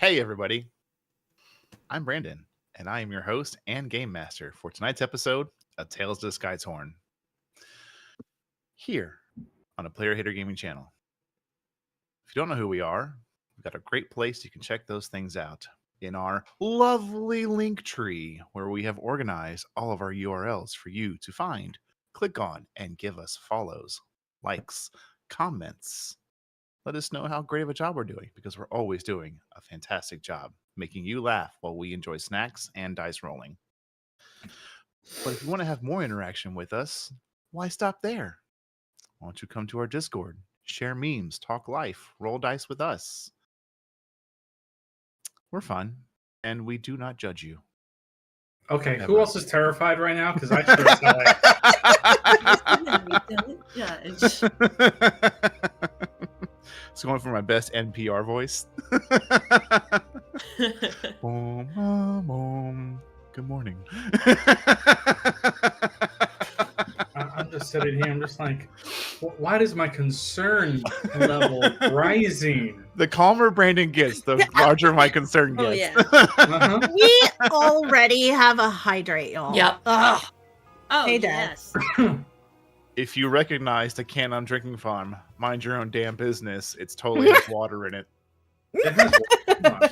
Hey, everybody. I'm Brandon, and I am your host and game master for tonight's episode of Tales to the Skytorn. Here on a Player Hater Gaming channel. If you don't know who we are, we've got a great place you can check those things out in our lovely link tree where we have organized all of our URLs for you to find, click on, and give us follows, likes, comments. Let us know how great of a job we're doing because we're always doing a fantastic job making you laugh while we enjoy snacks and dice rolling. But if you want to have more interaction with us, why stop there? Why don't you come to our Discord, share memes, talk life, roll dice with us? We're fun, and we do not judge you. Okay, Ever. who else is terrified right now? Because I sure as hell am. We don't judge. It's going for my best NPR voice. Good morning. I'm just sitting here. I'm just like, why does my concern level rising? The calmer Brandon gets, the larger my concern gets. Oh, yeah. Uh-huh. We already have a hydrate, y'all. Yep. Ugh. Oh, Hey, Dad. yes. If you recognize the can I'm drinking from, mind your own damn business. It's totally has water in it. It has come on.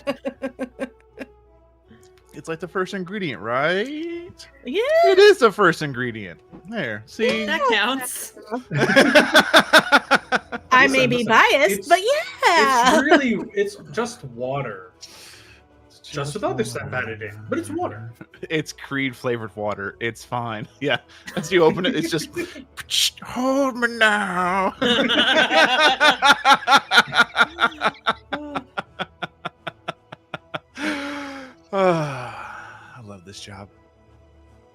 It's like the first ingredient, right? Yeah. It is the first ingredient. There, see? That counts. I Listen, may be listen, biased, it's- but yeah. It's just water. Just with other stuff added in. But it's water. It's Creed flavored water. It's fine. Yeah. As you open it, it's just hold me now. I love this job.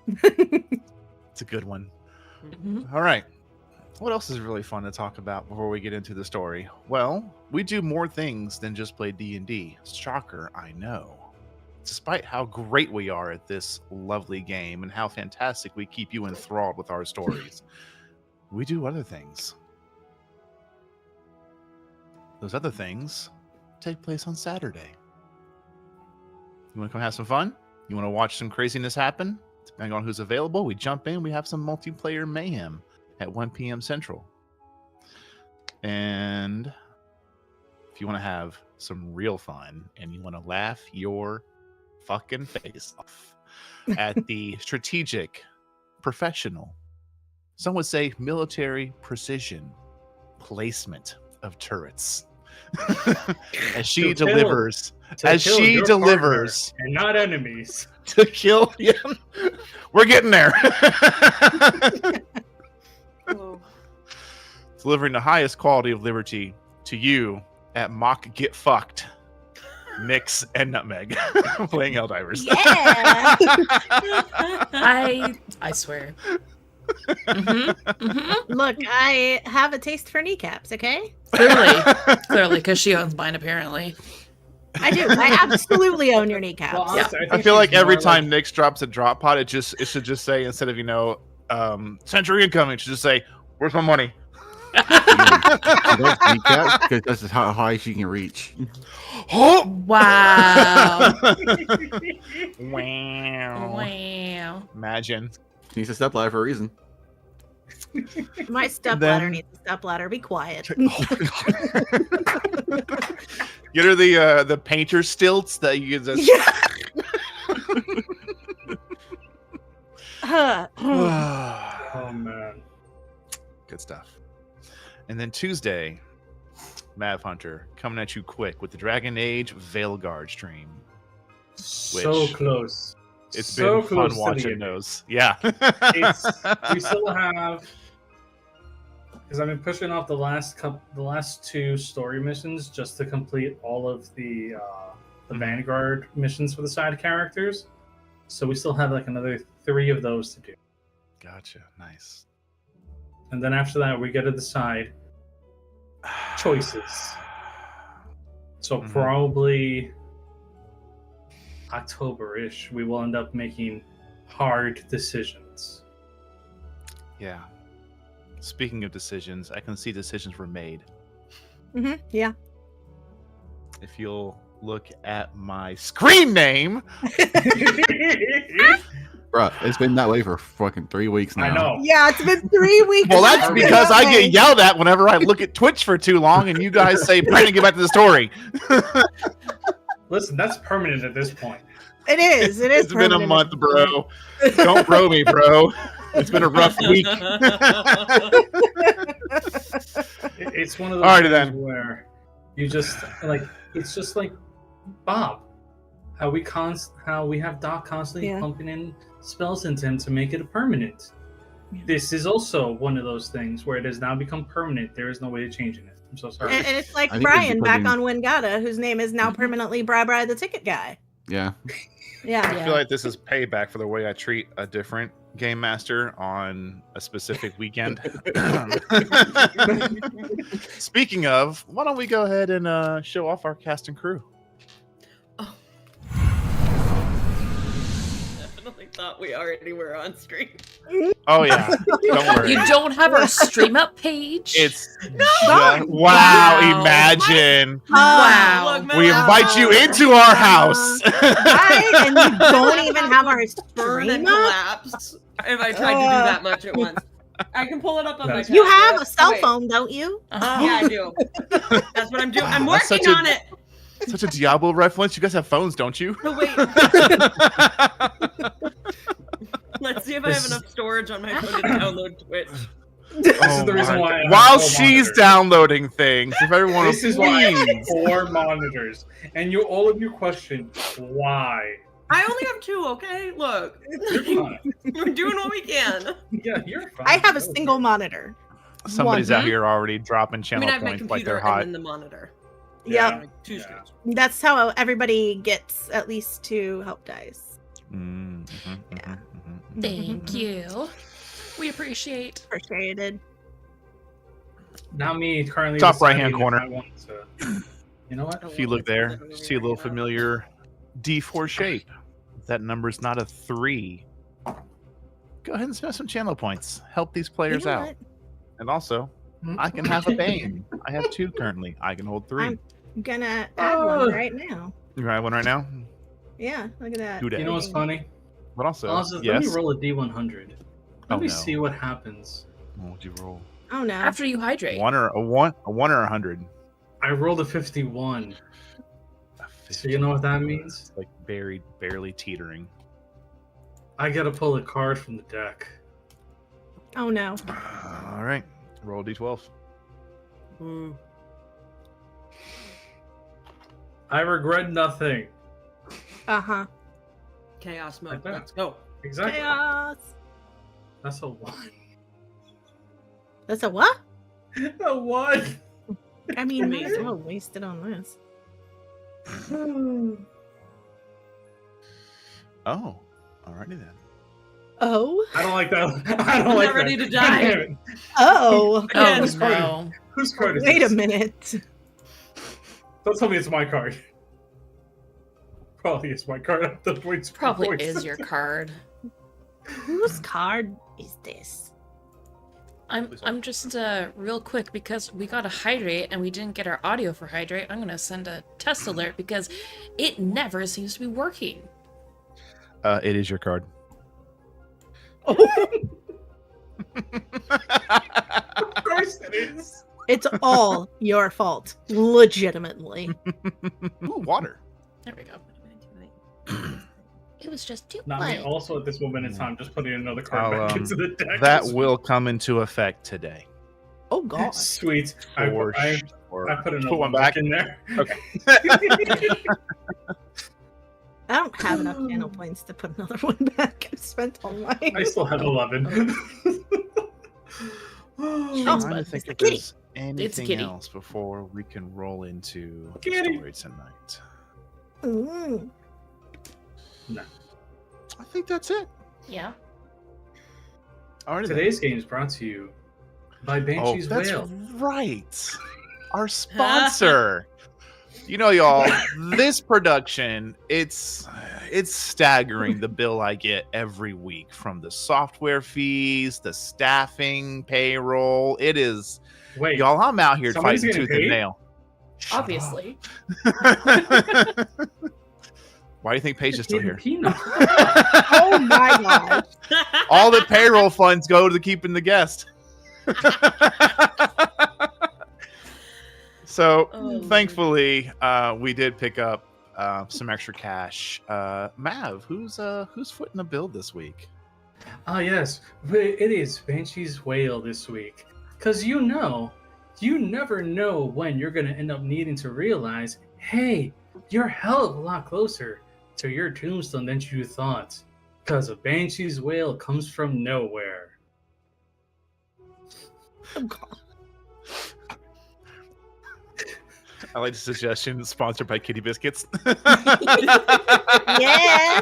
It's a good one. All right. What else is really fun to talk about before we get into the story? Well, we do more things than just play D&D. Shocker, I know. Despite how great we are at this lovely game and how fantastic we keep you enthralled with our stories, we do other things. Those other things take place on Saturday. You want to come have some fun? You want to watch some craziness happen? Depending on who's available, we jump in, we have some multiplayer mayhem at 1 p.m. Central. And if you want to have some real fun and you want to laugh your fucking face off at the strategic, professional, some would say military precision placement of turrets. As she To kill- delivers, To as kill she your delivers partner and not enemies. to kill him. We're getting there. Oh. Delivering the highest quality of liberty to you at Mock Get Fucked, Nix, and Nutmeg, playing Helldivers. Yeah. I swear. Look, I have a taste for kneecaps, okay? Clearly, because she owns mine, apparently. I do. I absolutely own your kneecaps. Well, honestly, I think feel like she's every more time Nix drops a drop pod, it should just say, instead of Century incoming, it should just say, "Where's my money?" That's kneecap, because that's how high she can reach. Oh! Wow. Wow. Wow. Imagine. She needs to step ladder for a reason. My stepladder needs a stepladder. Be quiet. Get her the painter stilts that you just. Oh man. Good stuff. And then Tuesday, Mav Hunter coming at you quick with the Dragon Age Veilguard stream. So Which- close. It's So been close fun to watching the those. Yeah. We still have, because I've been pushing off the last two story missions just to complete all of the Vanguard missions for the side characters. So we still have like another 3 of those to do, Gotcha. Nice. and then after that we got to decide choices. So Mhm. probably October-ish, we will end up making hard decisions. Yeah. Speaking of decisions, I can see decisions were made. Yeah. If you'll look at my screen name. Bruh, it's been that way for fucking 3 weeks now. I know. Yeah, it's been 3 weeks. Well, that's now. because I get yelled at whenever I look at Twitch for too long, and you guys say, "Brandon, get back to the story." Listen, that's permanent at this point. It is. It is. It's been a permanent. month, bro. Don't bro me, bro. It's been a rough week. It's one of those Alrighty things then. where you just like it's just like Bob. How we have Doc constantly Yeah. pumping in spells into him to make it a permanent. Yeah. This is also one of those things where it has now become permanent. There is no way of changing it. I'm so sorry. And it's like I think Brian they'd be back putting- on Wingata, whose name is now permanently Bri the Ticket Guy. Yeah. Yeah. I feel like this is payback for the way I treat a different game master on a specific weekend. Speaking of, why don't we go ahead and show off our cast and crew? Definitely thought we already were on screen. Oh yeah, don't worry. You don't have our stream up page? It's Wow. wow. Imagine Wow. Look, we invite you into our house. Right? And you don't even have our burn and stream up? collapse if I tried to do that much at once. I can pull it up on my That's- You tablet. have a cell Wait. phone, don't you? Uh-huh. Yeah, I do. That's what I'm doing. I'm Wow, that's working such a- on it. Such a Diablo reference. You guys have phones, don't you? Oh, wait. Let's see if I have enough storage on my phone to download Twitch. This Oh is the reason my why. God. I have While 4 she's monitors. downloading things, if everyone This is why I please. have 4 monitors, and all of you question why. I only have 2, okay? Look. Fine. We're doing what we can. Yeah, you're fine. I have a single monitor. Somebody's One. out here already dropping I channel mean, I have my points like computer they're and hot. then the monitor. Yeah. Like 2 Yeah. screens. That's how everybody gets at least 2 help dice. Yeah. Thank you. We appreciate. Appreciated. Now me currently Top deciding right-hand if corner. I want to. You know what? If you look there, see a little familiar D4 shape. If that number's not a 3, go ahead and spend some channel points. Help these players You know out. what? And also, I can have a Bane. I have 2 currently. I can hold 3. I'm gonna add Oh. one right now. You have one right now? Yeah, look at that. Who dat? You know what's funny? But also, Also, yes. let me roll a D100. Let Oh, me no. see what happens. What would you roll? Oh no. After you hydrate. One or a 100? I rolled a 51. A So you know what that 50. means? It's like barely teetering. I gotta pull a card from the deck. Oh no. All right, roll a D12. Mm. I regret nothing. Uh-huh. Chaos Like mode. that. Let's go. Exactly. Chaos. That's a 1. That's a what? A 1. I mean, might as Amazing. well waste it on this. Oh, alrighty then. Oh. I don't like that. I don't I'm like not ready that. to die. Damn it. Oh. Oh Whose card is- no. Whose card is Wait a this? minute. Don't tell me it's my card. Probably is my card. At the points. Probably points. is your card. Whose card is this? I'm just real quick because we got a hydrate and we didn't get our audio for hydrate. I'm gonna send a test alert because it never seems to be working. It is your card. Of course it is. It's all your fault. Legitimately. Ooh, water. There we go. It was just too Not me. light. Also, at this moment in time, just putting another card I'll, back into the deck. That will come into effect today. Oh god. Sweet. For I sure. put another Put one one back. in there. Okay. I don't have enough channel points to put another one back. I've spent all mine. I still have 11. I'm Oh, trying to it's think a if kitty. there's anything kitty. else before we can roll into the Kitty. story tonight. Mm. I think that's it. Yeah. Alrighty then. Today's game is brought to you by Oh, Banshee's that's Whale. right. Our sponsor. You know, y'all, this production, it's staggering the bill I get every week from the software fees, the staffing, payroll. It is, Wait, y'all, I'm out here somebody's fighting getting tooth and paid? nail. Obviously. Why do you think Paige is still here? Peanut. Oh my gosh. All the payroll funds go to keeping the guest. So, Oh, thankfully, we did pick up some extra cash. Mav, who's footing the bill this week? Ah, yes. It is Banshee's Whale this week. Because you never know when you're going to end up needing to realize, hey, you're a hell of a lot closer to your tombstone than you thought. Because a Banshee's Whale comes from nowhere. I like the suggestion. Sponsored by Kitty Biscuits. Yeah.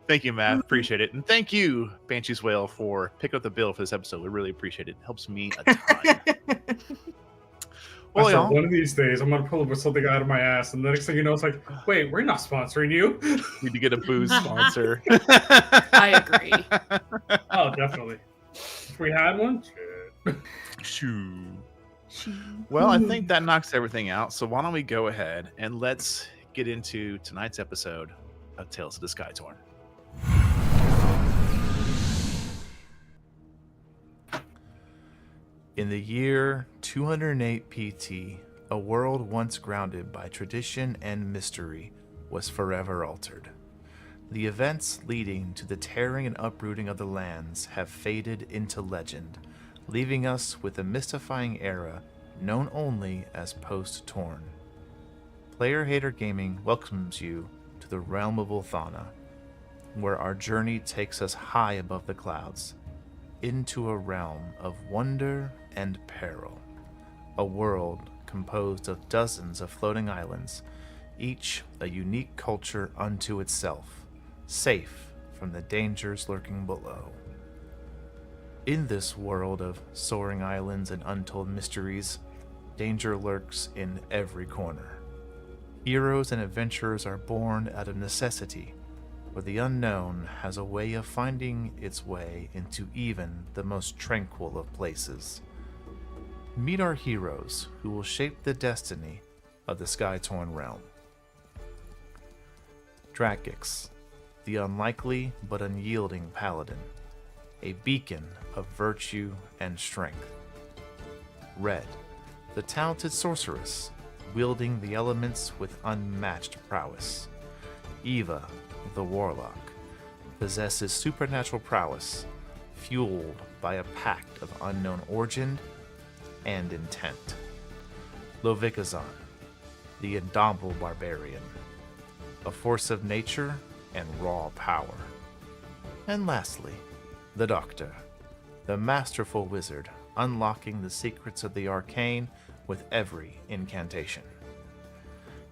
Thank you, Matt. Appreciate it. And thank you, Banshee's Whale, for picking up the bill for this episode. We really appreciate it. It helps me a ton. Well, I thought y'all, one of these days I'm going to pull up something out of my ass, and the next thing you know, it's like, wait, we're not sponsoring you. need to get a booze sponsor. I agree. Oh, definitely. If we had one, shit. Shoo. Well, I think that knocks everything out. So why don't we go ahead and let's get into tonight's episode of Tales of the Skytorn. In the year 208 PT, a world once grounded by tradition and mystery was forever altered. The events leading to the tearing and uprooting of the lands have faded into legend, leaving us with a mystifying era known only as Post-Torn. Player Hater Gaming welcomes you to the realm of Ulthana, where our journey takes us high above the clouds, into a realm of wonder and peril, a world composed of dozens of floating islands, each a unique culture unto itself, safe from the dangers lurking below. In this world of soaring islands and untold mysteries, danger lurks in every corner. Heroes and adventurers are born out of necessity, where the unknown has a way of finding its way into even the most tranquil of places. Meet our heroes who will shape the destiny of the Skytorn realm. Dragix, the unlikely but unyielding paladin, a beacon of virtue and strength. Red, the talented sorceress, wielding the elements with unmatched prowess. Eva, the warlock, possesses supernatural prowess, fueled by a pact of unknown origin and intent. Lovikazan, the indomitable barbarian, a force of nature and raw power. And lastly, the Doctor, the masterful wizard, unlocking the secrets of the arcane with every incantation.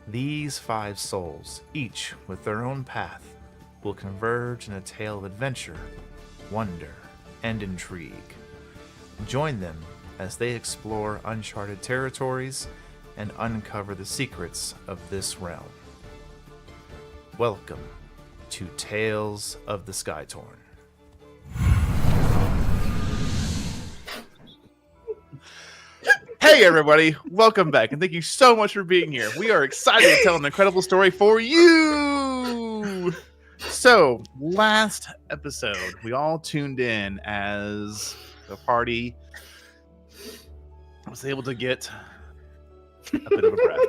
These 5 souls, each with their own path, will converge in a tale of adventure, wonder, and intrigue. Join them as they explore uncharted territories and uncover the secrets of this realm. Welcome to Tales of the Skytorn. Hey everybody, welcome back, and thank you so much for being here. We are excited to tell an incredible story for you. So, last episode, we all tuned in as the party was able to get a bit of a breath.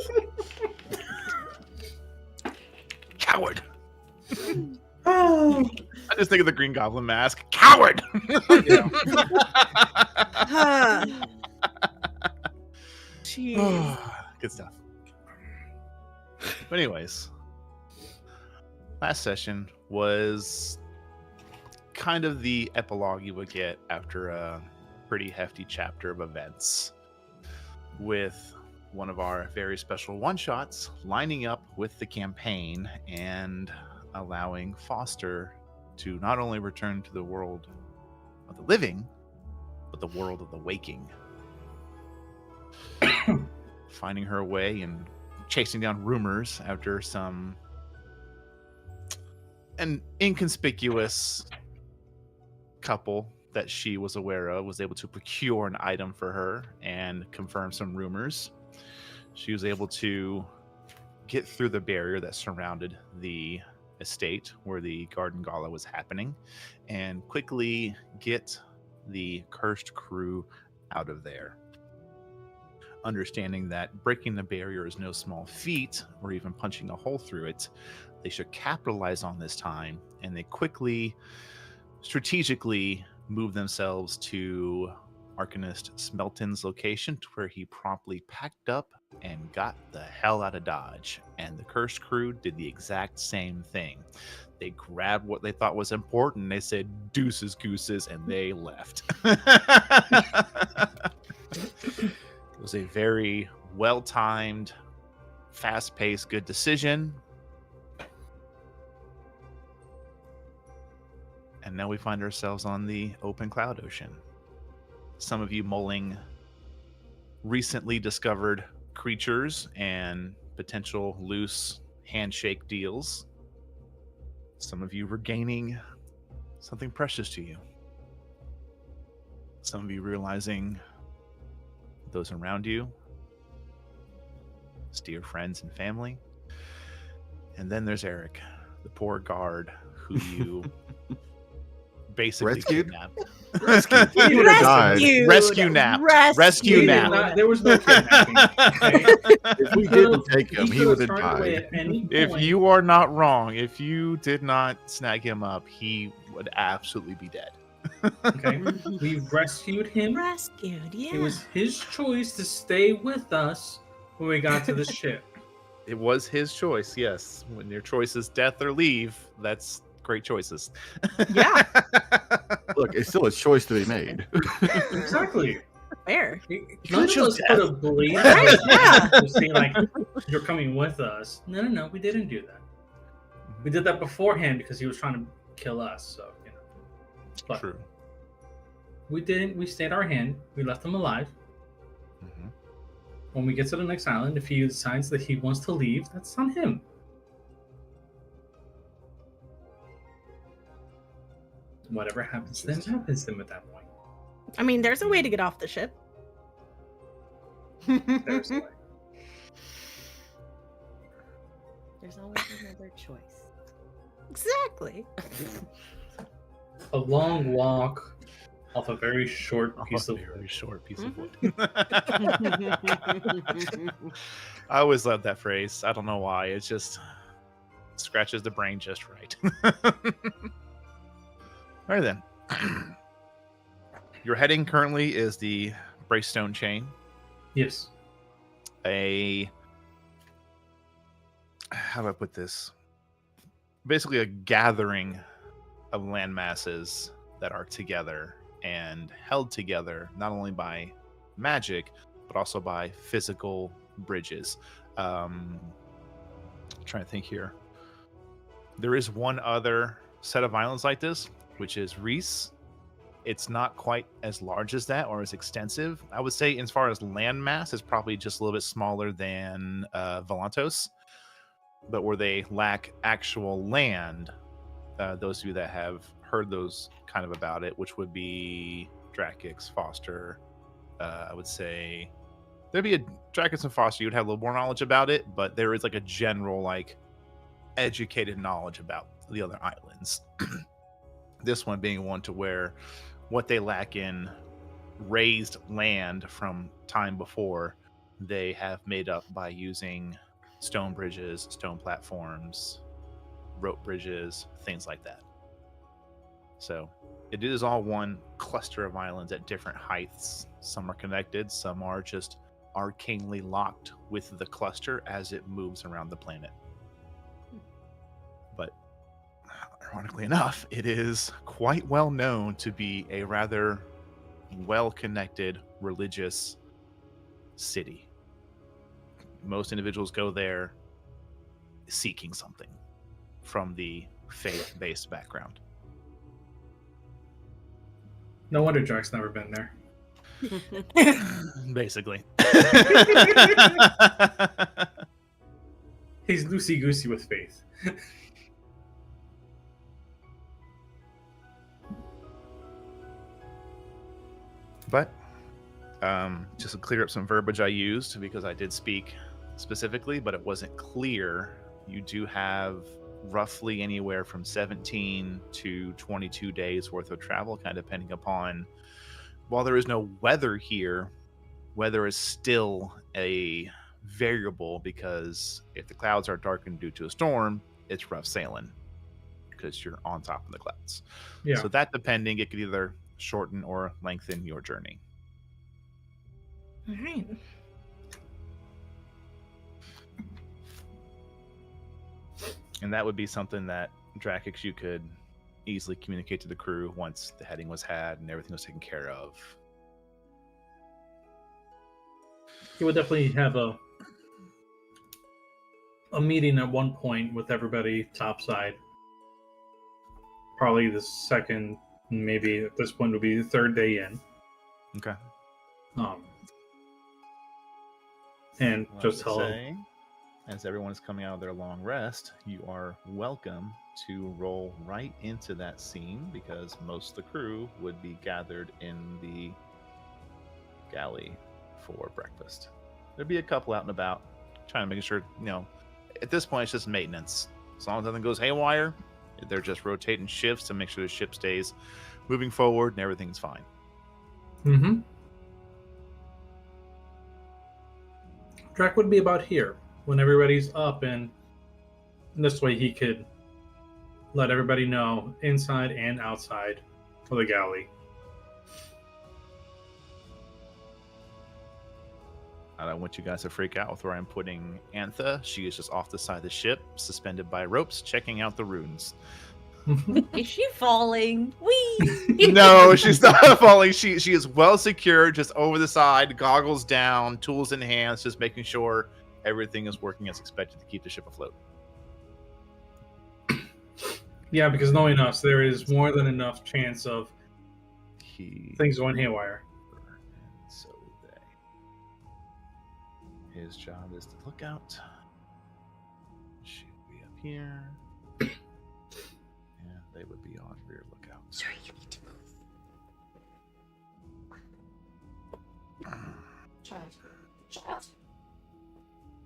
Coward. Oh. I just think of the Green Goblin mask. Coward. Yeah. Jeez. Good stuff. But anyways, last session was kind of the epilogue you would get after a pretty hefty chapter of events, with one of our very special one-shots lining up with the campaign and allowing Foster to not only return to the world of the living, but the world of the waking. Finding her way and chasing down rumors after an inconspicuous couple that she was aware of, was able to procure an item for her and confirm some rumors. She was able to get through the barrier that surrounded the estate where the Garden Gala was happening and quickly get the cursed crew out of there. Understanding that breaking the barrier is no small feat, or even punching a hole through it, they should capitalize on this time, and they quickly, strategically move themselves to Arcanist Smelton's location, to where he promptly packed up and got the hell out of Dodge. And the cursed crew did the exact same thing. They grabbed what they thought was important, they said deuces gooses, and they left. It was a very well-timed, fast-paced, good decision. And now we find ourselves on the open cloud ocean. Some of you mulling recently discovered creatures and potential loose handshake deals. Some of you regaining something precious to you. Some of you realizing those around you, dear friends and family. And then there's Eric, the poor guard who you basically Rescued? kidnapped. Rescued. He would have died. Rescue nap. Rescue We did nap. not- there was no kidnapping. Okay? If we didn't take him, he would have could've turned away died. at any If point. you are not wrong, if you did not snag him up, he would absolutely be dead. Okay, we rescued him. Rescued, yeah. It was his choice to stay with us when we got to the ship. It was his choice, yes. When your choice is death or leave, that's great choices. Yeah. Look, it's still a choice to be made. Exactly. Fair. None of chose us put a blade Right, yeah. to say like, you're coming with us. No, we didn't do that. We did that beforehand because he was trying to kill us. So you know, but True. we didn't. We stayed our hand. We left him alive. Mhm. When we get to the next island, if he decides that he wants to leave, that's on him. Whatever happens to him happens to him at that point. I mean, there's a way to get off the ship. There's a way. There's always another choice. Exactly. A long walk off a very short piece of very wood. short piece of wood. I always love that phrase. I don't know why. It's just scratches the brain just right. All right then. Your heading currently is the Braystone Chain. Yes. How do I put this? Basically a gathering of land masses that are together and held together not only by magic but also by physical bridges. Trying to think here. There is one other set of islands like this, which is Reese. It's not quite as large as that or as extensive. I would say as far as land mass, it's probably just a little bit smaller than Volantos. But where they lack actual land, those of you that have heard those kind of about it, which would be Drakix, Foster, I would say there'd be a Drakix and Foster, you would have a little more knowledge about it, but there is like a general, like, educated knowledge about the other islands. This one being one to where what they lack in raised land from time before, they have made up by using stone bridges, stone platforms, rope bridges, things like that. So it is all one cluster of islands at different heights. Some are connected, some are just arcanely locked with the cluster as it moves around the planet. But ironically enough, it is quite well known to be a rather well-connected religious city. Most individuals go there seeking something from the faith-based background. No wonder Jack's never been there. Basically. He's loosey-goosey with faith. But just to clear up some verbiage I used, because I did speak specifically, but it wasn't clear. You do have roughly anywhere from 17 to 22 days worth of travel, kind of depending upon, while there is no weather here, weather is still a variable, because if the clouds are darkened due to a storm, it's rough sailing because you're on top of the clouds. Yeah. So that depending, it could either shorten or lengthen your journey. All right. And that would be something that Drakix, you could easily communicate to the crew once the heading was had and everything was taken care of. He would definitely have a meeting at one point with everybody topside. Probably the second, maybe at this point would be the third day in. Okay. And Well, just I would hello. say, as everyone is coming out of their long rest, you are welcome to roll right into that scene, because most of the crew would be gathered in the galley for breakfast. There'd be a couple out and about, trying to make sure, at this point it's just maintenance. As long as nothing goes haywire, they're just rotating shifts to make sure the ship stays moving forward and everything's fine. Mm-hmm. Drac would be about here when everybody's up, and this way he could let everybody know inside and outside of the galley. I don't want you guys to freak out with where I'm putting Antha. She is just off the side of the ship, suspended by ropes, checking out the runes. Is she falling? Whee! No, she's not falling. She is well secured, just over the side, goggles down, tools in hands, just making sure everything is working as expected to keep the ship afloat. Yeah, because knowing us, there is more than enough chance of things going haywire. So his job is to look out. She would be up here. And they would be on rear lookout. Sorry, you need to move. Child.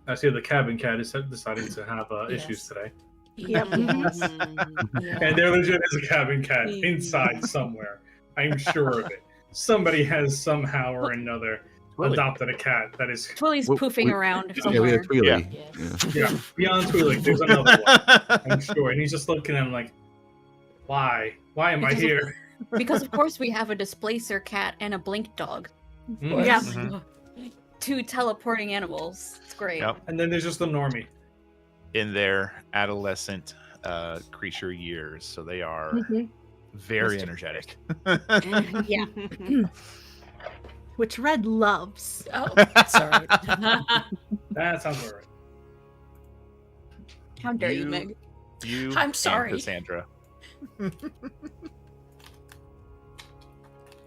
I see the cabin cat is deciding to have issues today. Yep. Yes. And there legit is a cabin cat inside somewhere. I'm sure of it. Somebody has somehow or another adopted a cat that is Twilly's poofing around Yeah, somewhere. we had Tweely. yeah, beyond Twi'lek. There's another one, I'm sure. And he's just looking at him like, why? Why am I Because of- here? Because of course we have a displacer cat and a blink dog. Mm. Yeah. Mhm. Two teleporting animals. It's great. Yep. And then there's just the normie. In their adolescent creature years, so they are very energetic. Yeah. Which Red loves. Oh, sorry. That sounds all right. How dare you, Meg? You I'm and sorry. Cassandra.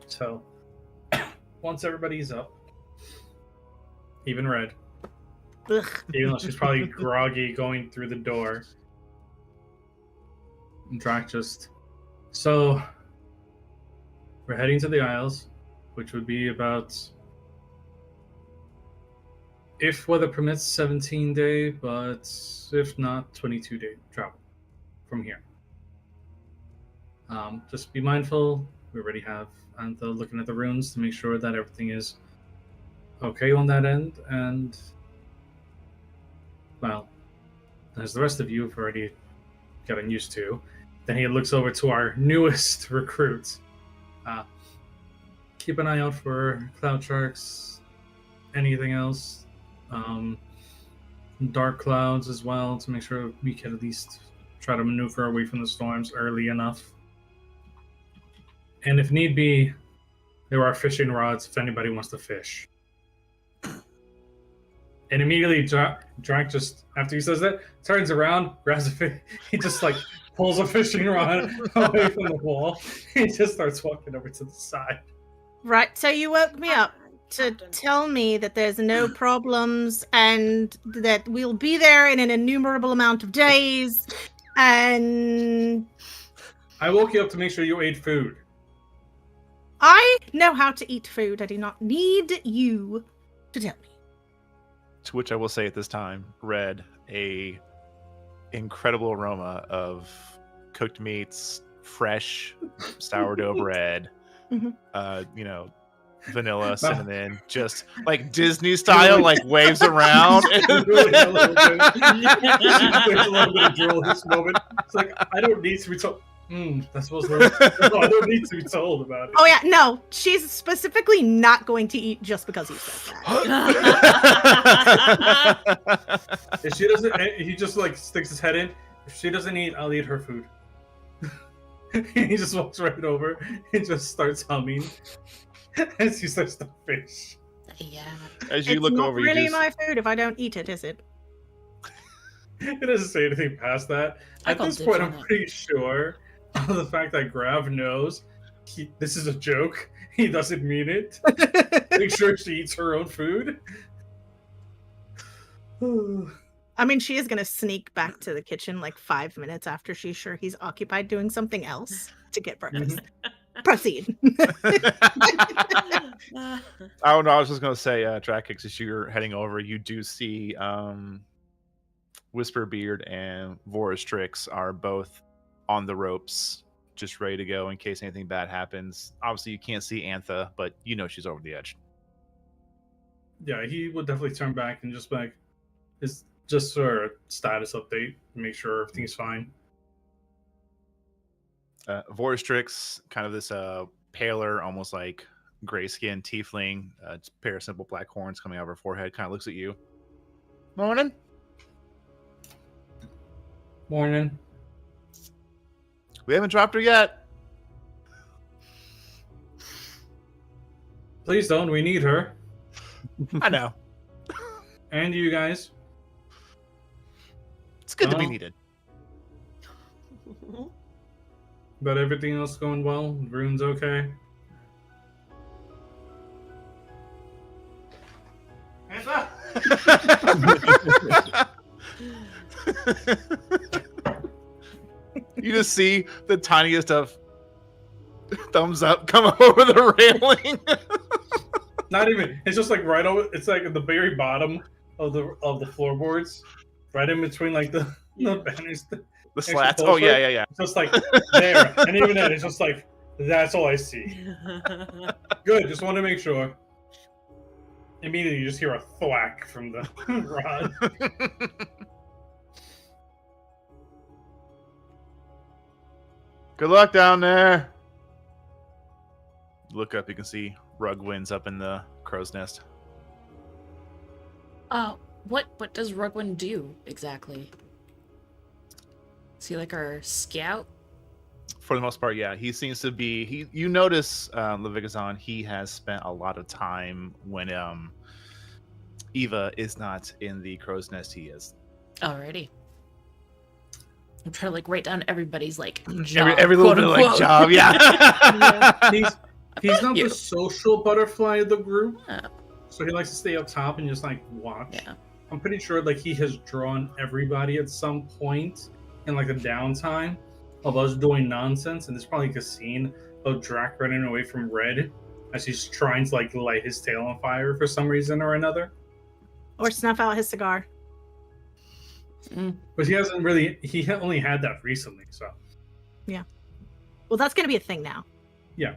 So, once everybody's up, even Red, Ugh. even though she's probably groggy going through the door, and Drac just... So, we're heading to the Isles, which would be about, if weather permits, 17-day, but if not, 22-day travel from here. Just be mindful. We already have Antha looking at the runes to make sure that everything is okay on that end, and well, as the rest of you have already gotten used to, then he looks over to our newest recruit. Keep an eye out for cloud sharks, anything else, dark clouds as well, to make sure we can at least try to maneuver away from the storms early enough. And if need be, there are fishing rods if anybody wants to fish. And immediately, Drac just, after he says that, turns around, grabs a fish. He just pulls a fishing rod away from the wall. He just starts walking over to the side. Right, so you woke me up to tell me that there's no problems and that we'll be there in an innumerable amount of days, and I woke you up to make sure you ate food. I know how to eat food. I do not need you to tell me. To which I will say at this time, Red, a incredible aroma of cooked meats, fresh sourdough bread, Mhm. Vanilla, cinnamon, just like Disney style, like waves around. There's a little bit of drool in this moment. It's like, I don't need to be told. That's supposed to. No, I don't need to be told about it. Oh yeah, no. She's specifically not going to eat just because he says that. If she doesn't, he just like sticks his head in. If she doesn't eat, I'll eat her food. He just walks right over and just starts humming as he starts to fish. Yeah. As you It's look not over, really you just my food if I don't eat it, is it? It doesn't say anything past that. I At call this dibs point, on I'm it. pretty sure of the fact that Grav knows this is a joke. He doesn't mean it. Make sure she eats her own food. I mean, she is going to sneak back to the kitchen like 5 minutes after she's sure he's occupied doing something else to get breakfast. Proceed. Oh no, I was just gonna say, Drakix, as you're heading over, you do see Whisperbeard and Vorastrix are both on the ropes, just ready to go in case anything bad happens. Obviously, you can't see Antha, but you know she's over the edge. Yeah, he would definitely turn back and just be like, it's just for a status update, make sure everything's fine. Vorastrix, kind of this paler, almost like gray skinned tiefling, just a pair of simple black horns coming out of her forehead, kind of looks at you. Morning. Morning. We haven't dropped her yet. Please don't, we need her. I know. And you guys. It's good to be Oh. needed. But everything else going well? Rune's okay? You just see the tiniest of thumbs up come over the railing. Not even. It's just like right over. It's like at the very bottom of the floorboards, right in between like the banners. The slats. Oh closer. yeah. It's just like there, and even then, it's just like that's all I see. Good. Just want to make sure. Immediately, you just hear a thwack from the rod. Good luck down there. Look up, you can see Rugwin's up in the crow's nest. What does Rugwin do exactly? Is he like our scout? For the most part, yeah. He seems to be. You notice, Levigathan, he has spent a lot of time when Eva is not in the crow's nest. He is. Alrighty. I'm trying to like write down everybody's like job, Every little quote, bit of like unquote. job, yeah. He's not You. the social butterfly of the group, Oh. so he likes to stay up top and just like watch. Yeah. I'm pretty sure like he has drawn everybody at some point in like a downtime of us doing nonsense, and there's probably like a scene of Drac running away from Red as he's trying to like light his tail on fire for some reason or another. Or snuff out his cigar. But he hasn't really. He only had that recently, so Well, that's going to be a thing now.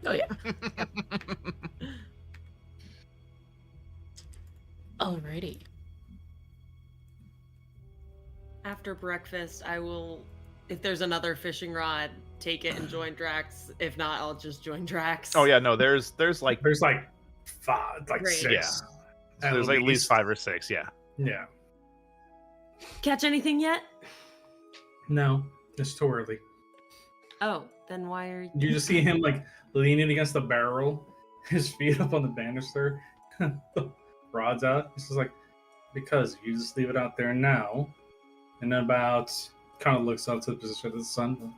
Oh yeah. Alrighty. After breakfast, I will, if there's another fishing rod, take it and join Drax. If not, I'll just join Drax. Oh yeah, no. There's like there's like five, like Great. six. so there's like at least 5 or 6. Yeah. Yeah. Catch anything yet? No, it's too early. Oh, then why are You just see him like leaning against the barrel, his feet up on the banister, the rod's out. He's just like, because you just leave it out there now, and then about kind of looks up to the position of the sun.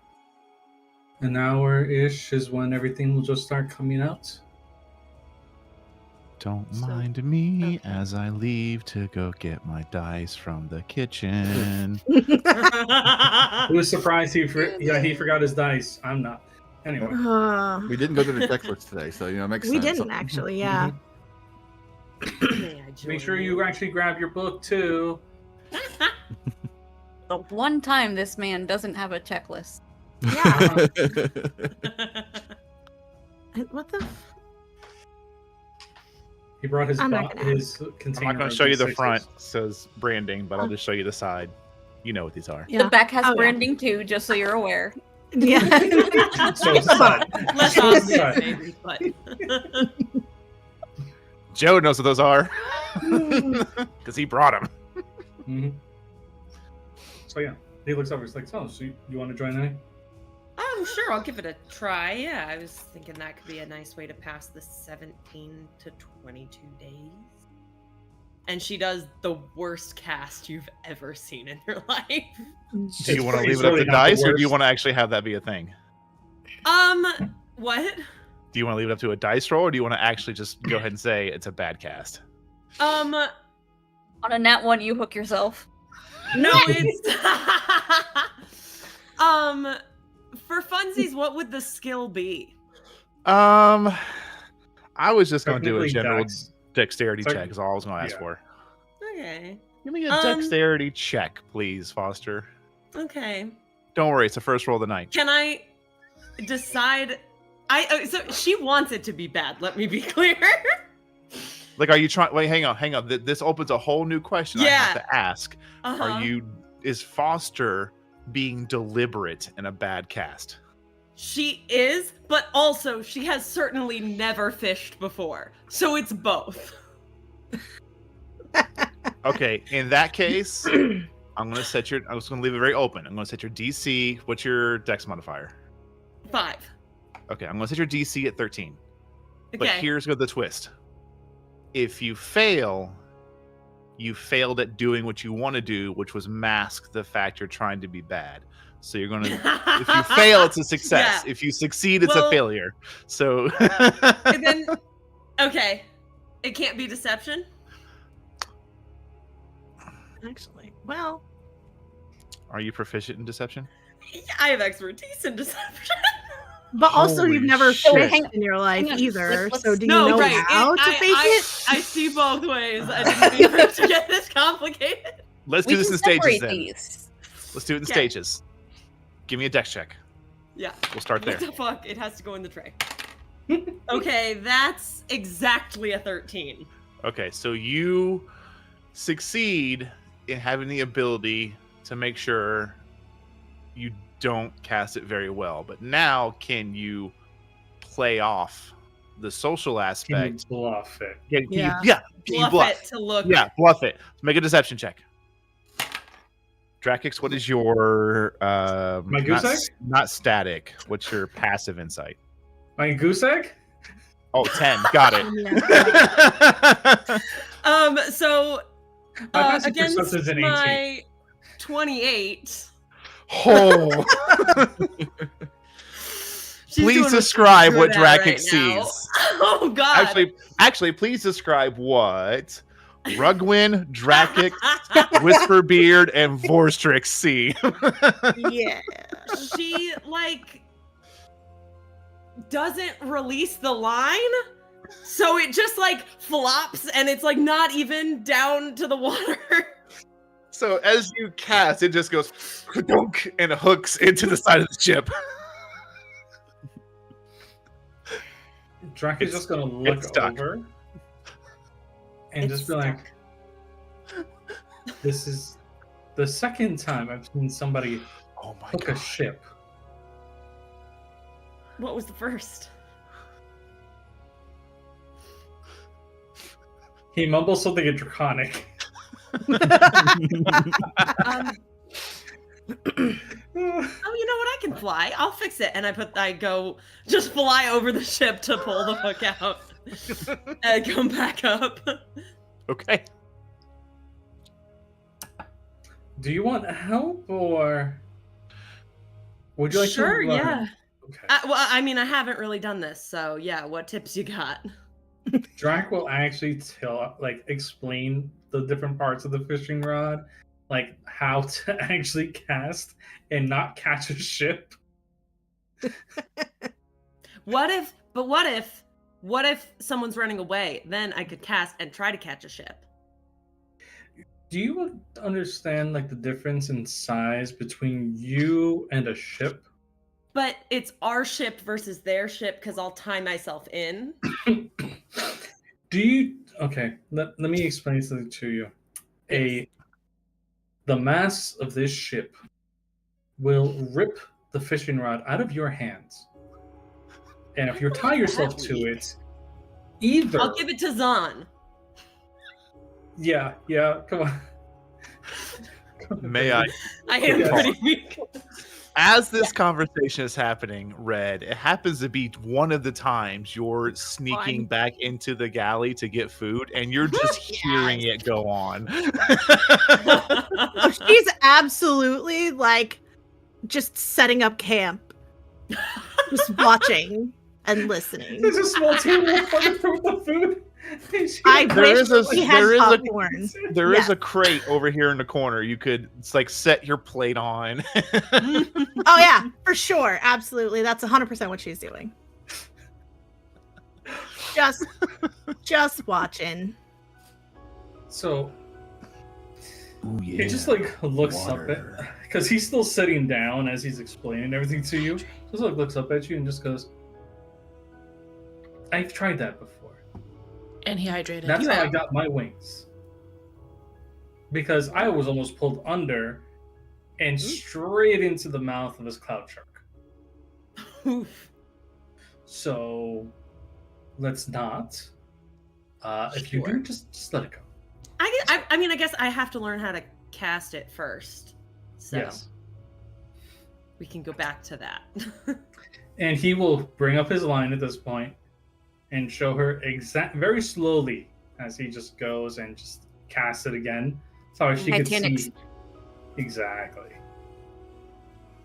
An hour-ish is when everything will just start coming out. Don't So- mind me okay. as I leave to go get my dice from the kitchen. Who was surprised he forgot his dice? I'm not. Anyway. We didn't go through the checklist today, so it makes We sense. didn't actually, yeah. Make sure you actually grab your book too. The one time this man doesn't have a checklist. Yeah. What the? He brought his I'm not gonna his I'm container. not going to of show you the D6s. front. It says branding, but I'll just show you the side. You know what these are. Yeah. The back has Oh, yeah. branding too, just so you're aware. Yeah. So it's fun. Less So it's obvious, fun. maybe, but Joe knows what those are because he brought them. Mhm. So yeah, he looks over. He's like, "Oh, so you want to join in?" oh, sure, I'll give it a try. Yeah, I was thinking that could be a nice way to pass the 17 to 22 days. And she does the worst cast you've ever seen in your life. Do you want to It's leave it up really to not the dice, or do you worst. want to actually have that be a thing? What? Do you want to leave it up to a dice roll, or do you want to actually just go ahead and say it's a bad cast? On a nat 1, you hook yourself. No, it's for funsies, what would the skill be? I was just going to do a Technically, general Dex. dexterity Sorry. check. Is all I was going to ask Yeah. for. Okay. Give me a Um, dexterity check, please, Foster. Okay. Don't worry, it's the first roll of the night. Can I decide? So she wants it to be bad. Let me be clear. Like, are you trying? Wait, hang on. This opens a whole new question I have Yeah. to ask. Uh-huh. Is Foster being deliberate in a bad cast? She is, but also she has certainly never fished before. So it's both. Okay, in that case, I'm gonna set your. I was gonna leave it very open. I'm gonna set your DC. What's your Dex modifier? 5. Okay, I'm gonna set your DC at 13. Okay. But here's the twist. If you fail, you failed at doing what you want to do, which was mask the fact you're trying to be bad. So you're gonna. If you fail, it's a success. Yeah. If you succeed, it's a Well- failure. So. And then, okay, it can't be deception. Actually, well, Are you proficient in deception? Yeah, I have expertise in deception. but also Holy you've never shit. fished in your life Hang on, either. let's- So do you No, know right. how to fake it? I see both ways. I didn't mean for it to get this complicated. Let's We do this can in stages separate then. these. Let's do it in Okay. stages. Give me a dex check. Yeah. We'll start there. What the fuck? It has to go in the tray. Okay, that's exactly a 13. Okay, so you succeed in having the ability to make sure you don't cast it very well. But now, can you play off the social Can you aspect? bluff it? Can you- Yeah. yeah. Can you Bluff bluff? it to look. Yeah, bluff it. Make a deception check. Drakix, what is your My goose egg? not static? What's your passive insight? My goose egg? Oh, 10. Got it. So My passive against perception's an 18. my 28. Oh. She's Please doing describe she's what good at Drakix right now. sees. Oh god. Actually, please describe what Rugwin, Drakix, Whisperbeard, and Vorstrix see. Yeah. She doesn't release the line, so it just flops and it's not even down to the water. So as you cast, it just goes dunk and hooks into the side of the ship. Drac is It's- just gonna look it's stuck. over and It's just be like, "This is the second time I've seen somebody Oh my hook a ship." What was the first? He mumbles something in Draconic. Um, oh, you know what? I can fly. I'll fix it. And I go just fly over the ship to pull the hook out and come back up. Okay. Do you want help or would you like Sure, to? yeah. Okay. Well, I mean, I haven't really done this, so yeah. What tips you got? Drac will actually explain the different parts of the fishing rod, like how to actually cast and not catch a ship. what if someone's running away? Then I could cast and try to catch a ship. Do you understand like the difference in size between you and a ship? But it's our ship versus their ship because I'll tie myself in. Do you? Okay, let me explain something to you. Yes. The mass of this ship will rip the fishing rod out of your hands, and if you tie yourself to it, either I'll give it to Zahn. yeah, come on. May I? I am Yes. pretty weak. As this conversation is happening, Red, it happens to be one of the times you're sneaking Fine. back into the galley to get food, and you're just hearing it go on. Oh, she's absolutely like just setting up camp, just watching and listening. There's a small table in front of her with the food. I There wish is a- we had there is a- popcorn. There is Yeah. a crate over here in the corner. You could like set your plate on. Oh yeah, for sure, absolutely. That's 100% what she's doing. Just watching. So Ooh, yeah. he just like looks Water. up at, because he's still sitting down as he's explaining everything to you. Just like looks up at you and just goes, "I've tried that before. And he hydrated. That's You how I have. got my wings. Because I was almost pulled under and straight into the mouth of this cloud shark. Oof. So let's not. If you do, Sure. just let it go. I mean, I guess I have to learn how to cast it first. So Yes. we can go back to that. And he will bring up his line at this point and show her very slowly as he just goes and just casts it again. So she could Titanic see exactly.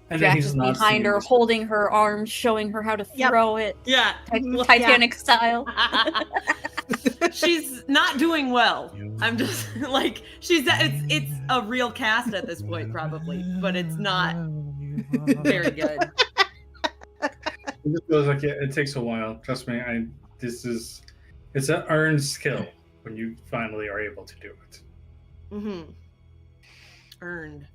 And Jack he's is not behind seeing her, this. holding her arms, showing her how to Yep. throw it. Yeah. Titanic style. She's not doing well. I'm just like it's a real cast at this point probably, but it's not very good. It just feels like it takes a while. Trust me, it's an earned skill when you finally are able to do it. Mm-hmm. Earned.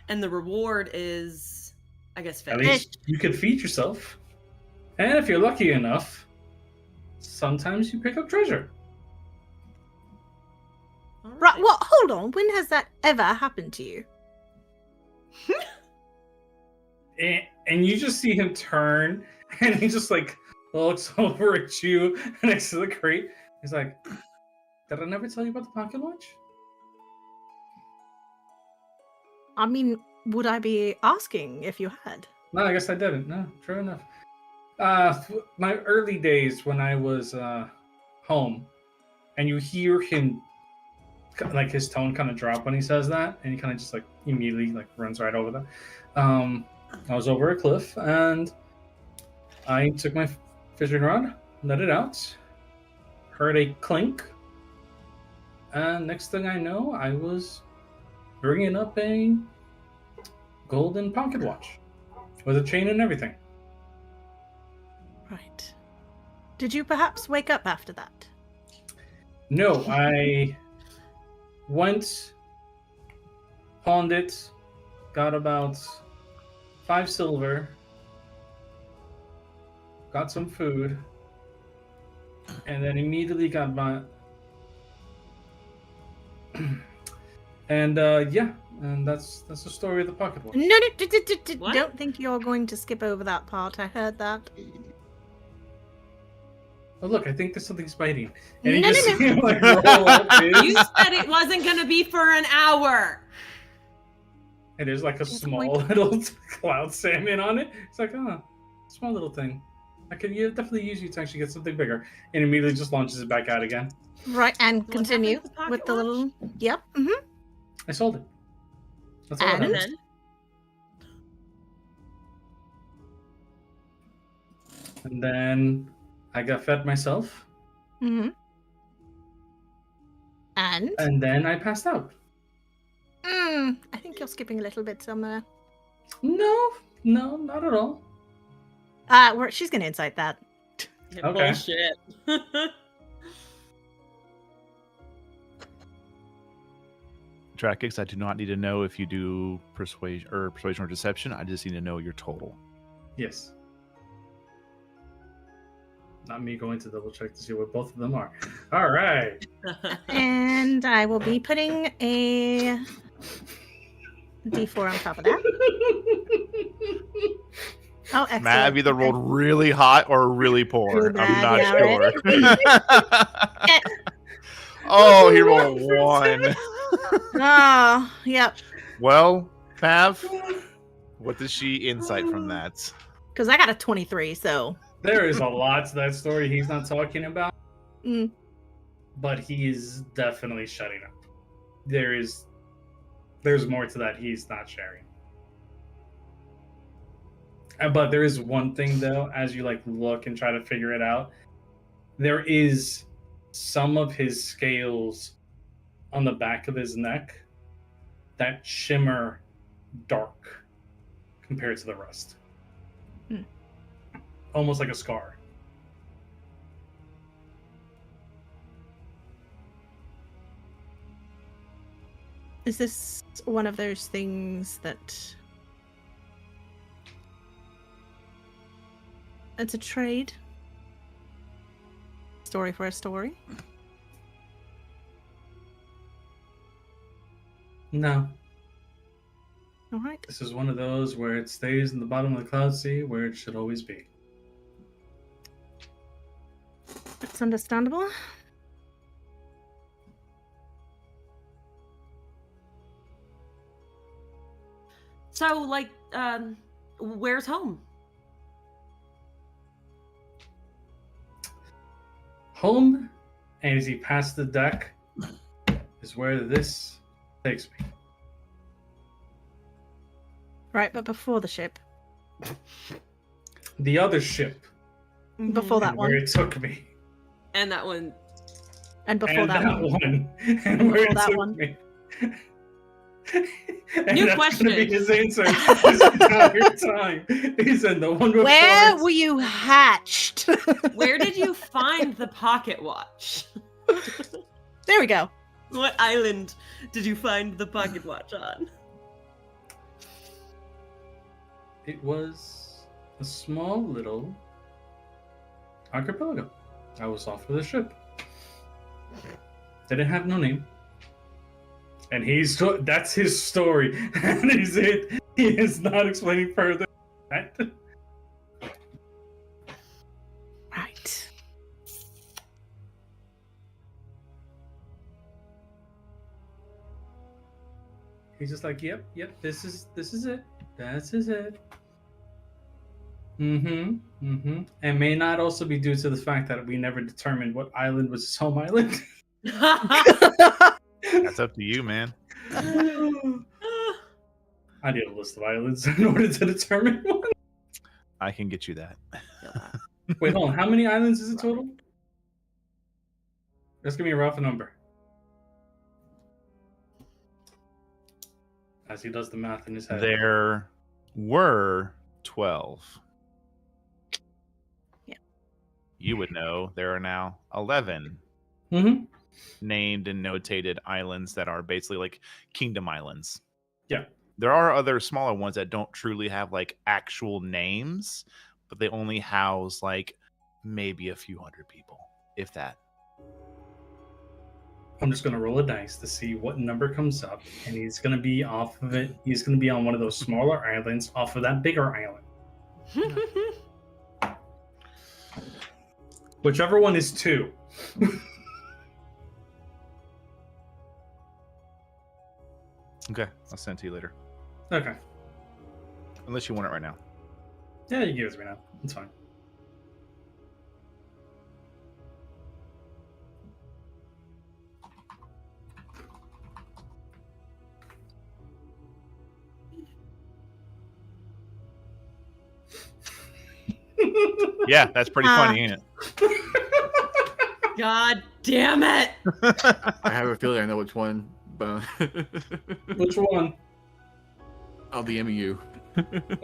And the reward is, I guess, At fish. least you could feed yourself. And if you're lucky enough, sometimes you pick up treasure. All Right, well, hold on. When has that ever happened to you? And you just see him turn and he just like looks over at you next to the crate. He's like, "Did I never tell you about the pocket watch?" I mean, would I be asking if you had? No, I guess I didn't. No, true enough. My early days when I was home, and you hear him, like his tone kind of drop when he says that, and he kind of just like immediately like runs right over that. I was over a cliff, and I took my fishing rod, let it out, heard a clink, and next thing I know, I was bringing up a golden pocket watch with a chain and everything. Right. Did you perhaps wake up after that? No, I went, pawned it, got about 5 silver, got some food, and then immediately got my. And and that's the story of the pocket watch. No, What? don't think you're going to skip over that part. I heard that. Oh look, I think there's something biting. And No, you just no, see him like roll up his, You said it wasn't gonna be for an hour. and there's like a It's small little cloud salmon on it. It's like, oh, small little thing. I could definitely use you to actually get something bigger. And immediately just launches it back out again. Right, and What continue happened to the pocket with the watch? little. Yep. Mm-hmm. I sold it. That's all that And? And happened. then And then I got fed myself. Mm-hmm. And And then I passed out. I think you're skipping a little bit somewhere. No, not at all. She's gonna insight that. Yeah, Okay. Bullshit. Dracix, I do not need to know if you do persuasion or deception. I just need to know your total. Yes. Not me going to double check to see what both of them are. All right. And I will be putting a D4 on top of that. Oh, excellent. Matt have either rolled really hot or really poor. Really I'm bad, not yeah, sure. Oh, he rolled a 1. Oh, yep. Well, Pav, what does she insight from that? Because I got a 23, so. There is a lot to that story he's not talking about, Mm. but he's definitely shutting up. There's more to that he's not sharing. But there is one thing though, as you like look and try to figure it out, there is some of his scales on the back of his neck that shimmer dark compared to the rest. Hmm. Almost like a scar. Is this one of those things that... It's a trade? Story for a story? No. All right. This is one of those where it stays in the bottom of the cloud sea where it should always be. That's understandable. So, like, where's home? Home, and as he passed the deck, is where this takes me. Right, but before the ship. The other ship, Before that and where one. it took me. And that one. And before And that one. And where Before it that took one. me. And New that's question. Gonna be his answer this entire time. He said the one before. Where it- were you hatched? Where did you find the pocket watch? There we go. What island did you find the pocket watch on? It was a small little archipelago. I was off with a ship. Didn't have no name. And that's his story. And he's it. He is not explaining further. That. Right. He's just like, yep, this is it. This is it. And may not also be due to the fact that we never determined what island was his home island. That's up to you, man. I need a list of islands in order to determine one. I can get you that. Wait, hold on. How many islands is it total? Just give me a rough number. As he does the math in his head. There were 12. Yeah. You would know there are now 11 Mm-hmm. named and notated islands that are basically like kingdom islands. Yeah. There are other smaller ones that don't truly have like actual names, but they only house like maybe a few hundred people, if that. I'm just going to roll a dice to see what number comes up, and he's going to be off of it. He's going to be on one of those smaller islands off of that bigger island. Whichever one is 2. Okay, I'll send it to you later. Okay. Unless you want it right now. Yeah, you give it to me now. It's fine. Yeah, that's pretty funny, ain't it? God damn it! I have a feeling I know which one, but Which one? I'll DM you.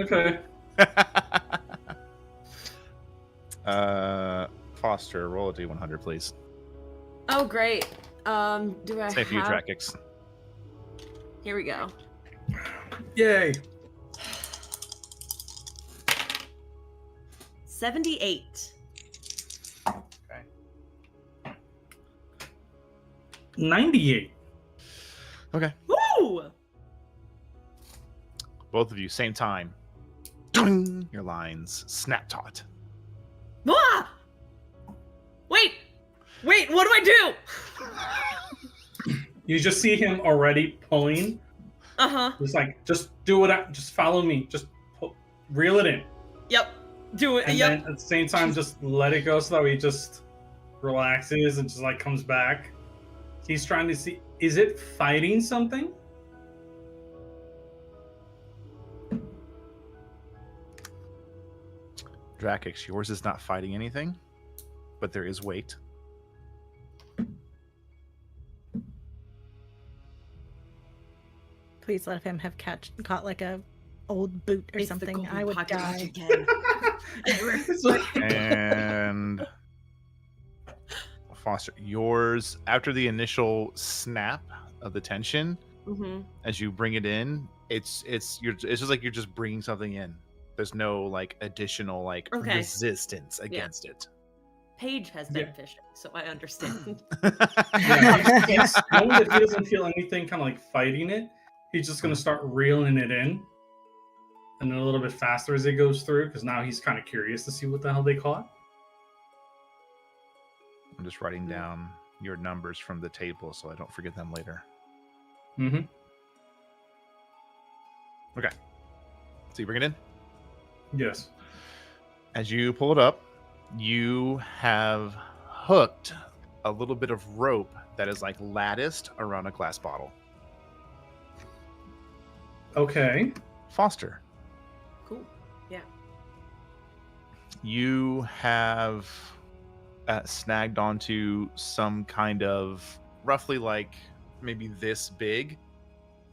Okay. Foster, roll a D100, please. Oh, great. Do I Same for you, have... Drakix. Here we go. Yay! 78. 98. Okay. Woo! Both of you, same time. Ding! Your lines snap taut. Ah! Wait! Wait, what do I do? You just see him already pulling. Uh-huh. It's like, just do it. Just follow me. Just reel it in. Yep. Do it. And Yep. then at the same time, just let it go so that he just relaxes and just like comes back. He's trying to see, is it fighting something? Drakix, yours is not fighting anything, but there is weight. Please let him have caught like a old boot or It's the something. golden I would pocket die. again. And Foster, yours, after the initial snap of the tension, Mm-hmm. as you bring it in, it's just like you're just bringing something in. There's no like additional like Okay. resistance against it. Paige has been fishing, so I understand. Yeah, he's knowing that he doesn't feel anything kind of like fighting it. He's just going to start reeling it in. And then a little bit faster as it goes through, because now he's kind of curious to see what the hell they caught. I'm just writing down your numbers from the table so I don't forget them later. Mm-hmm. Okay. So you bring it in? Yes. As you pull it up, you have hooked a little bit of rope that is like latticed around a glass bottle. Okay. Foster, Cool. Yeah. you have snagged onto some kind of roughly like maybe this big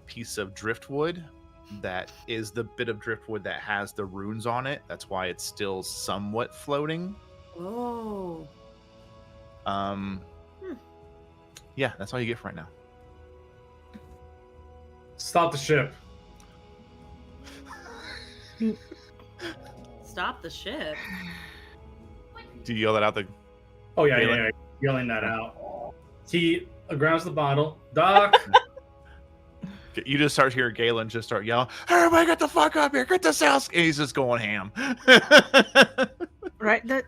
piece of driftwood that is the bit of driftwood that has the runes on it. That's why it's still somewhat floating. Oh. Yeah, that's all you get for right now. Stop the ship. Stop the ship. Do you yell that out? Oh, yeah, Galen? yeah. Yelling that out. He grabs the bottle. Doc! You just start hearing Galen just start yelling, "Everybody get the fuck up here! Get the sails!" And he's just going ham. Right? That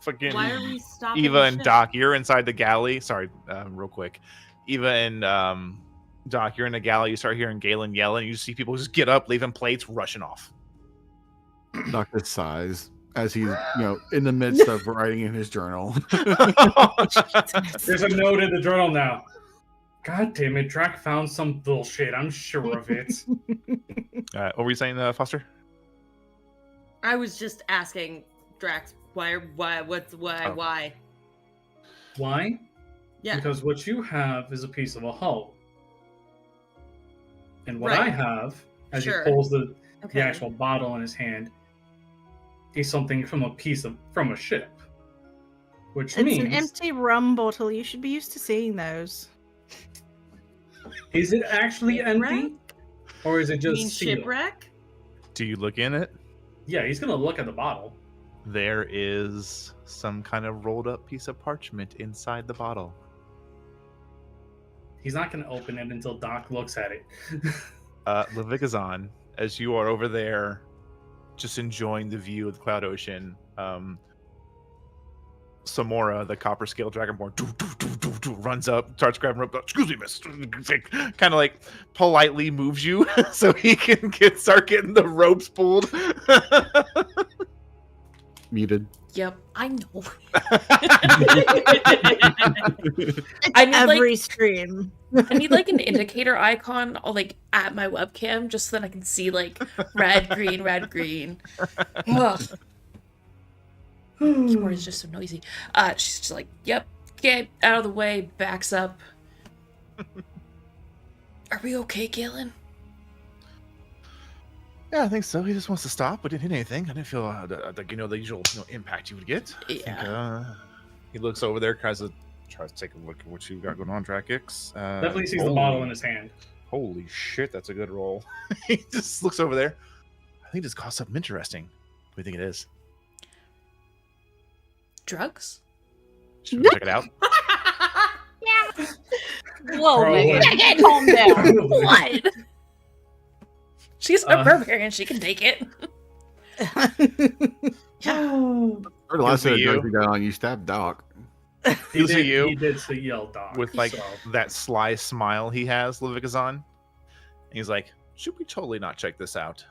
Fucking Why are we stopping Eva the and ship? Doc, you're inside the galley. Sorry, real quick. Eva and Doc, you're in the galley. You start hearing Galen yelling. You see people just get up, leaving plates, rushing off. Doctor sighs as he's, in the midst of writing in his journal. There's a note in the journal now. God damn it, Drac found some bullshit. I'm sure of it. What were you saying, Foster? I was just asking Drax, why? Oh. Why? Why? Yeah. Because what you have is a piece of a hull. And what Right. I have, as Sure. he pulls the Okay. actual bottle in his hand, is something from a ship. Which it's means, an empty rum bottle. You should be used to seeing those. is it actually empty? Shipwreck? Or is it You just mean sealed? shipwreck? Do you look in it? Yeah, he's gonna look at the bottle. There is some kind of rolled up piece of parchment inside the bottle. He's not gonna open it until Doc looks at it. Levikazan, as you are over there just enjoying the view of the Cloud Ocean, Samora, the copper scale dragonborn, runs up, starts grabbing rope. "Excuse me, miss." Kind of like politely moves you so he can start getting the ropes pulled. Muted. Yep, I know. It's I need, every stream. I need like an indicator icon like at my webcam just so that I can see like red, green, red, green. Ugh. Keyboard is just so noisy. She's just like, yep, get out of the way, backs up. Are we okay, Galen? Yeah, I think so. He just wants to stop, but didn't hit anything. I didn't feel the usual impact you would get. I think, he looks over there, tries to take a look at what you got going on, Drakix. Definitely sees the bottle in his hand. Holy shit, that's a good roll. He just looks over there. I think this caused something interesting. What do you think it is? Drugs? Should we check it out? Whoa, Probably. Megan, calm down. What? She's a barbarian. She can take it. Or the last set of you. drugs you got on, you stabbed Doc. He See you. He did say yell Doc. With like so. that sly smile he has, Levikazon. He's like, should we totally not check this out?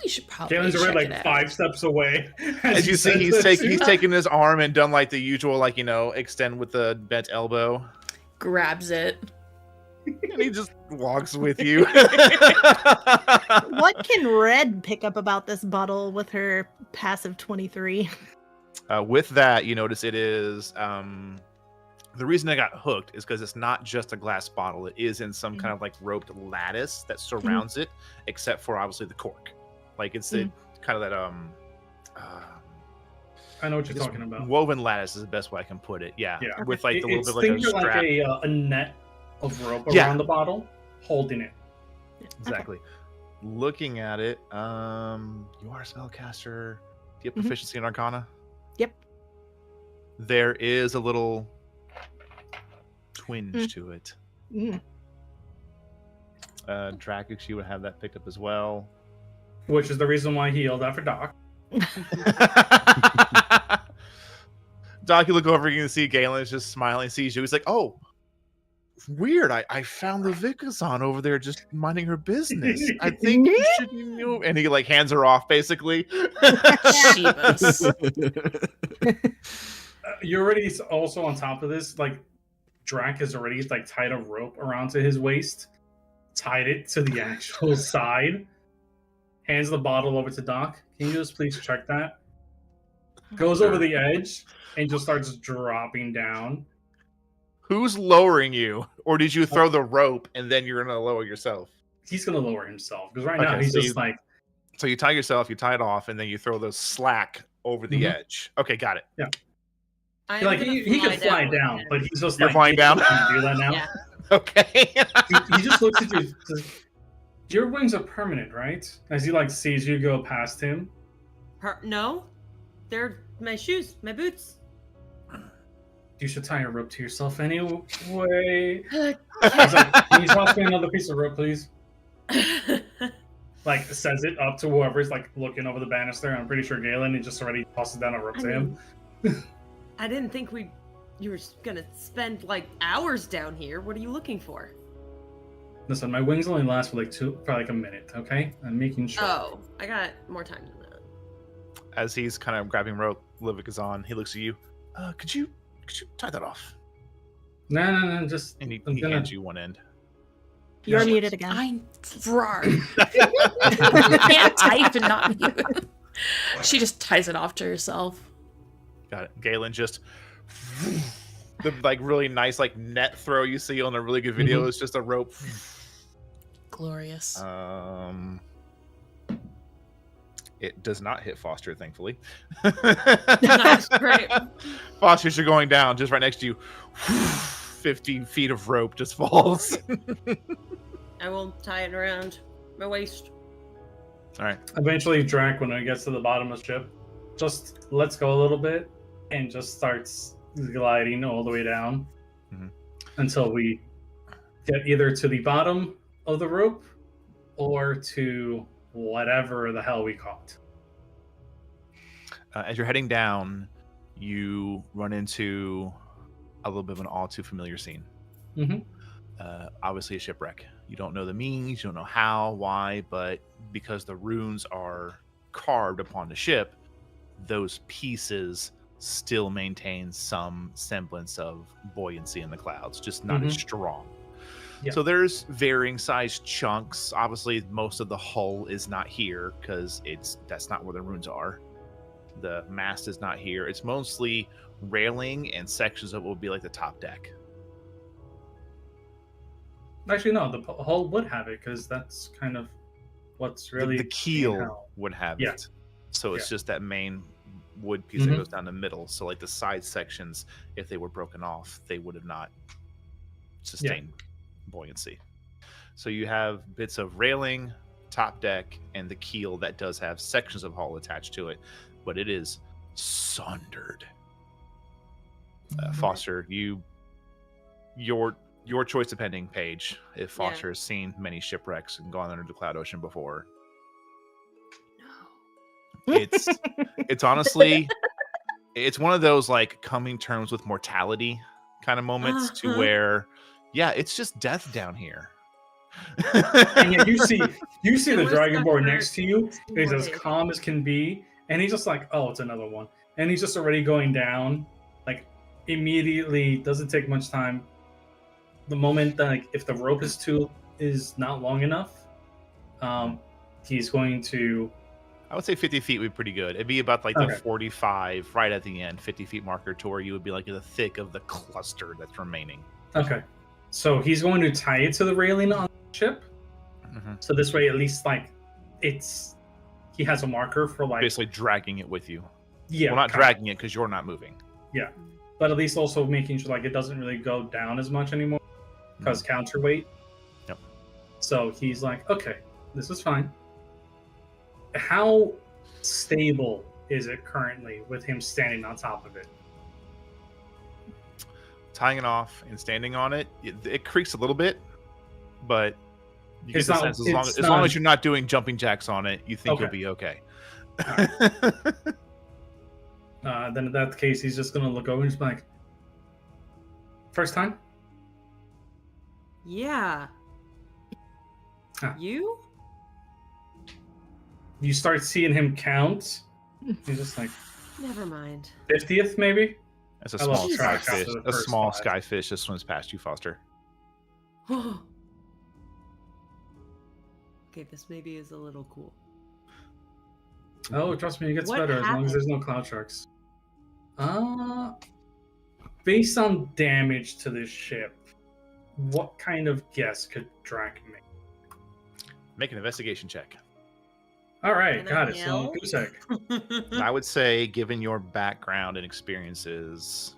We should probably Galen's check already it like out. 5 steps away. As you see, he's taken his arm and done like the usual, extend with the bent elbow. Grabs it. And he just walks with you. What can Red pick up about this bottle with her passive 23? With that, you notice it is the reason I got hooked is because it's not just a glass bottle. It is in some kind of like roped lattice that surrounds it, except for obviously the cork. Like it's the kind of that I know what you're talking about. woven lattice is the best way I can put it. Yeah, Yeah. with like the little It's bit like a think of strap. like a net of rope Yeah. around the bottle, holding it. Exactly. Looking at it, you are a spellcaster. Do you have Mhm. proficiency in Arcana? Yep. There is a little twinge to it. Mm. Drakix, you would have that picked up as well. Which is the reason why he yelled out for Doc. Doc, you look over, you can see Galen is just smiling, sees you. He's like, oh, weird. I found the Vikazon over there just minding her business. I think you should move. And he like hands her off, basically. Shivas. You're already also on top of this. Like, Drac has already like tied a rope around to his waist, tied it to the actual side, hands the bottle over to Doc. Can you just please check that? Goes over the edge and just starts dropping down. Who's lowering you? Or did you throw the rope and then you're going to lower yourself? He's gonna lower himself because right now Okay, he's so just like So you tie yourself, you tie it off, and then you throw the slack over the Mhm. edge. Okay, got it. I'm like gonna he can fly with down, him. but he's just You're like flying down? Can you do that now? Yeah. Okay. He just looks at you. and says, your wings are permanent, right? As he like sees you go past him. No, they're my shoes, my boots. You should tie a rope to yourself anyway. He's like, can you toss me another piece of rope, please? Like says it up to whoever's like looking over the banister. I'm pretty sure Galen. He just already tosses down a rope to him. I didn't think you were gonna spend like hours down here. What are you looking for? Listen, my wings only last for like a minute. Okay, I'm making sure. Oh, I got more time than that. As he's kind of grabbing rope, Livik is on. He looks at you. Could you tie that off? No, just And he I'm gonna- hands you one end. You're Yeah. muted again. I'm rar. Can't type and not mute. She just ties it off to herself. Got it. Galen just the like really nice like net throw you see on a really good video is just a rope. Glorious. It does not hit Foster, thankfully. Nice, great. Foster, you're going down just right next to you. 50 feet of rope just falls. I will tie it around my waist. All right. Eventually, Drac, when it gets to the bottom of the ship, just lets go a little bit and just starts gliding all the way down until we get either to the bottom of the rope or to whatever the hell we caught. As you're heading down, you run into a little bit of an all too familiar scene. Mhm. Obviously, a shipwreck. You don't know the means, you don't know how, why, but because the runes are carved upon the ship, those pieces still maintain some semblance of buoyancy in the clouds, just not as strong. Yeah. So there's varying size chunks. Obviously, most of the hull is not here because that's not where the runes are. The mast is not here. It's mostly railing and sections of what would be like the top deck. Actually, no, the hull would have it because that's kind of what's really the keel being held. would have Yeah. it. So it's Yeah. just that main wood piece that goes down the middle. So like the side sections, if they were broken off, they would have not sustained buoyancy. So you have bits of railing, top deck, and the keel that does have sections of hull attached to it, but it is sundered. Foster, your choice depending, Paige. If Foster has seen many shipwrecks and gone under the cloud ocean before, it's honestly, it's one of those like coming terms with mortality kind of moments to where, yeah, it's just death down here. And yet you see the we're dragonborn stuck next to you. for He's 2 as days. calm as can be, and he's just like, "Oh, it's another one," and he's just already going down, like immediately. Doesn't take much time. The moment that, like, if the rope is not long enough, he's going to. I would say 50 feet would be pretty good. It'd be about like the 45 right at the end, 50 feet marker to where you would be like in the thick of the cluster that's remaining. Okay, so he's going to tie it to the railing on the ship. So this way, at least like he has a marker for like basically dragging it with you. Yeah, well, not dragging it because you're not moving. Yeah, but at least also making sure like it doesn't really go down as much anymore because counterweight. Yep. So he's like, okay, this is fine. How stable is it currently with him standing on top of it? Tying it off and standing on it, it creaks a little bit, but you get the sense as long as you're not doing jumping jacks on it, you think you'll be okay. Right. Then in that case, he's just gonna look over and just be like, first time? Yeah. Huh. You start seeing him count. He's just like, never mind. 50th maybe? That's a small skyfish. A small 5. skyfish just swims past you, Foster. Okay, this maybe is a little cool. Oh, trust me, it gets What better as long as there's no cloud sharks. Based on damage to this ship, what kind of guess could Drac make? Make an investigation check. All right, Can got I it. So yell? goose egg. I would say, given your background and experiences,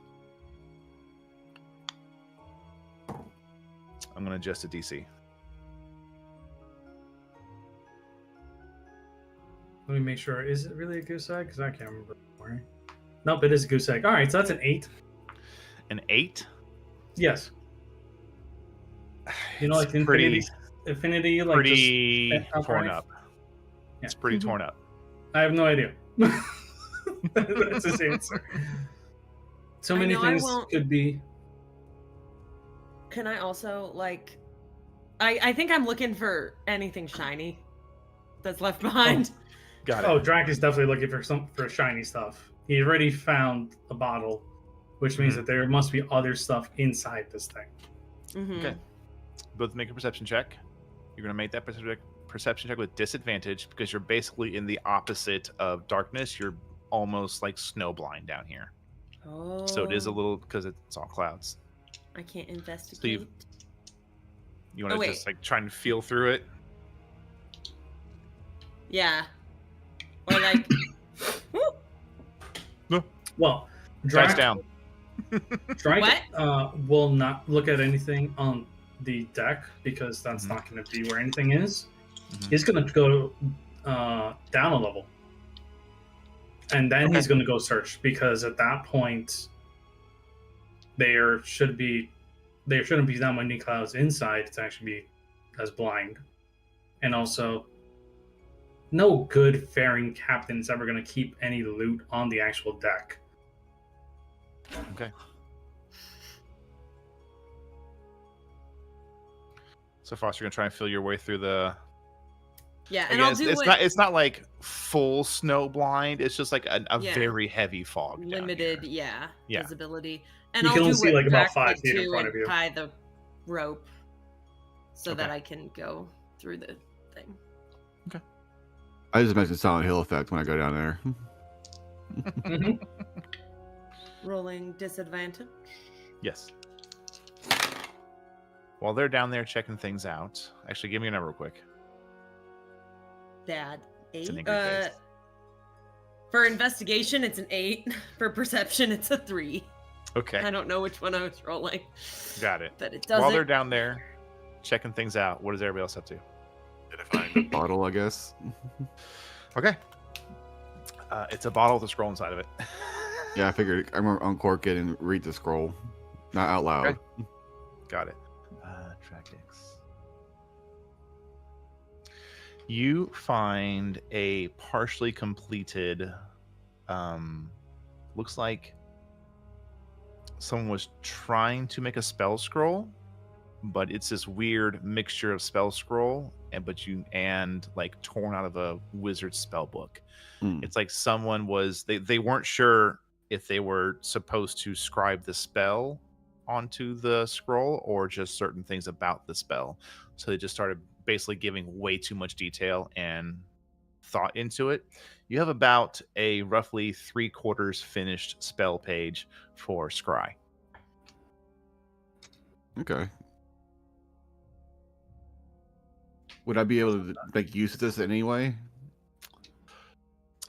I'm going to adjust the DC. Let me make sure. Is it really a goose egg? Because I can't remember. Nope, it is a goose egg. All right, so that's an 8. An 8? Yes. You know, like pretty, Infinity, like pretty just torn up. Yeah. It's pretty torn up. I have no idea. That's his answer. So many things could be. Can I also like? I think I'm looking for anything shiny that's left behind. Got it. Oh, Drac is definitely looking for shiny stuff. He already found a bottle, which means that there must be other stuff inside this thing. Okay. Both make a perception check. You're going to make that perception check with disadvantage because you're basically in the opposite of darkness. You're almost like snowblind down here. Oh. So it is a little because it's all clouds. I can't investigate. So you want to just like try and feel through it? Yeah. Or like. No. Well, Drac down. Drac will not look at anything on the deck because that's not going to be where anything is. He's going to go down a level. And then he's going to go search because at that point there shouldn't be that many clouds inside to actually be as blind. And also, no good faring captain is ever going to keep any loot on the actual deck. Okay. So Foster, you're gonna try and feel your way through the. Yeah, and I'll do it's not like full snow blind. It's just like a very heavy fog. Limited, visibility. And you I'll can only do see like about 5 feet feet in front of you. Tie the rope so that I can go through the thing. Okay. I just imagine Silent Hill effect when I go down there. Rolling disadvantage. Yes. While they're down there checking things out, actually, give me a number real quick. bad. It's an 8. angry face. For investigation, it's an 8. For perception, it's a 3. Okay, I don't know which one I was rolling. got it. But it doesn't. While they're down there checking things out, what is everybody else up to? Did I find a bottle, I guess? Okay. It's a bottle with a scroll inside of it. Yeah, I figured I'm going to uncork it and read the scroll. Not out loud. Okay. Got it. Tractics. You find a partially completed, looks like someone was trying to make a spell scroll, but it's this weird mixture of spell scroll and like torn out of a wizard's spell book. It's like someone was they weren't sure if they were supposed to scribe the spell onto the scroll or just certain things about the spell. So they just started basically giving way too much detail and thought into it. You have about a roughly 3/4 finished spell page for scry. Okay. Would I be able to make use of this anyway?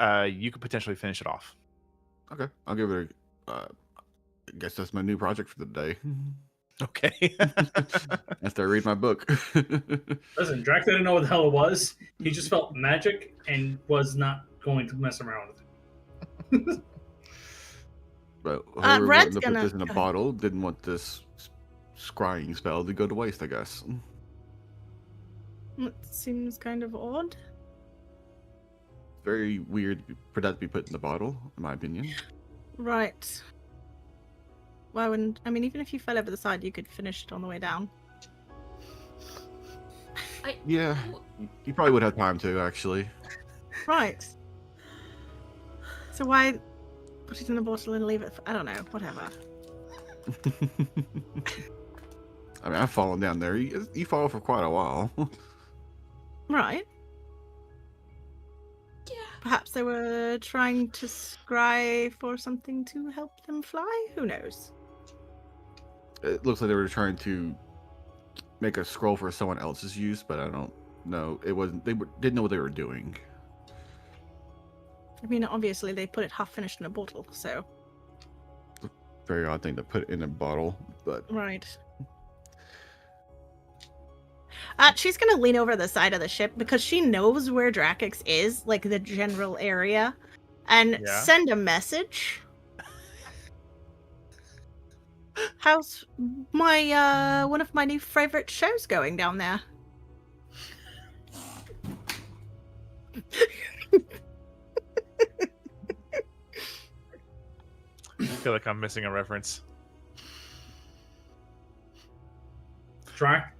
You could potentially finish it off. Okay, I'll give it a. I guess that's my new project for the day. Okay. I start reading my book. Listen, Drac didn't know what the hell it was. He just felt magic and was not going to mess around with it. But whoever Red's wanted to put gonna- this in a bottle didn't want this scrying spell to go to waste, I guess. It seems kind of odd. Very weird for that to be put in the bottle, in my opinion. Right. Why wouldn't... I mean, even if you fell over the side, you could finish it on the way down. Yeah, you probably would have time to, actually. Right. So why put it in a bottle and leave it for... I don't know, whatever. I mean, I've fallen down there. You fall for quite a while. Right. Yeah. Perhaps they were trying to scry for something to help them fly? Who knows? It looks like they were trying to make a scroll for someone else's use, but I don't know. It wasn't. Didn't know what they were doing. I mean, obviously they put it half finished in a bottle, so... Very odd thing to put in a bottle, but Right. She's gonna lean over the side of the ship because she knows where Drakix is, like the general area, and Yeah. send a message. How's my one of my new favorite shows going down there? I feel like I'm missing a reference. Drac,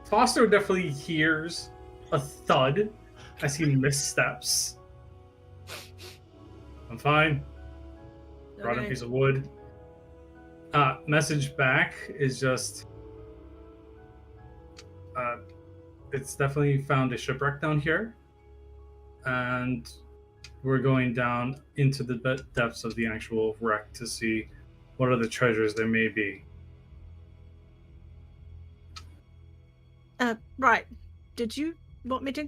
Foster definitely hears a thud as he missteps. I'm fine. Brought in a Okay. piece of wood. Message back is just... it's definitely found a shipwreck down here. And we're going down into the depths of the actual wreck to see what other treasures there may be. Right. Did you want me to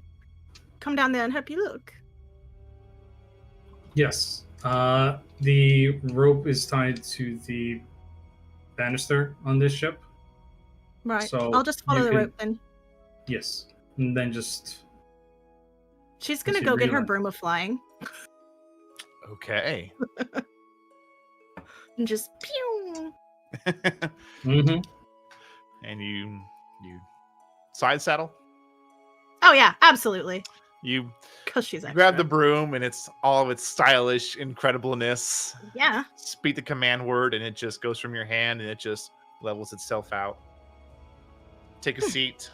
come down there and help you look? Yes. The rope is tied to the banister on this ship. Right. So I'll just follow you the can- rope then. Yes. And then just... She's gonna she go get her realized- broom of flying Okay. and just pew. Mm-hmm. And you side saddle. Oh yeah, absolutely. You Because she's grab the extra. broom and it's all of its stylish incredibleness. Yeah. Speak the command word and it just goes from your hand and it just levels itself out. Take a seat.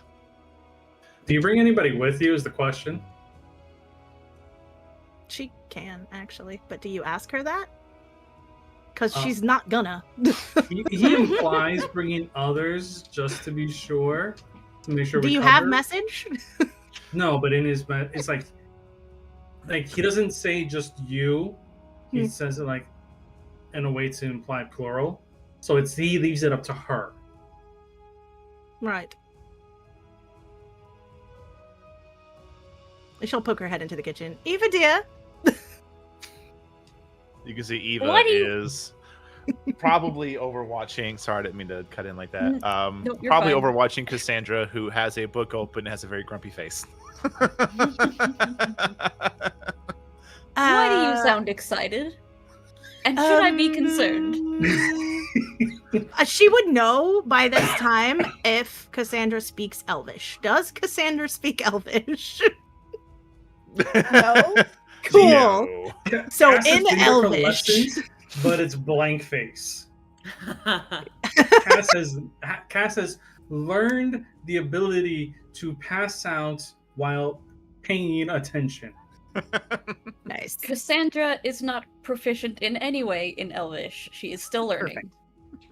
Do you bring anybody with you is the question. She can actually, but do you ask her that? Because Um, she's not gonna. He implies bringing others just to be sure. To make sure Do we you have cover. message? No, but in his it's like he doesn't say just you. He Hmm. says it like in a way to imply plural. So he leaves it up to her. Right. She'll poke her head into the kitchen. Eva, dear. You can see Eva What do you- is probably overwatching. Sorry, I didn't mean to cut in like that. No, you're Probably fine. overwatching Cassandra, who has a book open and has a very grumpy face. Why do you sound excited? And should I be concerned? She would know by this time if Cassandra speaks Elvish. Does Cassandra speak Elvish? No? Cool. No. So Cass is in here for Elvish, lessons, but it's blank face. Cass has learned the ability to pass out while paying attention. nice. Cassandra is not proficient in any way in Elvish. She is still learning. Perfect.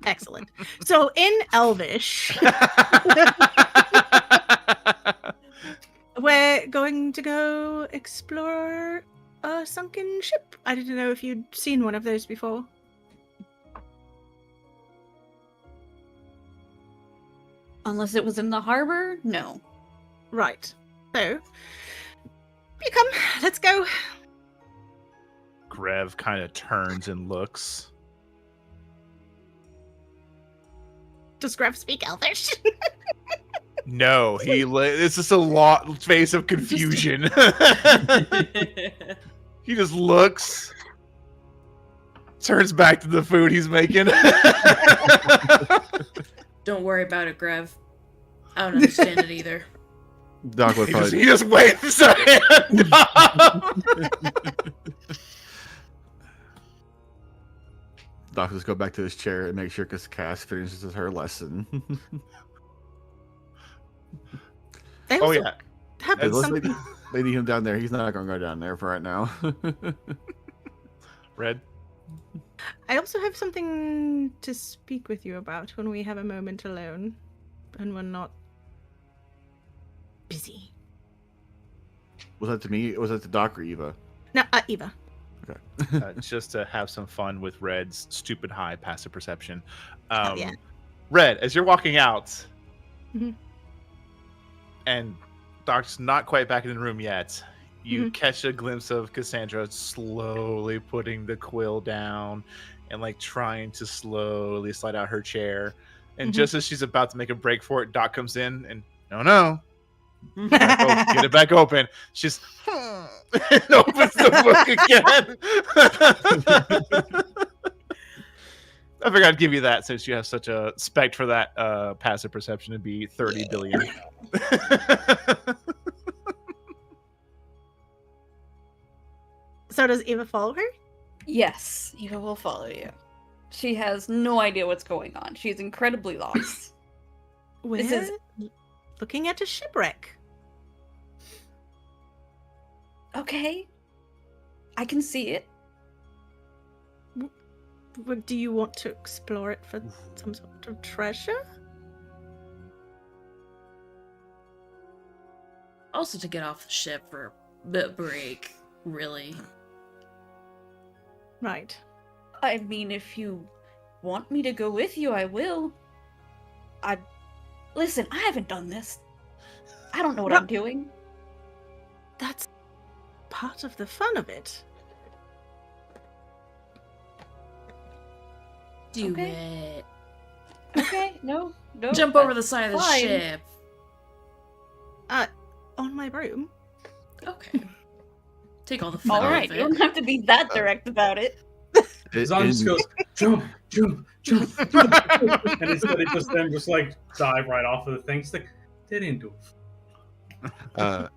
Excellent. So in Elvish, we're going to go explore a sunken ship. I didn't know if you'd seen one of those before. Unless it was in the harbor? No. Right. So, you come. Let's go. Grev kind of turns and looks. Does Grev speak Elvish? No, it's just a face of confusion. He just looks, turns back to the food he's making. Don't worry about it, Grev. I don't understand it either. Doc would probably. he just waves a hand up. Doc will just go back to his chair and make sure Cass finishes her lesson. They Oh also yeah, have Hey, let's some... lady him down there. He's not gonna go down there for right now. Red. I also have something to speak with you about when we have a moment alone and we're not busy. Was that to me? Was that to Doc or Eva? No, Eva. Just to have some fun with Red's stupid high passive perception. Hell yeah. Red, as you're walking out, Mhm. and Doc's not quite back in the room yet, you Mhm. catch a glimpse of Cassandra slowly putting the quill down and like trying to slowly slide out her chair. And Mhm. just as she's about to make a break for it, Doc comes in and no. Get it back open. She's and opens the book again. I figured I'd give you that since you have such a spec for that passive perception to be 30 billion. So does Eva follow her? Yes, Eva will follow you. She has no idea what's going on. She's incredibly lost. We're This is- looking at a shipwreck. Okay. I can see it. Do you want to explore it for some sort of treasure? Also to get off the ship for a bit break, really. Right. I mean, if you want me to go with you, I will. Listen, I haven't done this. I don't know what No. I'm doing. That's part of the fun of it. Do Okay. it. Okay, no. Jump over the side of the fine. ship. On my broom. Okay. Take all the fun All out right, of you it. don't have to be that direct about it. Zon just goes, jump, jump, jump, jump. And instead of just them just like dive right off of the thing. It's like, they didn't do it.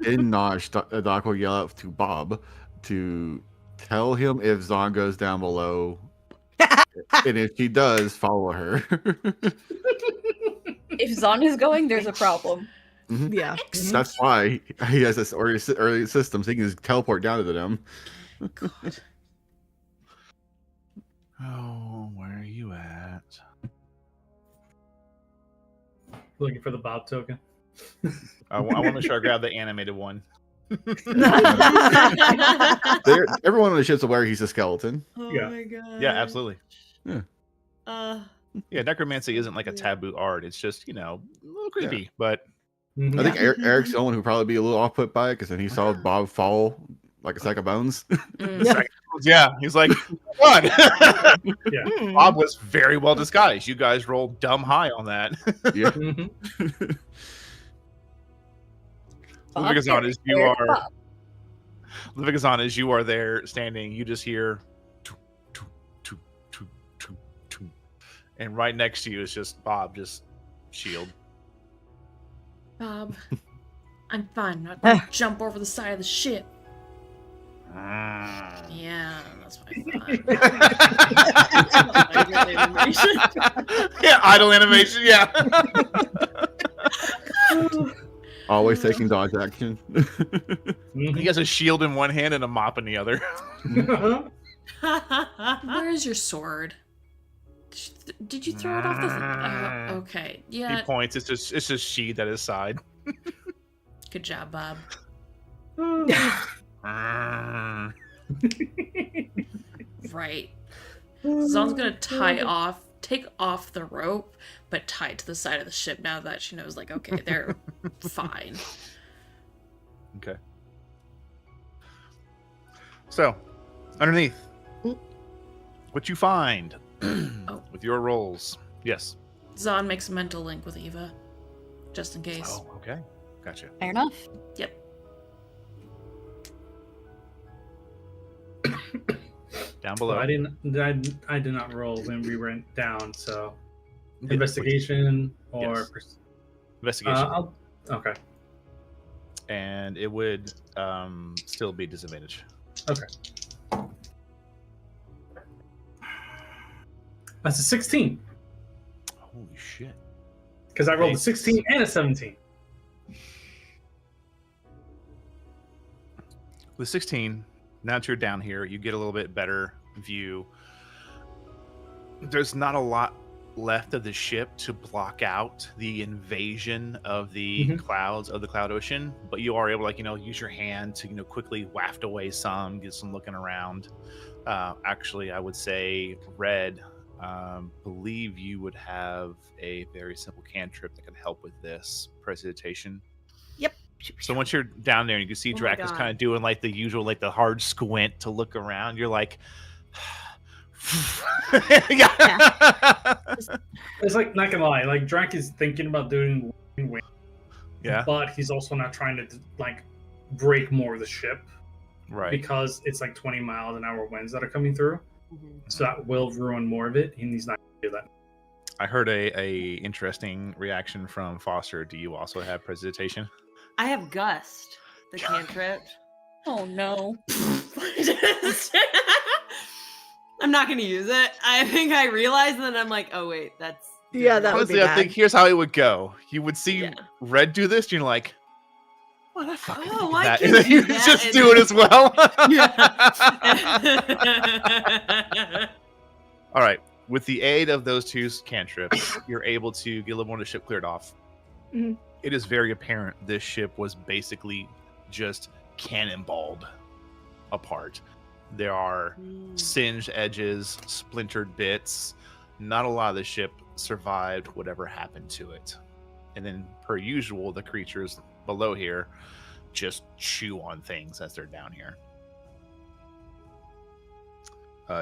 In Nosh, Doc will yell out to Bob to tell him if Zon goes down below, and if she does, follow her. If Zon is going, there's a problem. Yeah. That's why he has this early system, so he can just teleport down to them. God. Oh, where are you at? Looking for the Bob token. I want to make sure I grab the animated one. Everyone on the ship's aware he's a skeleton. Oh Yeah. my god. Yeah, absolutely. Uh, Yeah, necromancy isn't like a taboo art. It's just, a little creepy, but Mhm. I think Eric's the only one who probably be a little off put by it because then he saw Bob fall like a sack of bones. Mm. Yeah, he's like, "What?" Yeah. Hmm. Bob was very well disguised. You guys rolled dumb high on that. Yeah. Mhm. Livingazon, as you Eric, are, Bob. Livingazon, as you are there standing, you just hear, "Toot, toot, toot, toot, toot, toot." And right next to you is just Bob, just shield. Bob, I'm fine. I'm not gonna jump over the side of the ship. Yeah, that's what I thought. Yeah, idle animation. Yeah. Always taking dodge action. He has a shield in one hand and a mop in the other. Mhm. Where's your sword? Did you throw it off the? Okay, He yeah. points. It's just sheathed at his side. Good job, Bob. Right. Zon's gonna take off the rope, but tie it to the side of the ship now that she knows, like, okay, they're fine. Okay. So, underneath, what you find with your rolls? Yes. Zon makes a mental link with Eva, just in case. Oh, okay. Gotcha. Fair enough. Yep. Down So below. I did not roll when we went down. So Yeah, investigation or Yes. Investigation. okay. And it would still be disadvantage. That's a 16 Holy shit. because I rolled a Nice. 16 and a 17. With 16, now that you're down here, you get a little bit better view. There's not a lot left of the ship to block out the invasion of the clouds of the cloud ocean, but you are able to, like, use your hand to, quickly waft away some, get some looking around. Actually, I would say Red, believe you would have a very simple cantrip that can help with this precipitation. Yep. So once you're down there and you can see Oh my Drac is God. kind of doing like the usual, like the hard squint to look around, you're like, yeah. It's like, not gonna lie, like Drac is thinking about doing wing, Yeah, but he's also not trying to like break more of the ship right. because it's like 20 mile an hour winds that are coming through, Mhm. so that will ruin more of it, and he's not gonna do that. I heard a interesting reaction from Foster. Do you also have precipitation? I have Gust, the cantrip. Oh no. I'm not gonna use it. I think I realized, and then I'm like, oh wait, that's Yeah, that would Honestly, be I think bad. here's how it would go. You would see Yeah. Red do this, and you're like, "What? I fucking Oh, think of I that." can And then do you that, just and do it as well. Yeah. All right. With the aid of those two cantrips, you're able to get a little more of the ship cleared off. Mhm. It is very apparent this ship was basically just cannonballed apart. There are singed edges, splintered bits. Not a lot of the ship survived whatever happened to it. And then, per usual, the creatures below here just chew on things as they're down here.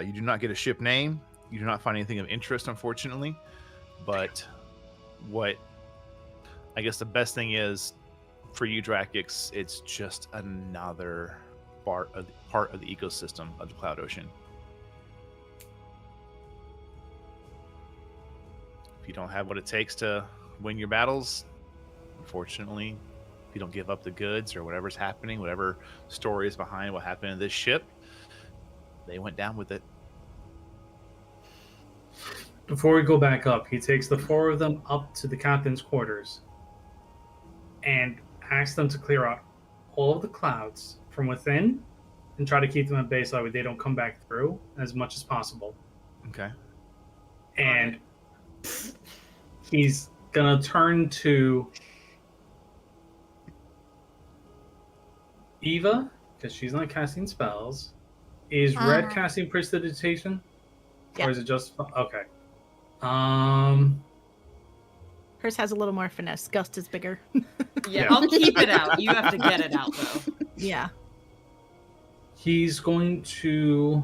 You do not get a ship name. You do not find anything of interest, unfortunately. But what I guess the best thing is for you, Dracix, it's just another part of the ecosystem of the Cloud Ocean. If you don't have what it takes to win your battles, unfortunately, if you don't give up the goods or whatever's happening, whatever story is behind what happened to this ship, they went down with it. Before we go back up, he takes the four of them up to the captain's quarters and asks them to clear out all of the clouds from within and try to keep them at bay so that they don't come back through as much as possible. Okay. And he's gonna turn to Eva, because she's not casting spells. Is Red casting prestidigitation? Yeah. Or is it just okay? Hers has a little more finesse. Gust is bigger. Yeah, I'll keep it out. You have to get it out, though. Yeah. He's going to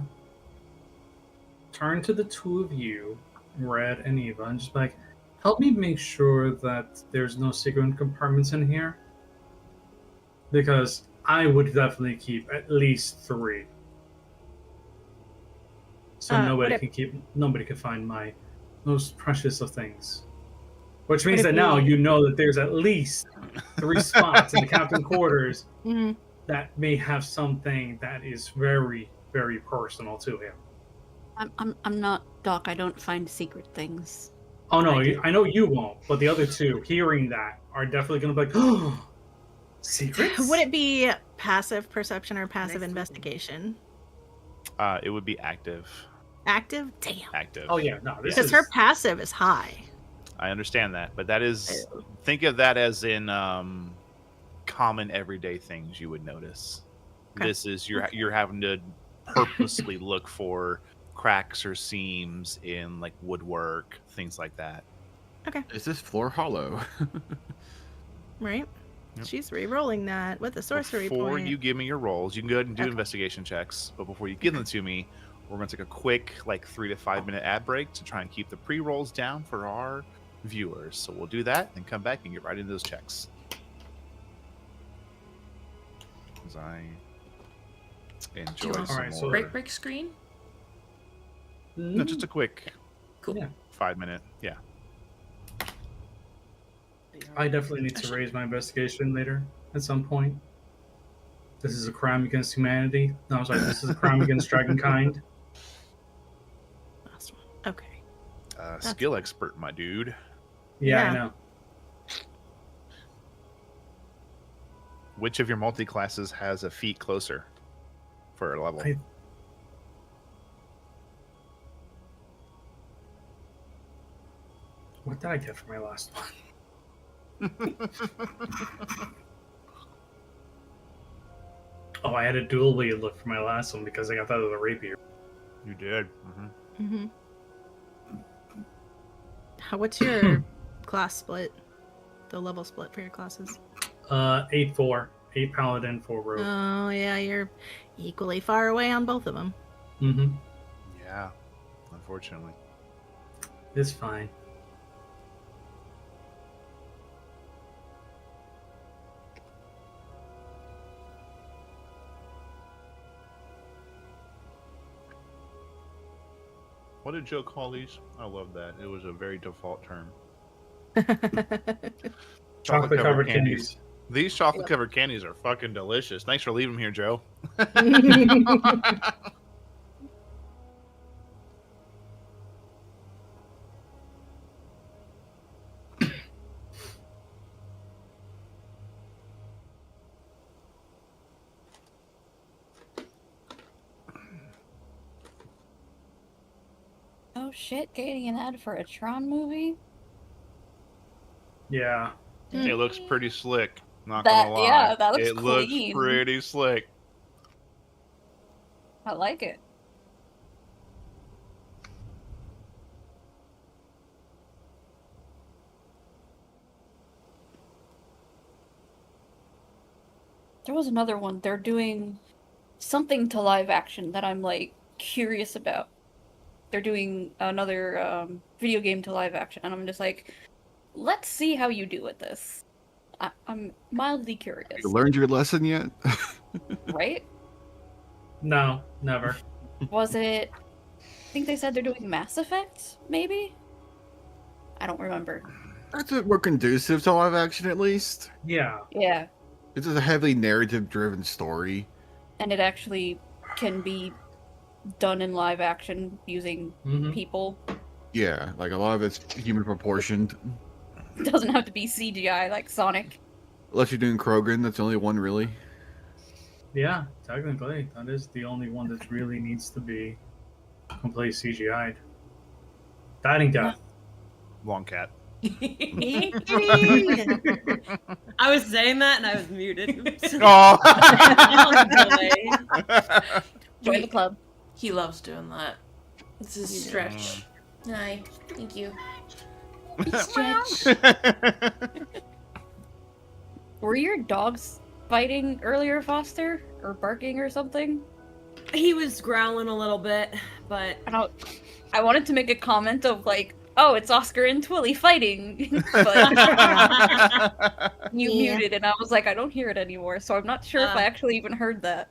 turn to the two of you, Red and Eva, and just be like, help me make sure that there's no secret compartments in here. Because I would definitely keep at least 3. So nobody can find my most precious of things. Which means that now you know that there's at least 3 spots in the captain quarters that may have something that is very, very personal to him. I'm not Doc. I don't find secret things. Oh no, I know you won't, but the other 2, hearing that, are definitely going to be like, oh, secrets? Would it be passive perception or passive investigation? It would be active. Active? Damn. Active. Oh yeah, no. Because her passive is high. I understand that, but that is, think of that as in common everyday things you would notice. Okay. This is you're having to purposely look for cracks or seams in like woodwork, things like that. Okay. Is this floor hollow? Right. Yep. She's re-rolling that with a sorcery point. Before you give me your rolls, you can go ahead and do investigation checks, but before you give them to me, we're going to take a quick, like 3 to 5 minute ad break to try and keep the pre-rolls down for our viewers. So we'll do that and come back and get right into those checks. As I enjoy some more. Break screen? No, just a quick, cool. 5 minute, yeah. I definitely need to raise my investigation later at some point. This is a crime against humanity. No, I'm sorry. This is a crime against dragonkind. Last one. Okay. Skill expert, my dude. Yeah, I know. Which of your multi-classes has a feat closer for a level? What did I get for my last one? Oh, I had a dual wield look for my last one because I got that with a rapier. You did. What's your class split? The level split for your classes? 8-4. 8 paladin, 4 rogue. Oh yeah, you're equally far away on both of them. Yeah, unfortunately. It's fine. What did Joe call these? I love that. It was a very default term. Chocolate covered candies. These chocolate covered candies are fucking delicious. Thanks for leaving them here, Joe. Oh shit, getting an ad for a Tron movie? Yeah. It looks pretty slick. Not gonna lie. Yeah, that looks It clean. looks pretty slick. I like it. There was another one. They're doing something to live action that I'm like curious about. They're doing another video game to live action, and I'm just like, let's see how you do with this. I'm mildly curious. You learned your lesson yet? Right? No, never. Was it? I think they said they're doing Mass Effect, maybe? I don't remember. That's a bit more conducive to live action, at least. Yeah. Yeah. It's a heavily narrative-driven story. And it actually can be done in live action using people. Yeah, like a lot of it's human proportioned. It doesn't have to be CGI like Sonic. Unless you're doing Krogan, that's the only one really. Yeah, technically. That is the only one that really needs to be completely CGI'd. That and Death. Long cat. I was saying that and I was muted. Oh. Join the club. He loves doing that. It's his stretch. Hi. Thank you. Stretch. Were your dogs fighting earlier, Foster? Or barking or something? He was growling a little bit, but I wanted to make a comment of like, oh, it's Oscar and Twilly fighting, but you Yeah. muted, and I was like, I don't hear it anymore, so I'm not sure if I actually even heard that.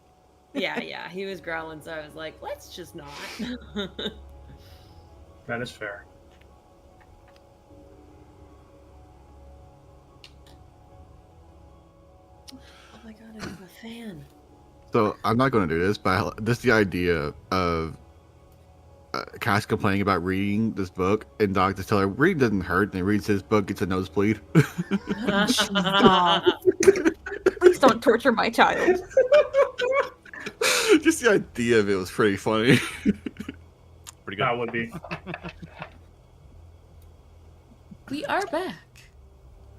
yeah, he was growling, so I was like, let's just not. That is fair. Oh my god, I have a fan. So I'm not going to do this, but just the idea of Cass complaining about reading this book, and Doc just tell her reading doesn't hurt, and he reads his book, gets a nosebleed. Stop. Please don't torture my child. Just the idea of it was pretty funny. Pretty good. That would be. We are back.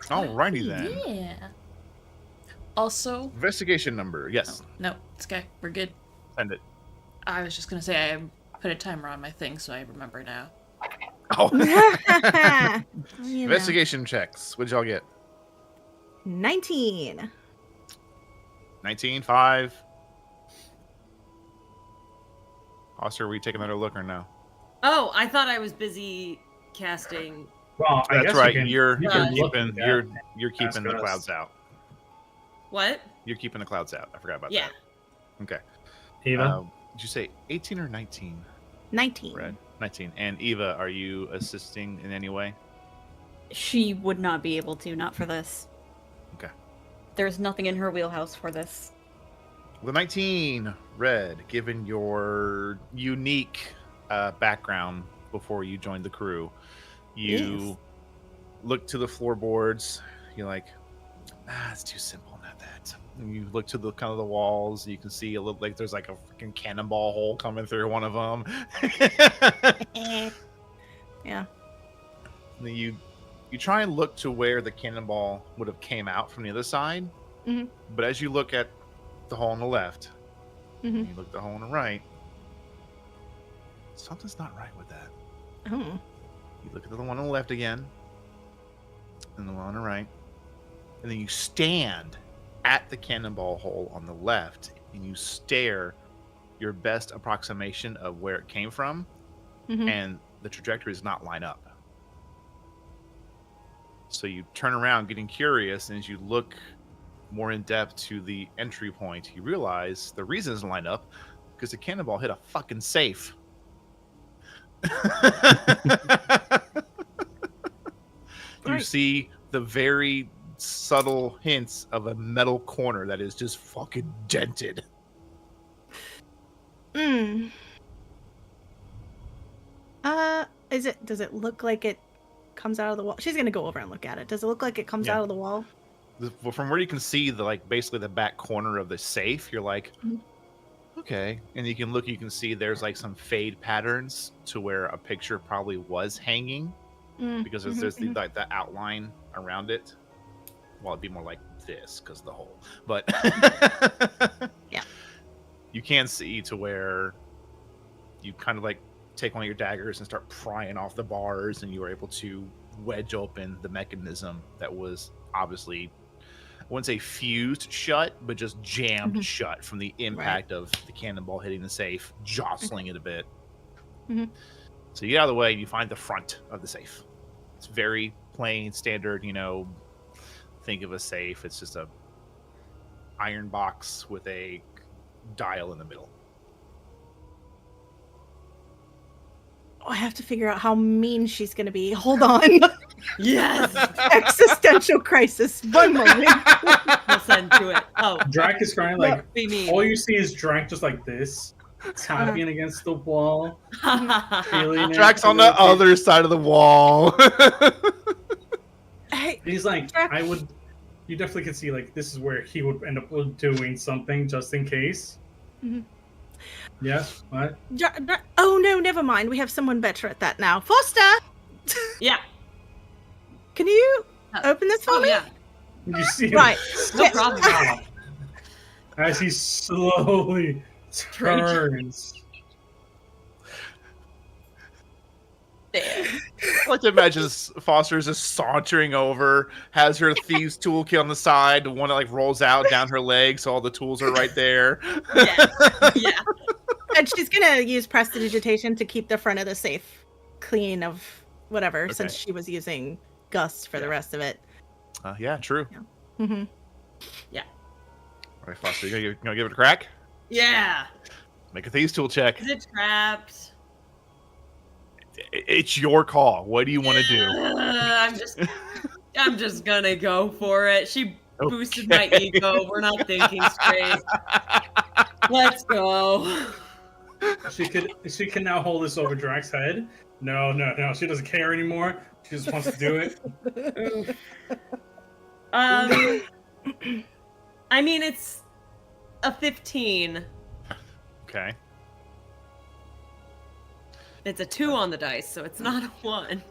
Alrighty then. Yeah. Also, Investigation number. Yes. no, it's okay. We're good. Send it. I was just gonna say I put a timer on my thing, so I remember now. Oh. You know. Investigation checks. What'd y'all get? 19. 19, 5. Oscar, are we taking another look or no? Oh, I thought I was busy casting. Well, I That's guess right. you can, You're you can look keeping at that. you're keeping the Ask us. clouds out. What? You're keeping the clouds out. I forgot about Yeah. that. Okay. Eva. Did you say 18 or 19? 19. Red. 19. And Eva, are you assisting in any way? She would not be able to, not for this. Okay. There's nothing in her wheelhouse for this. The 19, Red, given your unique background before you joined the crew, you Yes. look to the floorboards. You're like, it's too simple, not that. And you look to the kind of the walls. You can see a little like there's like a freaking cannonball hole coming through one of them. Yeah. And then you try and look to where the cannonball would have came out from the other side. Mhm. But as you look at the hole on the left, Mhm. and you look at the hole on the right, something's not right with that. Oh. You look at the one on the left again, and the one on the right, and then you stand at the cannonball hole on the left, and you stare your best approximation of where it came from, Mhm. and the trajectory does not line up. So you turn around, getting curious, and as you look more in depth to the entry point, you realize the reason it doesn't line up because the cannonball hit a fucking safe. You Right. see the very subtle hints of a metal corner that is just fucking dented. Mm. Does it look like it comes out of the wall? She's gonna go over and look at it. Does it look like it comes Yeah. out of the wall? From where you can see the like basically the back corner of the safe, you're like, Mhm. okay. And you can look, you can see there's like some fade patterns to where a picture probably was hanging because there's the like the outline around it. Well, it'd be more like this because of the hole, but Yeah. you can see to where you kind of like take one of your daggers and start prying off the bars, and you were able to wedge open the mechanism that was obviously, I wouldn't say fused shut, but just jammed shut from the impact of the cannonball hitting the safe, jostling it a bit. Mhm. So you get out of the way and you find the front of the safe. It's very plain, standard, think of a safe. It's just a iron box with a dial in the middle. Oh, I have to figure out how mean she's gonna be. Hold on. Yes. Existential crisis. One moment. Listen to it. Oh, Drac is crying like be mean. all you see is Drac just like this, tapping against the wall. Feeling it. Drax on the other side of the wall. Hey, He's like, Drac- you definitely could see like this is where he would end up doing something just in case. Mhm. Yes. What? oh no, never mind. We have someone better at that now. Foster, Yeah. can you open this for Oh me? yeah. You see him Right. No Yes. problem. stop as he slowly turns. Damn. I like to imagine Foster's just sauntering over, has her thieves toolkit on the side, the one that like rolls out down her leg, so all the tools are right there. Yeah. And she's gonna use prestidigitation to keep the front of the safe clean of whatever, since Okay. she was using Gust for the rest of it. Yeah, true. Mm-hmm. All right, Foster, you gonna give it a crack? Yeah. Make a thieves tool check. Is it trapped? It's your call. What do you want to do? I'm just gonna go for it. She boosted my ego. We're not thinking straight. Let's go. She can now hold this over Drax's head. No. She doesn't care anymore. She just wants to do it. I mean, it's a 15. Okay. It's a 2 on the dice, so it's not a 1.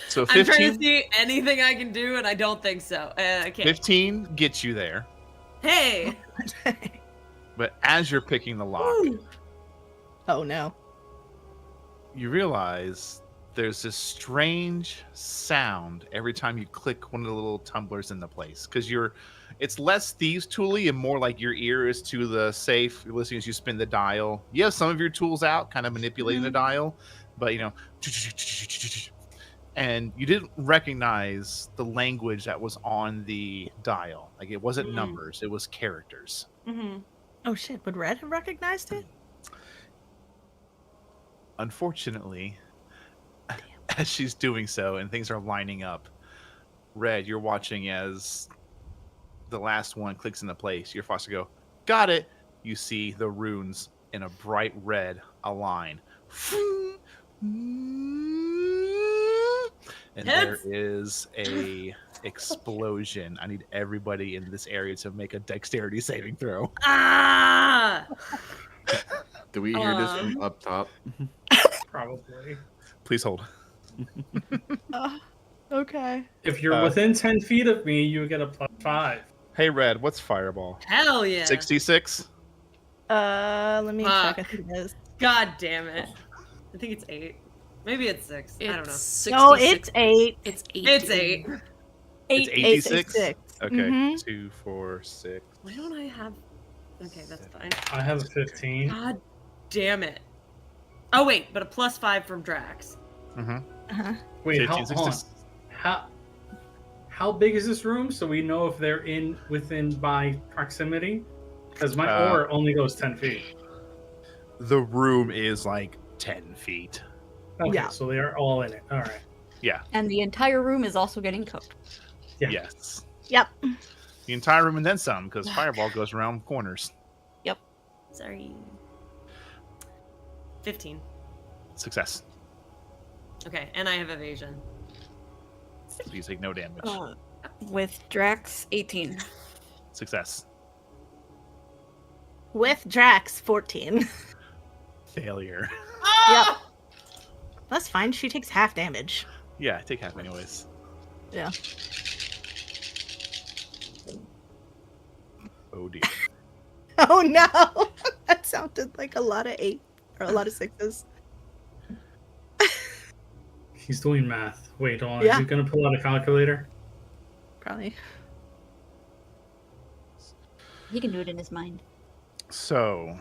So 15, I'm trying to see anything I can do, and I don't think so. I can't. 15 gets you there. Hey! But as you're picking the lock, Oh no. you realize there's this strange sound every time you click one of the little tumblers into place. Because it's less thieves tooly and more like your ear is to the safe. You're listening as you spin the dial. You have some of your tools out, kind of manipulating the dial, but and you didn't recognize the language that was on the dial. Like it wasn't numbers, it was characters. Oh shit, would Red have recognized it? Unfortunately, as she's doing so and things are lining up, Red, you're watching as the last one clicks into place. Your Foster go, got it. You see the runes in a bright red align. And there is a explosion. I need everybody in this area to make a dexterity saving throw. Ah! Do we hear this from up top? Probably. Please hold. Okay. If you're within 10 feet of me, you get a +5. Hey, Red, what's Fireball? Hell yeah. 66? Let me check. I think it is. God damn it. I think it's 8. Maybe it's 6. I don't know. 66. No, it's 8. It's 8. It's 8. It's 86? 86. Okay, Mhm. 2, 4, 6. Why don't I have... Okay, that's fine. I have a 15. God damn it. Oh, wait, but a +5 from Drax. Uh-huh. Wait, 15, hold on. 66. How big is this room so we know if they're within by proximity? Because my aura only goes 10 feet. The room is like 10 feet. Okay, Yeah. so they are all in it. All right. Yeah. And the entire room is also getting cooked. Yeah. Yes. Yep. The entire room and then some, because Fireball goes around corners. Sorry. 15. Success. Okay, and I have evasion. So you take no damage. With Drax, 18. Success. With Drax, 14. Failure. Yep. That's fine. She takes half damage. Yeah, I take half anyways. Yeah. Oh dear. Oh no! That sounded like a lot of 8 or a lot of 6s. He's doing math. Wait, hold on. Yeah. Is he going to pull out a calculator? Probably. He can do it in his mind. So,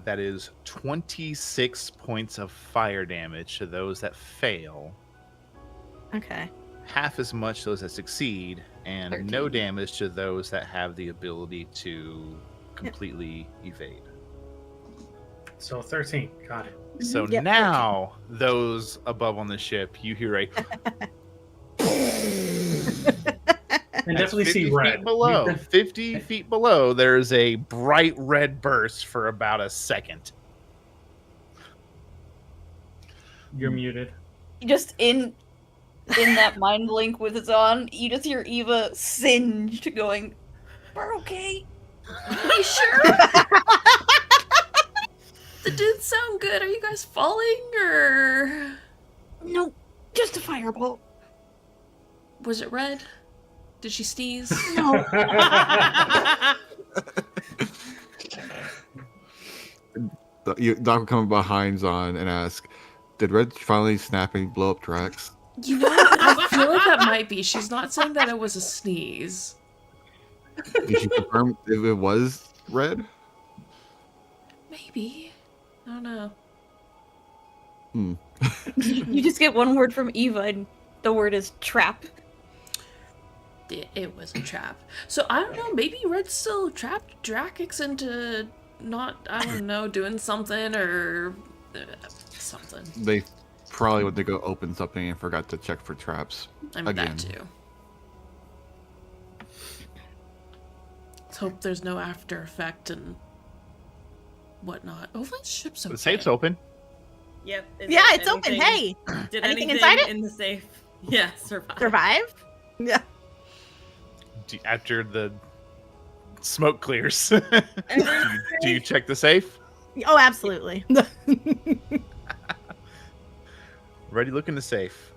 that is 26 points of fire damage to those that fail. Okay. Half as much to those that succeed, and 13. no damage to those that have the ability to completely evade. So 13. Got it. So Yep, now, those above on the ship, you hear a And definitely 50 see feet red. below. 50 feet below, there's a bright red burst for about a second. You're muted. Just in that mind link with it on, you just hear Eva singed going, "We're okay." Are you sure? That didn't sound good. Are you guys falling or No, just a fireball. was it red? Did she sneeze? No. Doc will come behind Zon and ask, "Did Red finally snap and blow up tracks?" You know, I feel like that might be. She's not saying that it was a sneeze. Did she confirm if it was Red? Maybe. I don't know. You just get one word from Eva, and the word is trap. It was a trap. So I don't know, maybe Red still trapped Drakix into not, I don't know, doing something or something. They probably went to go open something and forgot to check for traps. I mean, Again. that too. Let's hope there's no after effect and whatnot. Hopefully the ship's okay. The safe's open. Yep. Is Yeah, there it's open. anything- Hey, Did anything anything inside it? in the safe? Yeah, survive. survive? Yeah. After the smoke clears, do you check the safe? Oh, absolutely. Ready, look in the safe,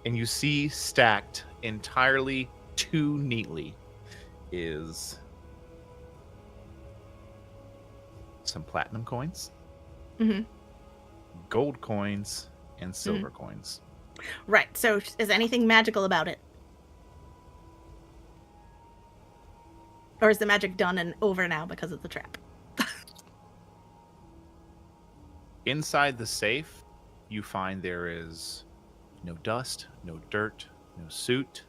and you see stacked entirely too neatly is some platinum coins, Mhm. gold coins, and silver coins. Right. So, is anything magical about it? Or is the magic done and over now because of the trap? Inside the safe, you find there is no dust, no dirt, no soot,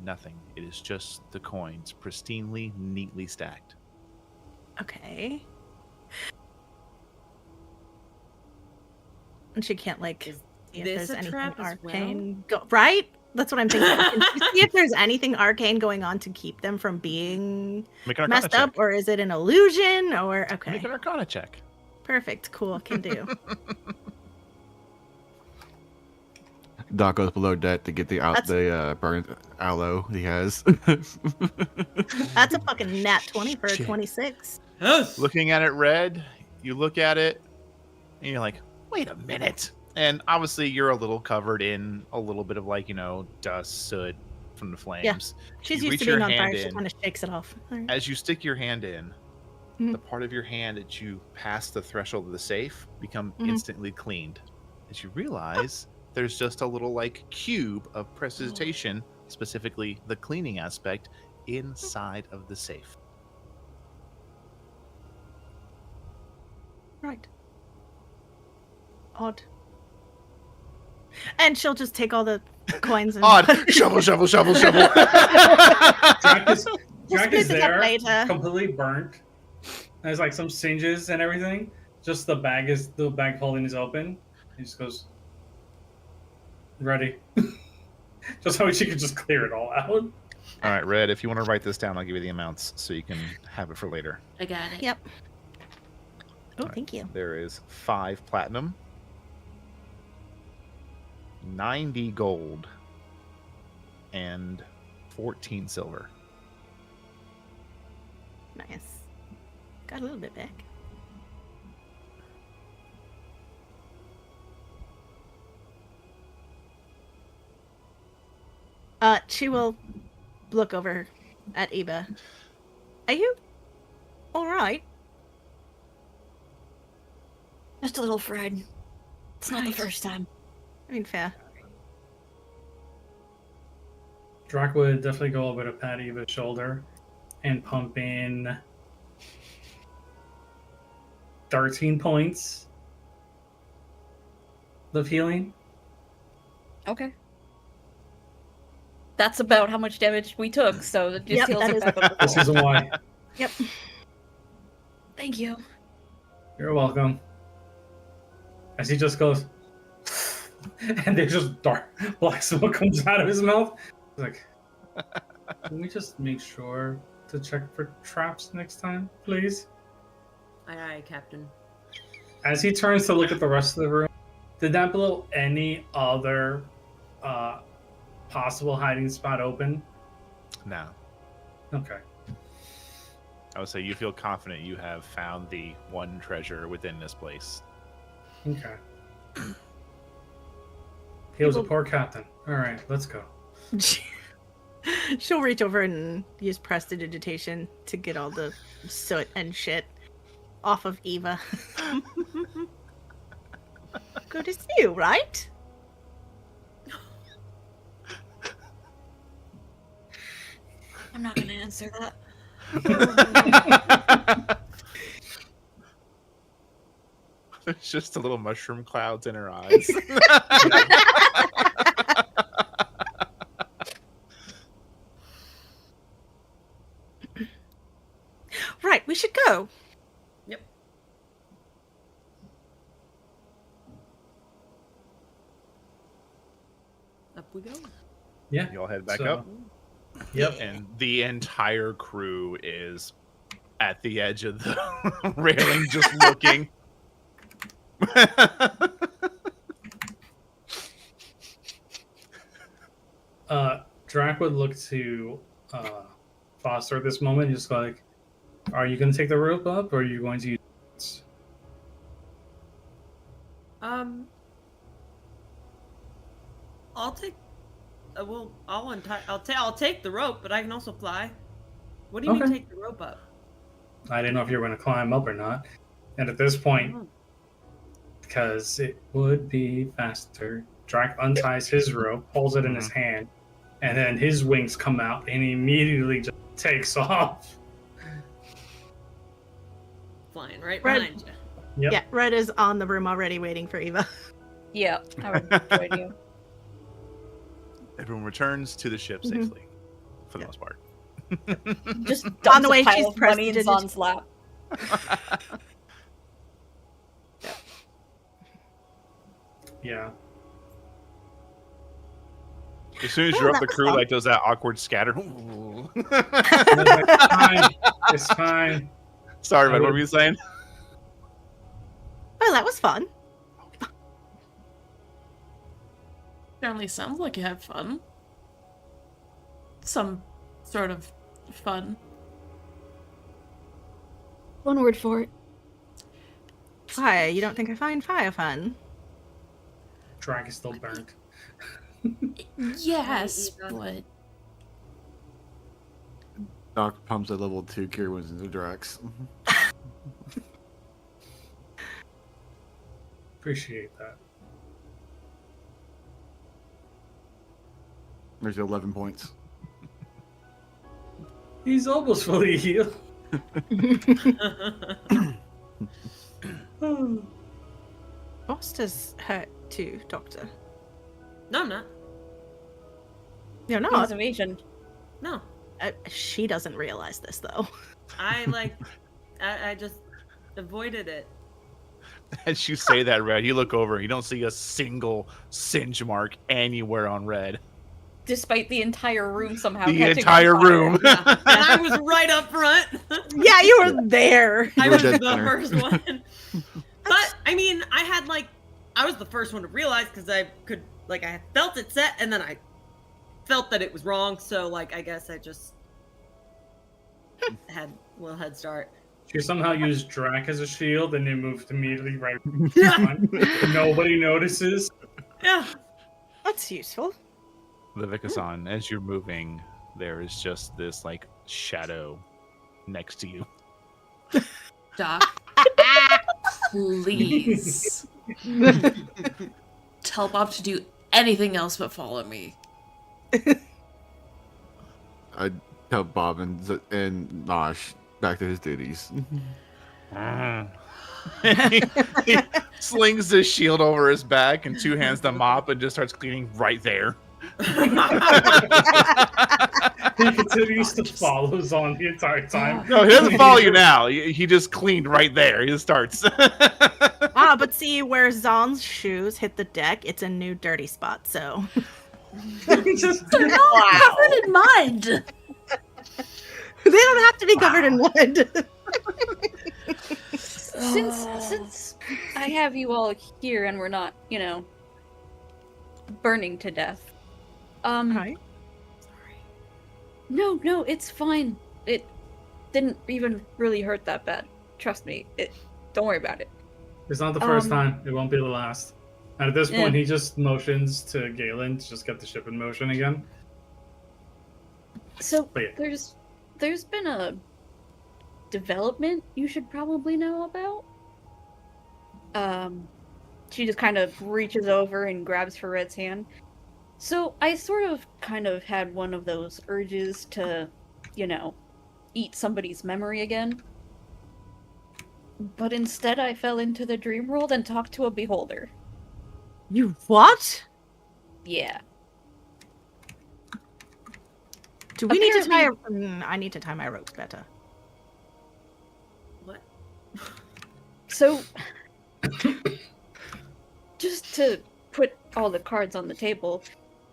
nothing. It is just the coins, pristinely, neatly stacked. Okay. And she can't, like, Is see if this there's a anything trap as arcane. Right? That's what I'm thinking. Can she see if there's anything arcane going on to keep them from being Make an Arcana messed check. up, or is it an illusion? Or okay, Make an Arcana check. perfect, cool, can do. Doc goes below deck to get the burnt aloe he has. That's a fucking nat 20 for a Shit. 26. Yes. Looking at it red, you look at it, and you're like, wait a minute. And obviously, you're a little covered in a little bit of, like, dust, soot from the flames. She's You used to reach your being on fire. hand She in. kind of shakes it off. All right. As you stick your hand in, Mhm. the part of your hand that you pass the threshold of the safe become Mhm. instantly cleaned. As you realize there's just a little, like, cube of precipitation, specifically the cleaning aspect, inside of the safe. Right. Odd. And she'll just take all the coins and Odd. Shovel, shovel, shovel, shovel. Jack is, We'll Jack split is it up there, later. completely burnt. There's like some singes and everything. Just the bag holding is open. He just goes, ready. Just so she could just clear it all out. All right, Red, if you want to write this down, I'll give you the amounts so you can have it for later. I got it. Yep. Oh, Alright. thank you. There is 5 platinum, 90 gold, and 14 silver. Nice. Got a little bit back. She will look over at Eva. Are you all right? Just a little fried. It's not the Right. first time. I mean, fair. Drac would definitely go over to pat Eva's shoulder and pump in 13 points of healing. Okay. That's about how much damage we took, so it just Yep, heals that it is- back up. This isn't why. Yep. Thank you. You're welcome. As he just goes, and there's just dark black smoke comes out of his mouth. He's like, can we just make sure to check for traps next time, please? Aye, aye, Captain. As he turns to look at the rest of the room, did that blow any other possible hiding spot open? No. Okay. I would say you feel confident you have found the one treasure within this place. Okay. He was a poor captain. All right, let's go. She'll reach over and use prestidigitation to get all the soot and shit off of Eva. Good to see you, right? I'm not gonna answer that. There's just a little mushroom clouds in her eyes. Right, we should go. Yep. Up we go. Yeah. Y'all head back So- up, Yep. and the entire crew is at the edge of the railing, just looking. Drac would look to Foster at this moment and just go like, are you going to take the rope up, or are you going to use it? I'll take. I'll take the rope, but I can also fly. What do you mean Okay. take the rope up? I didn't know if you were going to climb up or not. And at this point, Oh. because it would be faster, Drac unties his rope, holds it in his hand, and then his wings come out, and he immediately just takes off. Flying right Red- behind you. Yep. Yeah, Red is on the room already waiting for Eva. Yeah, I would join you. Everyone returns to the ship Mhm. safely, for the most part. Just On dumps the way, a pile she's of money in pressed- Zon's lap. Yeah. As soon as Oh, you're up, that the was crew fun. like does that awkward scatter. It's fine. It's fine. Sorry, I man. What would- were you saying? Oh, that was fun. Certainly sounds like you had fun. Some sort of fun. One word for it. Why? You don't think I find fire fun? Drac is still burnt. Yes, Eva. but Doc pumps a level 2 cure wounds into Drax. Appreciate that. There's 11 points. He's almost fully healed. Foster's hurt too, Doctor. No, I'm not. You're not. Conservation. No, She doesn't realize this, though. I just avoided it. As you say that, Red, you look over. You don't see a single singe mark anywhere on Red. Despite the entire room somehow The catching entire on fire. room. Yeah. And I was right up front. Yeah, you were there. I You were was the dead center. first one. But I mean, I was the first one to realize because I felt it set, and then I felt that it was wrong. So I guess I just had a little head start. She somehow used Drac as a shield and then moved immediately right Yeah, front. Nobody notices. yeah. That's useful. Levicasan, as you're moving, there is just this shadow next to you. Doc, please tell Bob to do anything else but follow me. I tell Bob and Nosh back to his duties. He slings his shield over his back and two hands the mop and just starts cleaning right there. He continues to follow Zon the entire time. No, he doesn't follow you now. He just cleaned right there. He just starts. But see, where Zon's shoes hit the deck, it's a new dirty spot, so. Just- They're not covered in mud. They don't have to be covered in wood. Since I have you all here and we're not, burning to death. Right. No, it's fine. It didn't even really hurt that bad. Trust me. Don't worry about it. It's not the first Um, time. It won't be the last. And at this Yeah. point, he just motions to Galen to just get the ship in motion again. So But yeah. there's been development you should probably know about. She just kind of reaches over and grabs for Red's hand. So I sort of kind of had one of those urges to, eat somebody's memory again. But instead I fell into the dream world and talked to a beholder. You what? Yeah. Do we need to tie? Apparently- I need to tie my ropes better. What? So, just to put all the cards on the table,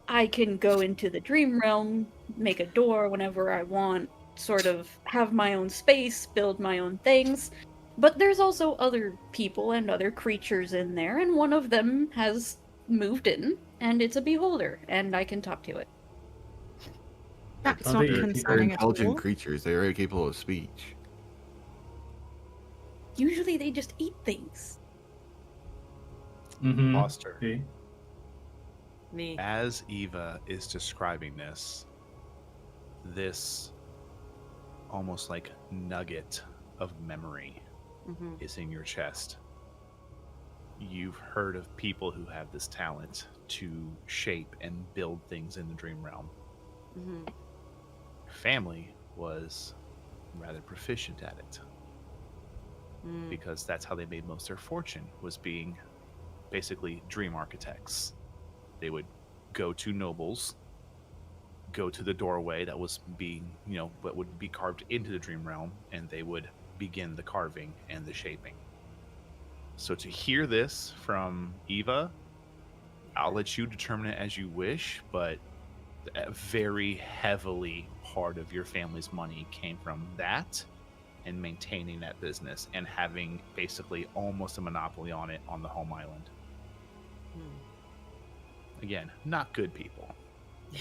I can go into the dream realm, make a door whenever I want, sort of have my own space, build my own things. But there's also other people and other creatures in there, and one of them has moved in, and it's a beholder, and I can talk to it. That's Oh, not they're They're concerning at all. intelligent creatures. They are capable of speech. Usually they just eat things. Mm-hmm. Foster. See? Me. As Eva is describing this almost like nugget of memory Mm-hmm. is in your chest. You've heard of people who have this talent to shape and build things in the dream realm. Mm-hmm. Your family was rather proficient at it Mm. because that's how they made most of their fortune, was being basically dream architects. They would go to nobles, go to the doorway that was being, what would be carved into the dream realm, and they would begin the carving and the shaping. So to hear this from Eva, I'll let you determine it as you wish, but a very heavily part of your family's money came from that and maintaining that business and having basically almost a monopoly on it on the home island. Mm. Again, not good people. Yeah.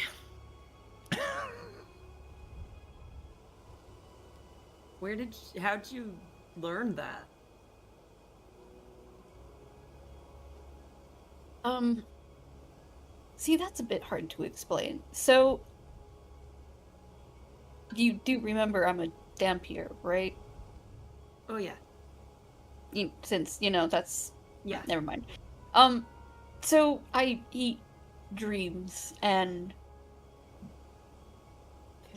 How'd you learn that? See, that's a bit hard to explain. So, you do remember I'm a Dampier, right? Oh yeah. Since, that's... Yeah. Never mind. So I eat dreams, and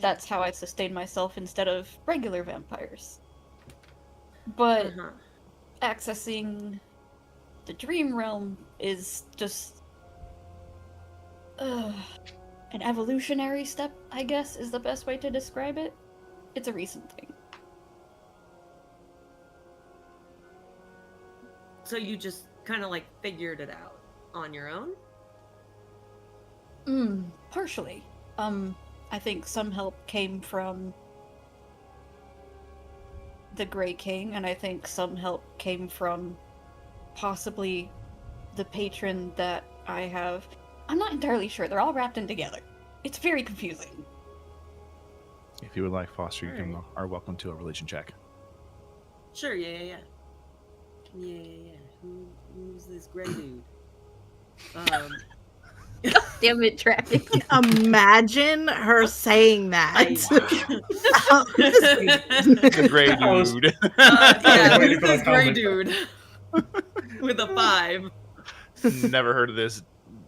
that's how I sustain myself instead of regular vampires. But Uh-huh. accessing the dream realm is just an evolutionary step, I guess, is the best way to describe it. It's a recent thing. So you just kind of like figured it out on your own? Partially. I think some help came from the Grey King, and I think some help came from possibly the patron that I have. I'm not entirely sure. They're all wrapped in together. It's very confusing. If you would like, Foster, you Alright. are welcome to a religion check. Sure, yeah. Who's this gray dude? Damn it, Travis. Imagine her saying that. The gray dude. Yeah, waiting who's for this the gray comment. dude? With a 5. Never heard of this.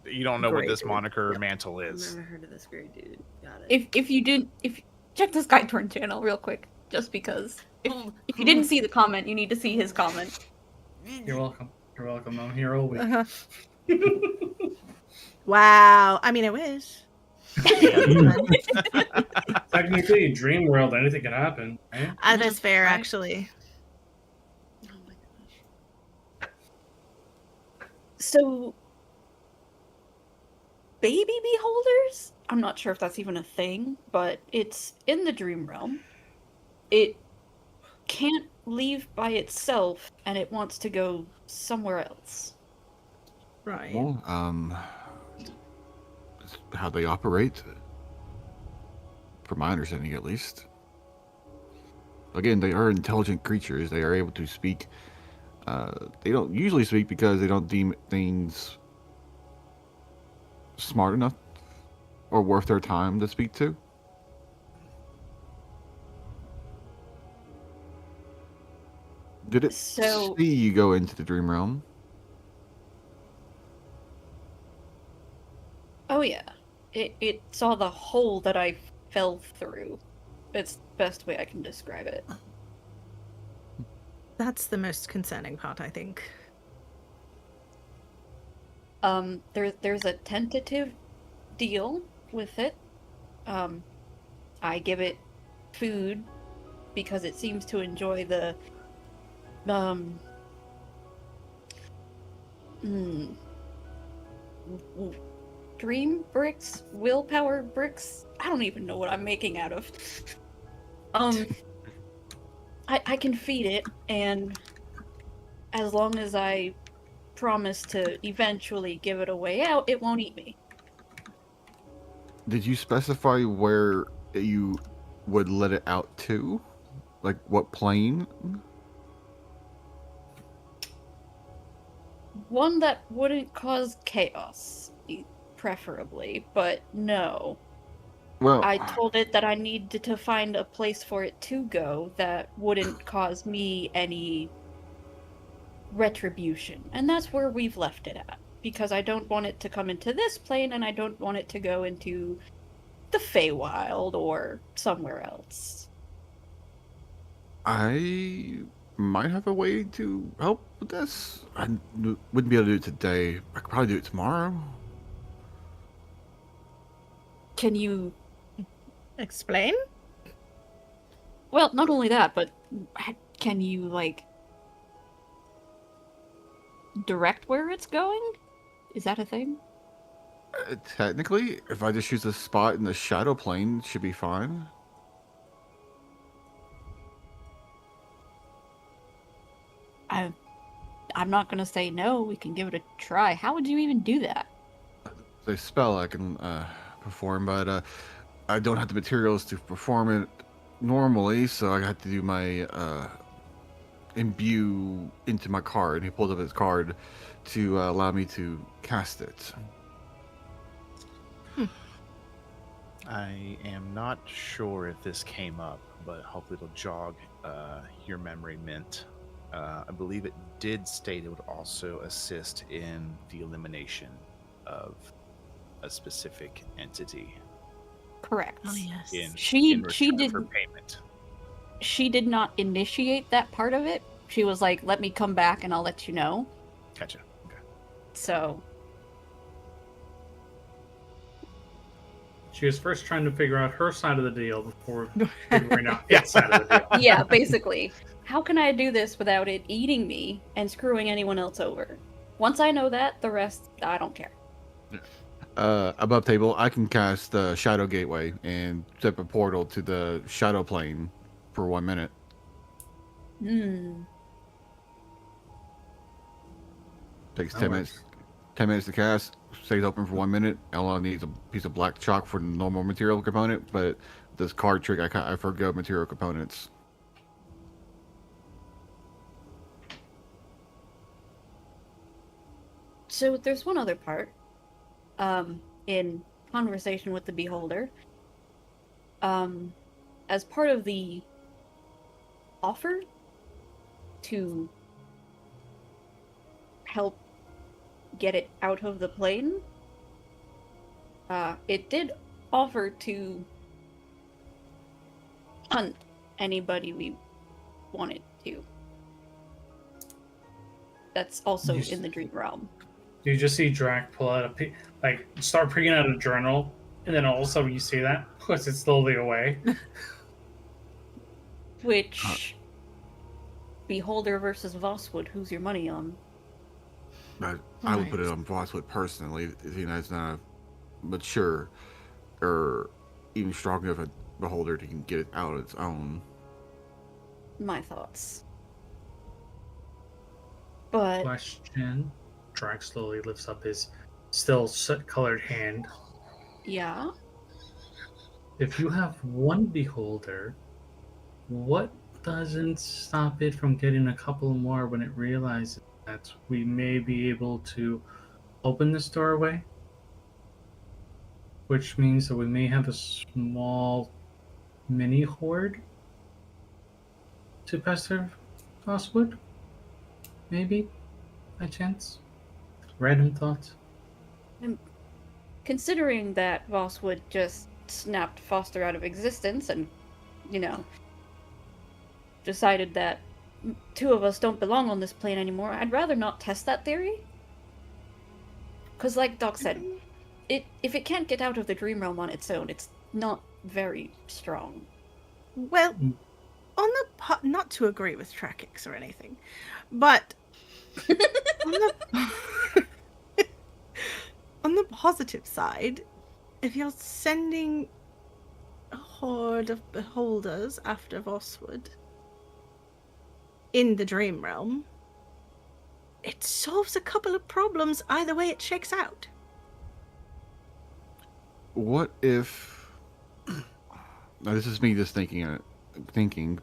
You don't know what Gray this dude. moniker Yep. mantle I've is. never heard of this gray dude. Got it. If check the Skytorn channel real quick, just because. Oh, If you didn't see the comment, you need to see his comment. You're welcome. You're welcome. I'm here all week. Wow. I mean, I wish. Technically, dream world, anything can happen. Right? That's fair, Right. actually. Oh my gosh. So, baby beholders? I'm not sure if that's even a thing, but it's in the dream realm. It can't leave by itself, and it wants to go somewhere else. Right. Well, that's how they operate, from my understanding at least. Again, they are intelligent creatures. They are able to speak. They don't usually speak because they don't deem things smart enough or worth their time to speak to. Mm-hmm. Mm-hmm. But again, they are intelligent creatures. They are able to speak. They don't usually speak because they don't deem things smart enough or worth their time to speak to. Did it So- see you go into the dream realm? Oh yeah. It saw the hole that I fell through. It's the best way I can describe it. That's the most concerning part, I think. There's a tentative deal with it. I give it food because it seems to enjoy the dream bricks, willpower bricks. I don't even know what I'm making out of. I can feed it, and as long as I promise to eventually give it a way out, it won't eat me. Did you specify where you would let it out to? Like what plane? One that wouldn't cause chaos, preferably, but no. Well, I told it that I needed to find a place for it to go that wouldn't cause me any retribution. And that's where we've left it at. Because I don't want it to come into this plane, and I don't want it to go into the Feywild or somewhere else. I might have a way to help with this. I wouldn't be able to do it today. I could probably do it tomorrow. Can you... Explain? Well, not only that, but can you, like, direct where it's going? Is that a thing? Technically, if I just choose a spot in the shadow plane, it should be fine. I'm not gonna say no. We can give it a try. How would you even do that? There's a spell I can perform, but I don't have the materials to perform it normally, so I have to do my imbue into my card. He pulled up his card to allow me to cast it. I am not sure if this came up, but hopefully it'll jog your memory, Mint. I believe it did state it would also assist in the elimination of a specific entity. Correct. Oh, yes. She return did for payment. She did not initiate that part of it. She was like, "Let me come back and I'll let you know." Gotcha. Okay. So She was first trying to figure out her side of the deal before figuring out its side of the deal. yeah, basically, how can I do this without it eating me and screwing anyone else over? Once I know that, the rest I don't care. Above table, I can cast the Shadow Gateway and set a portal to the Shadow Plane for 1 minute. Takes That 10 works. minutes. 10 minutes to cast. Stays open for 1 minute. Ella needs a piece of black chalk for the normal material component, but this card trick, I forgo material components. So there's one other part. In conversation with the beholder. As part of the offer to help get it out of the plane, it did offer to hunt anybody we wanted to. That's also Yes. in the dream realm. You just see Drac pull out start picking out a journal, and then all of a sudden you see that puts it slowly away. Which beholder versus Vosswood? Who's your money on? I would put it on Vosswood personally. You know, it's not mature or even strong enough a beholder to get it out on its own. My thoughts. But Question. Drac slowly lifts up his still soot-colored hand. yeah, If you have one beholder, what doesn't stop it from getting a couple more when it realizes that we may be able to open this doorway? Which means that we may have a small mini horde to pass through. Oswood? Maybe? By chance? Random thought? Considering that Vosswood just snapped Foster out of existence and, decided that two of us don't belong on this plane anymore, I'd rather not test that theory. Because, like Doc said, if it can't get out of the dream realm on its own, it's not very strong. Well, on the not to agree with Trakix or anything, but on the positive side, if you're sending a horde of beholders after Vosswood in the dream realm, it solves a couple of problems either way it shakes out. What if... Now, this is me just thinking.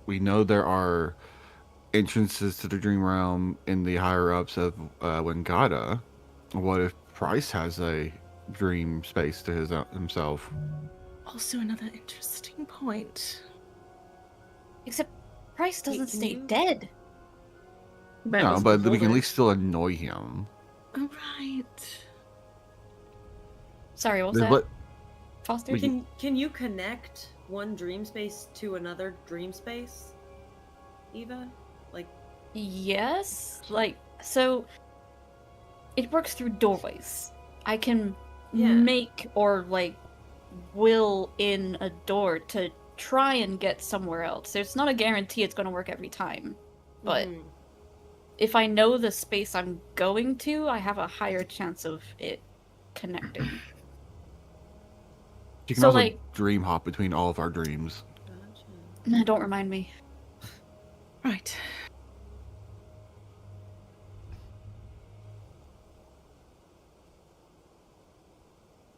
We know there are entrances to the dream realm in the higher-ups of Wingata. What if Price has a dream space to himself? Also another interesting point. Except Price doesn't Wait, stay you- dead. No, but we can at least still annoy him. Right. Sorry, what was Then that? what- Foster? Can you connect one dream space to another dream space, Eva? Like, Yes. So it works through doorways. I can Yeah. make or, will in a door to try and get somewhere else. There's not a guarantee it's going to work every time. But mhm. if I know the space I'm going to, I have a higher chance of it connecting. You can So, also dream hop between all of our dreams. Gotcha. Don't remind me. Right.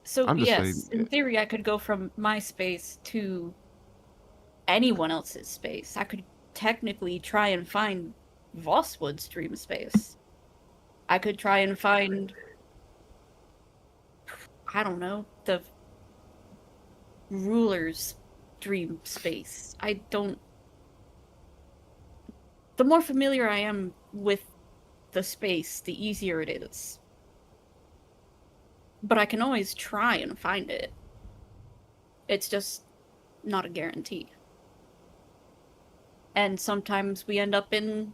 So I'm just yes, saying- in theory, I could go from my space to anyone else's space. I could technically try and find Vosswood's dream space. I could try and find, I don't know, the ruler's dream space. The more familiar I am with the space, the easier it is. But I can always try and find it. It's just not a guarantee. And sometimes we end up in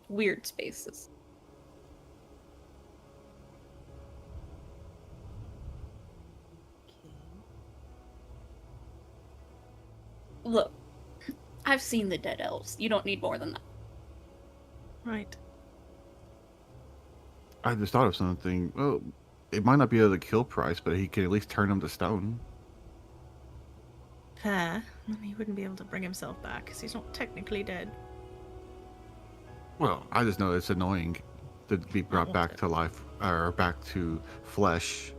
weird spaces. Okay. Look, I've seen the dead elves. You don't need more than that. Right. I just thought of something. Well, it might not be able to kill Price, but he can at least turn him to stone. Fair. He wouldn't be able to bring himself back because he's not technically dead. Well, I just know it's annoying to be brought back to life, or back to flesh.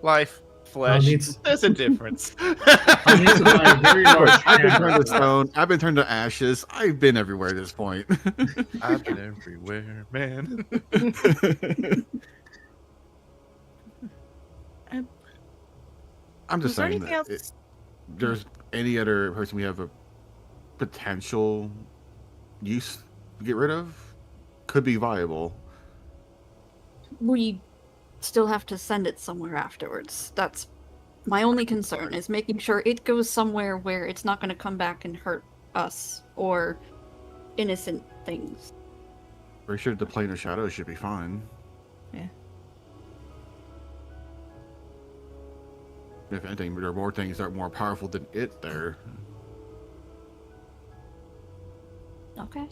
Life, flesh. needs- There's a difference. I need to buy a very large I've been turned hammer. to stone. I've been turned to ashes. I've been everywhere at this point. I've been everywhere, man. I'm just Was there saying anything that else? there's any other person we have a potential use to get rid of could be viable. We still have to send it somewhere afterwards. That's my only concern, is making sure it goes somewhere where it's not going to come back and hurt us or innocent things. Pretty sure the plane of shadows should be fine. Yeah. If anything, there are more things that are more powerful than it there. Okay.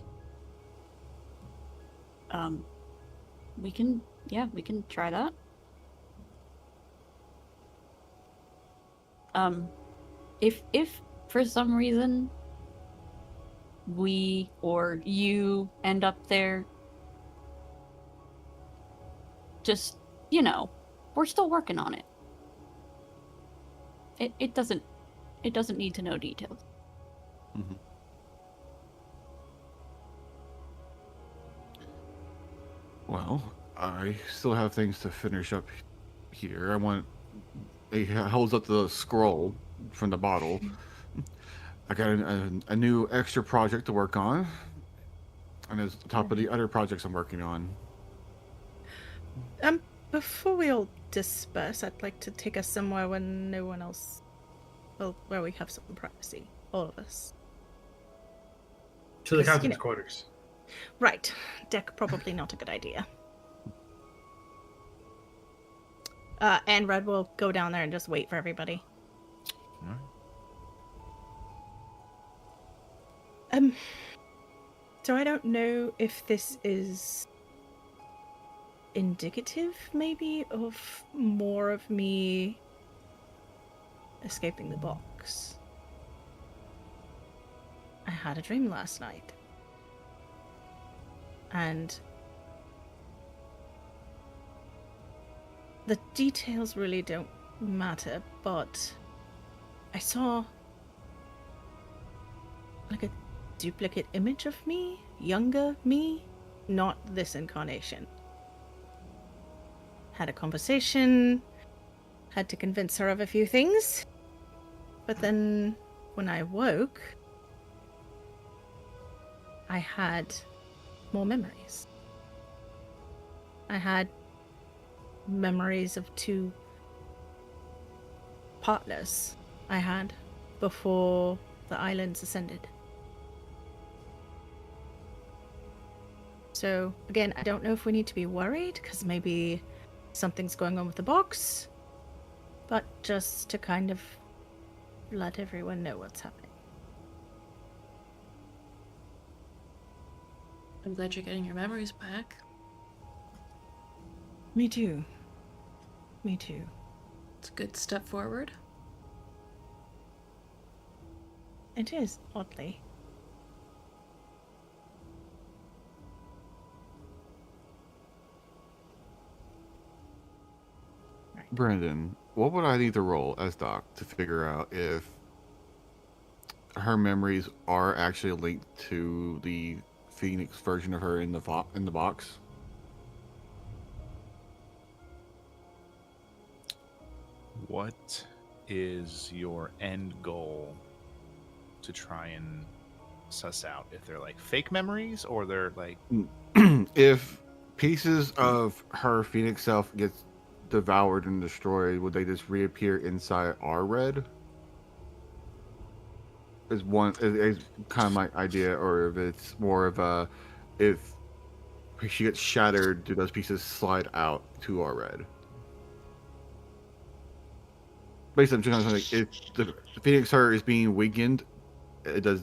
We can try that. If for some reason we or you end up there, just, we're still working on it. It doesn't need to know details. Mm-hmm. Well, I still have things to finish up here. He holds up the scroll from the bottle. I got a new extra project to work on, and it's on top of the other projects I'm working on. Before we all disperse, I'd like to take us somewhere where no one else, well, where we have some privacy, all of us. To the 'Cause, captain's quarters. Right. Deck probably not a good idea. And Red will go down there and just wait for everybody. So I don't know if this is indicative, maybe, of more of me escaping the box. I had a dream last night. And the details really don't matter, but I saw like a duplicate image of me, younger me, not this incarnation. Had a conversation, had to convince her of a few things, but then when I woke, I had more memories. I had memories of 2 partners I had before the islands ascended. So, again, I don't know if we need to be worried, because maybe something's going on with the box, but just to kind of let everyone know what's happening. I'm glad you're getting your memories back. Me too. Me too. It's a good step forward. It is, oddly. Brandon, what would I need to roll as Doc to figure out if her memories are actually linked to the Phoenix version of her in the box? What is your end goal to try and suss out if they're like fake memories or they're like If pieces of her Phoenix self gets devoured and destroyed, would they just reappear inside our red? Is kind of my idea, or if it's more of a, if she gets shattered, do those pieces slide out to our red? Basically, I'm just like, if the Phoenix her is being weakened, is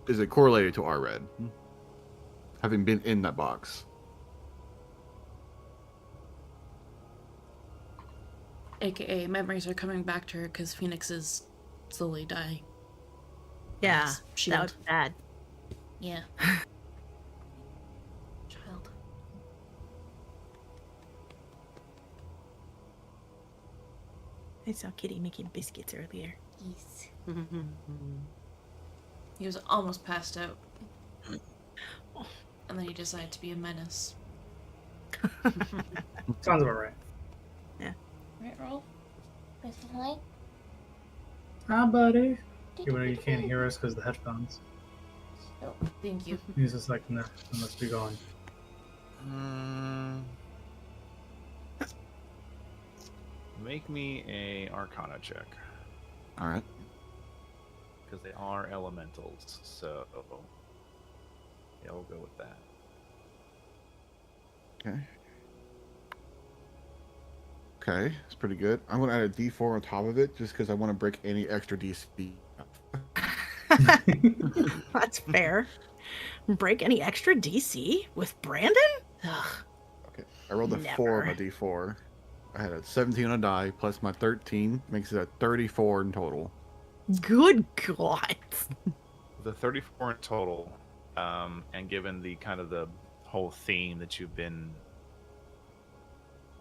it correlated to our red? Having been in that box. AKA, memories are coming back to her because Phoenix is slowly dying. Yeah, Yes, that shield. was bad. Yeah. Child. I saw Kitty making biscuits earlier. Yes. He was almost passed out. And then he decided to be a menace. Sounds about right. Right, Roll? Say hi. Hi, buddy. Even though you can't hear us because the headphones. Oh, thank you. He's just like, no, I must be going. make me a Arcana check All right. because they are elementals. So yeah, we'll go with that. Okay. Okay, it's pretty good. I'm gonna add a D4 on top of it just because I want to break any extra DC. That's fair. Break any extra DC with Brandon? Ugh. Okay, I rolled a 4 on my D4. I had a 17 on a die plus my 13 makes it a 34 in total. Good God. The 34 in total, and given the kind of the whole theme that you've been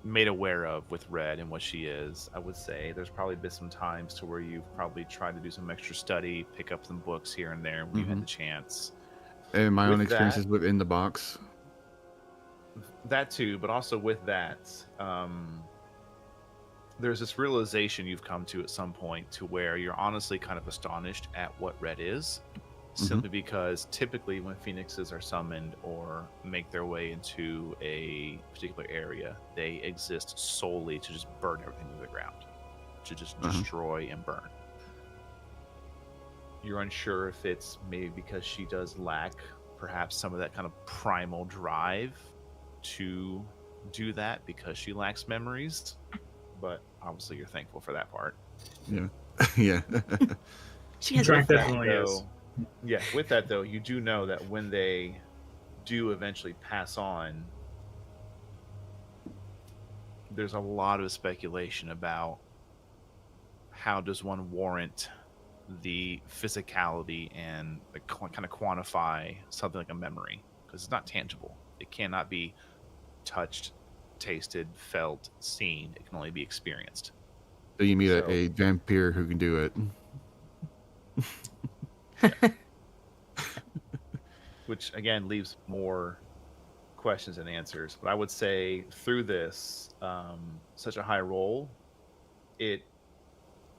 made aware of with Red and what she is, I would say there's probably been some times to where you've probably tried to do some extra study, pick up some books here and there when you had the chance. And my With own experiences that- within the box. That too, but also with that, there's this realization you've come to at some point to where you're honestly kind of astonished at what red is, simply because typically when phoenixes are summoned or make their way into a particular area, they exist solely to just burn everything to the ground, to just destroy and burn. You're unsure if it's maybe because she does lack perhaps some of that kind of primal drive to do that because she lacks memories, but obviously you're thankful for that part. Yeah. Yeah. She has Drunk a definitely is. Yeah, with that though, you do know that when they do eventually pass on, there's a lot of speculation about how does one warrant the physicality and kind of quantify something like a memory, because it's not tangible. It cannot be touched, tasted, felt, seen. It can only be experienced. So you meet a vampire who can do it. Which again leaves more questions than answers. But I would say through this, such a high roll, it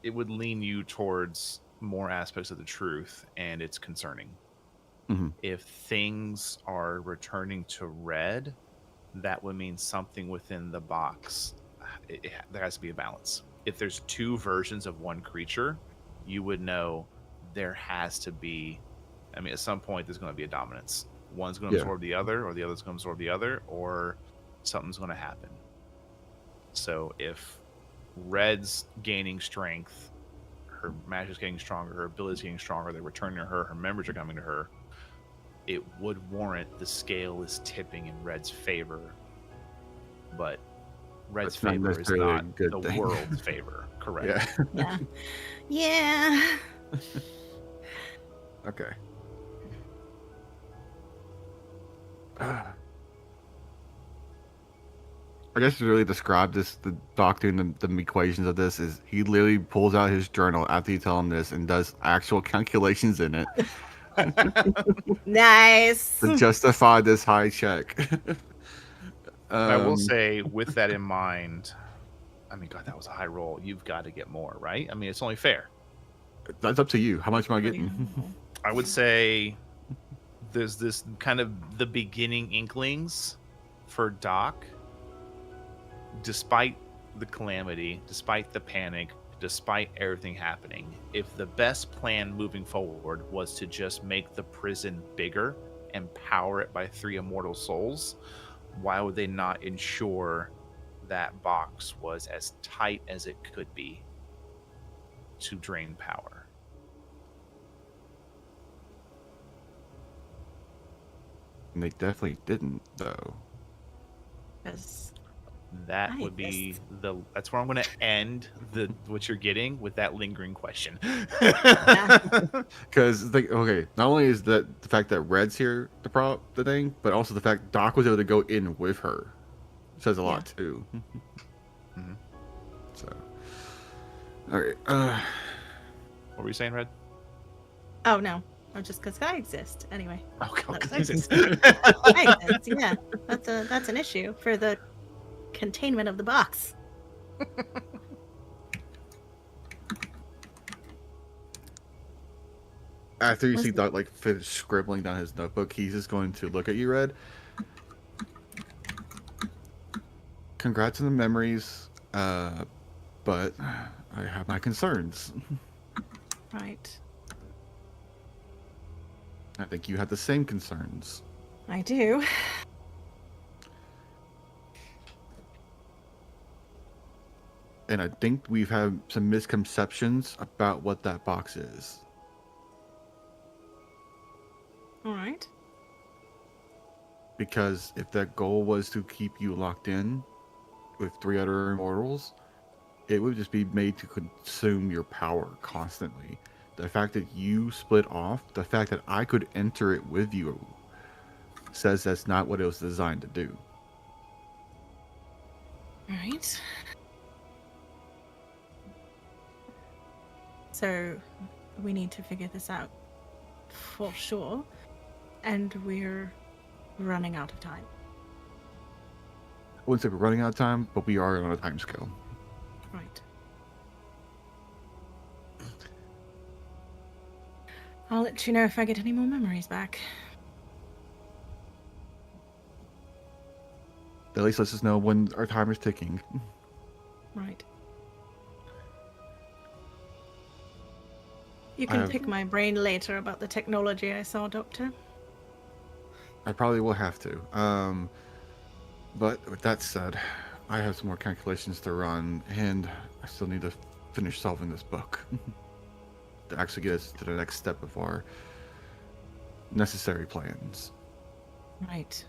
would lean you towards more aspects of the truth, and it's concerning. If things are returning to red, that would mean something within the box. There has to be a balance. If there's two versions of one creature, you would know there has to be. I mean, at some point, there's going to be a dominance. One's going to absorb the other, or the other's going to absorb the other, or something's going to happen. So if red's gaining strength, her magic's getting stronger, her ability's getting stronger, they're returning to her, her memories are coming to her, it would warrant the scale is tipping in red's favor. But red's favor is not the thing. World's favor. Correct. Yeah. Yeah. Okay. I guess to really describe this, the doctor and the equations of this is he literally pulls out his journal after you tell him this and does actual calculations in it Nice. to justify this high check. I will say, with that in mind, I mean, God, that was a high roll. You've got to get more, right? I mean, it's only fair. That's up to you. How much am I getting? I would say there's this kind of the beginning inklings for Doc. Despite the calamity, despite the panic, despite everything happening, if the best plan moving forward was to just make the prison bigger and power it by 3 immortal souls, why would they not ensure that box was as tight as it could be to drain power? And they definitely didn't, though. That would be that's where I'm going to end what you're getting with that lingering question. Because okay, not only is that the fact that Red's here the thing, but also the fact Doc was able to go in with her says a lot too. So, all right. What were you saying, Red? Oh no, I'm just because I exist anyway. Oh, God, I exist. I exist. Yeah, that's an issue for the containment of the box. After you see Doc finish scribbling down his notebook, he's just going to look at you, Red. Congrats on the memories, but I have my concerns. Right. I think you had the same concerns. I do. And I think we've had some misconceptions about what that box is. All right. Because if that goal was to keep you locked in with 3 other immortals, it would just be made to consume your power constantly. The fact that you split off, the fact that I could enter it with you, says that's not what it was designed to do. All right. So we need to figure this out for sure. And we're running out of time. I wouldn't say we're running out of time, but we are on a time scale. Right. I'll let you know if I get any more memories back. At least lets us know when our timer's ticking. Right. You can pick my brain later about the technology I saw, Doctor. I probably will have to. But with that said, I have some more calculations to run, and I still need to finish solving this book to actually get us to the next step of our necessary plans. Right.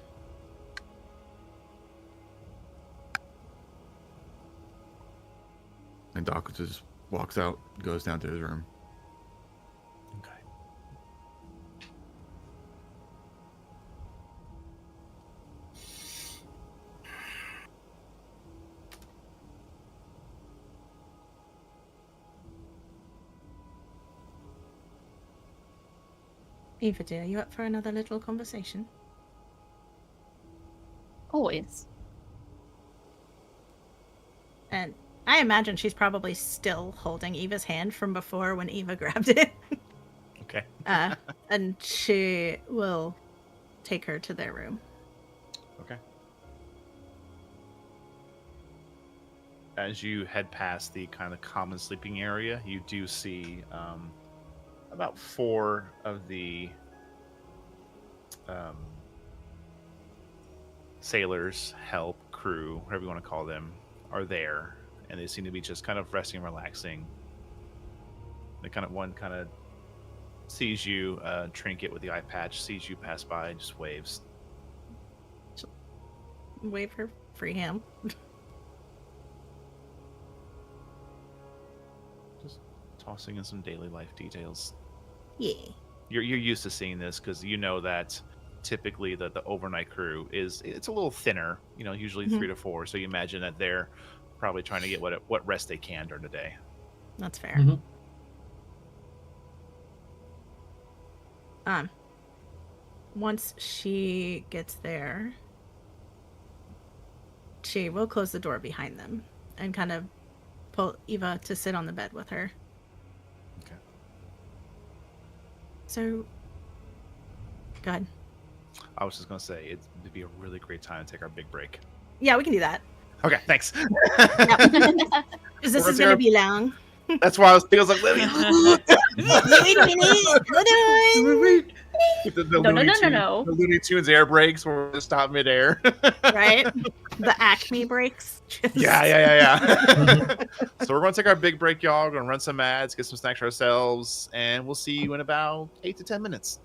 And Doc just walks out, goes down to his room. Okay. Eva, dear, you up for another little conversation? Always. And I imagine she's probably still holding Eva's hand from before when Eva grabbed it. Okay. And she will take her to their room. Okay. As you head past the kind of common sleeping area, you do see about 4 of the sailors, help, crew, whatever you want to call them, are there, and they seem to be just kind of resting and relaxing. One kind of sees you, Trinket with the eye patch, sees you pass by and just waves. Wave her free hand. Just tossing in some daily life details. Yeah. You're used to seeing this because you know that typically the overnight crew it's a little thinner, usually 3 to 4. So you imagine that they're probably trying to get what rest they can during the day. That's fair. Mhm. Once she gets there, she will close the door behind them and kind of pull Eva to sit on the bed with her. Okay. So, go ahead. I was just gonna say it'd be a really great time to take our big break. Yeah, we can do that. Okay, thanks. Because this is going to be long. That's why I was like, let me. Wait a minute. Hold on. The No. The Looney Tunes air brakes were just stop midair. Right? The Acme breaks. Just- Yeah. So we're going to take our big break, y'all. We're going to run some ads, get some snacks for ourselves, and we'll see you in about 8 to 10 minutes.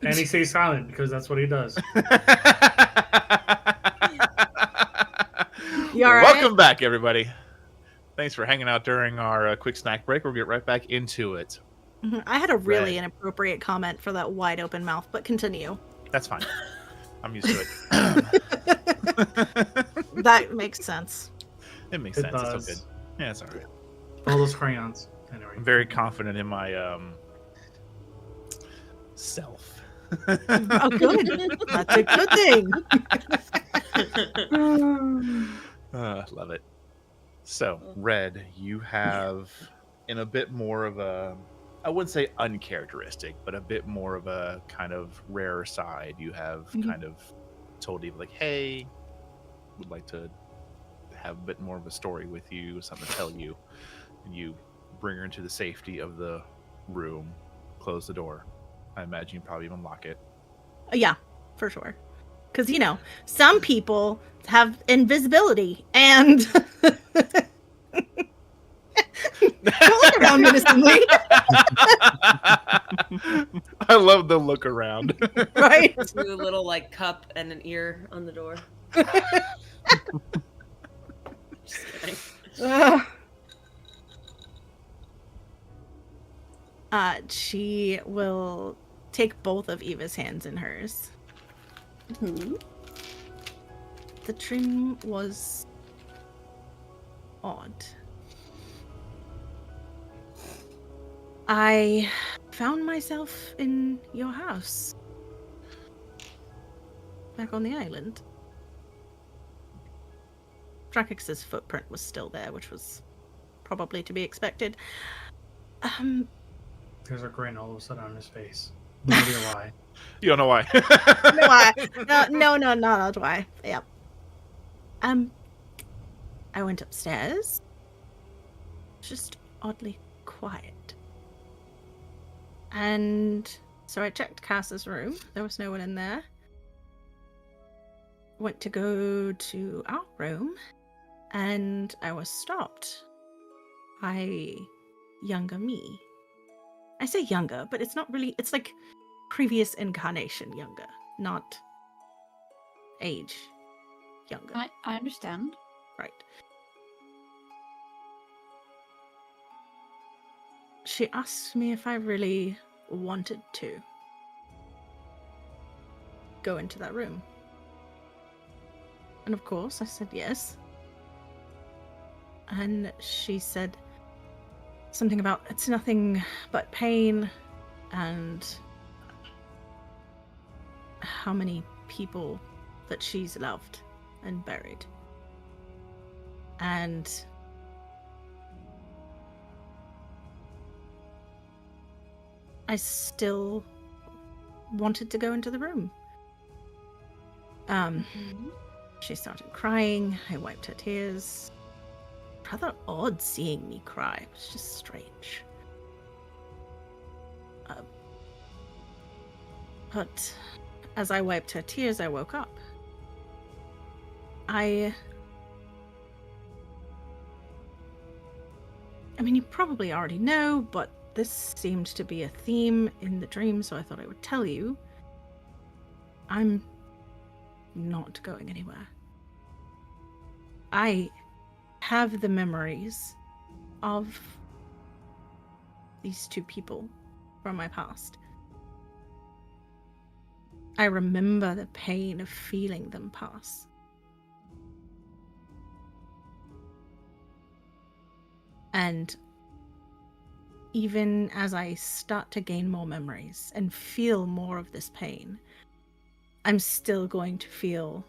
And he stays silent because that's what he does. You all right? Welcome back, everybody. Thanks for hanging out during our quick snack break. We'll get right back into it. I had a really Red. inappropriate comment for that wide open mouth, but continue. That's fine. I'm used to it. That makes sense. It makes It sense. does. It's all good. Yeah, it's all right. All those crayons. Anyway. I'm very confident in my self. Oh, good. That's a good thing. Love it. So, Red, you have in a bit more of a, I wouldn't say uncharacteristic, but a bit more of a kind of rarer side. You have kind of told Eva, like, hey, would like to have a bit more of a story with you, something to tell you. And you bring her into the safety of the room, close the door. I imagine you probably even lock it. Yeah, for sure. Because, some people have invisibility and don't look around menacingly. I love the look around. Right? Do a little like cup and an ear on the door. Just kidding. She will take both of Eva's hands in hers. The dream was odd. I found myself in your house. Back on the island. Drakix's footprint was still there, which was probably to be expected. There's a grin all of a sudden on his face. No idea why. You don't know why. No, not why. Yep. I went upstairs. Just oddly quiet. And so I checked Cass's room. There was no one in there. Went to go to our room, and I was stopped by younger me. I say younger, but it's not really, it's like previous incarnation younger, not age younger. I understand. Right. She asked me if I really wanted to go into that room. And of course, I said yes. And she said something about it's nothing but pain and how many people that she's loved and buried. And I still wanted to go into the room. She started crying. I wiped her tears. Rather odd seeing me cry. It was just strange. But as I wiped her tears, I woke up. I mean, you probably already know, but this seemed to be a theme in the dream, so I thought I would tell you. I'm not going anywhere. I have the memories of these two people from my past. I remember the pain of feeling them pass. And even as I start to gain more memories and feel more of this pain, I'm still going to feel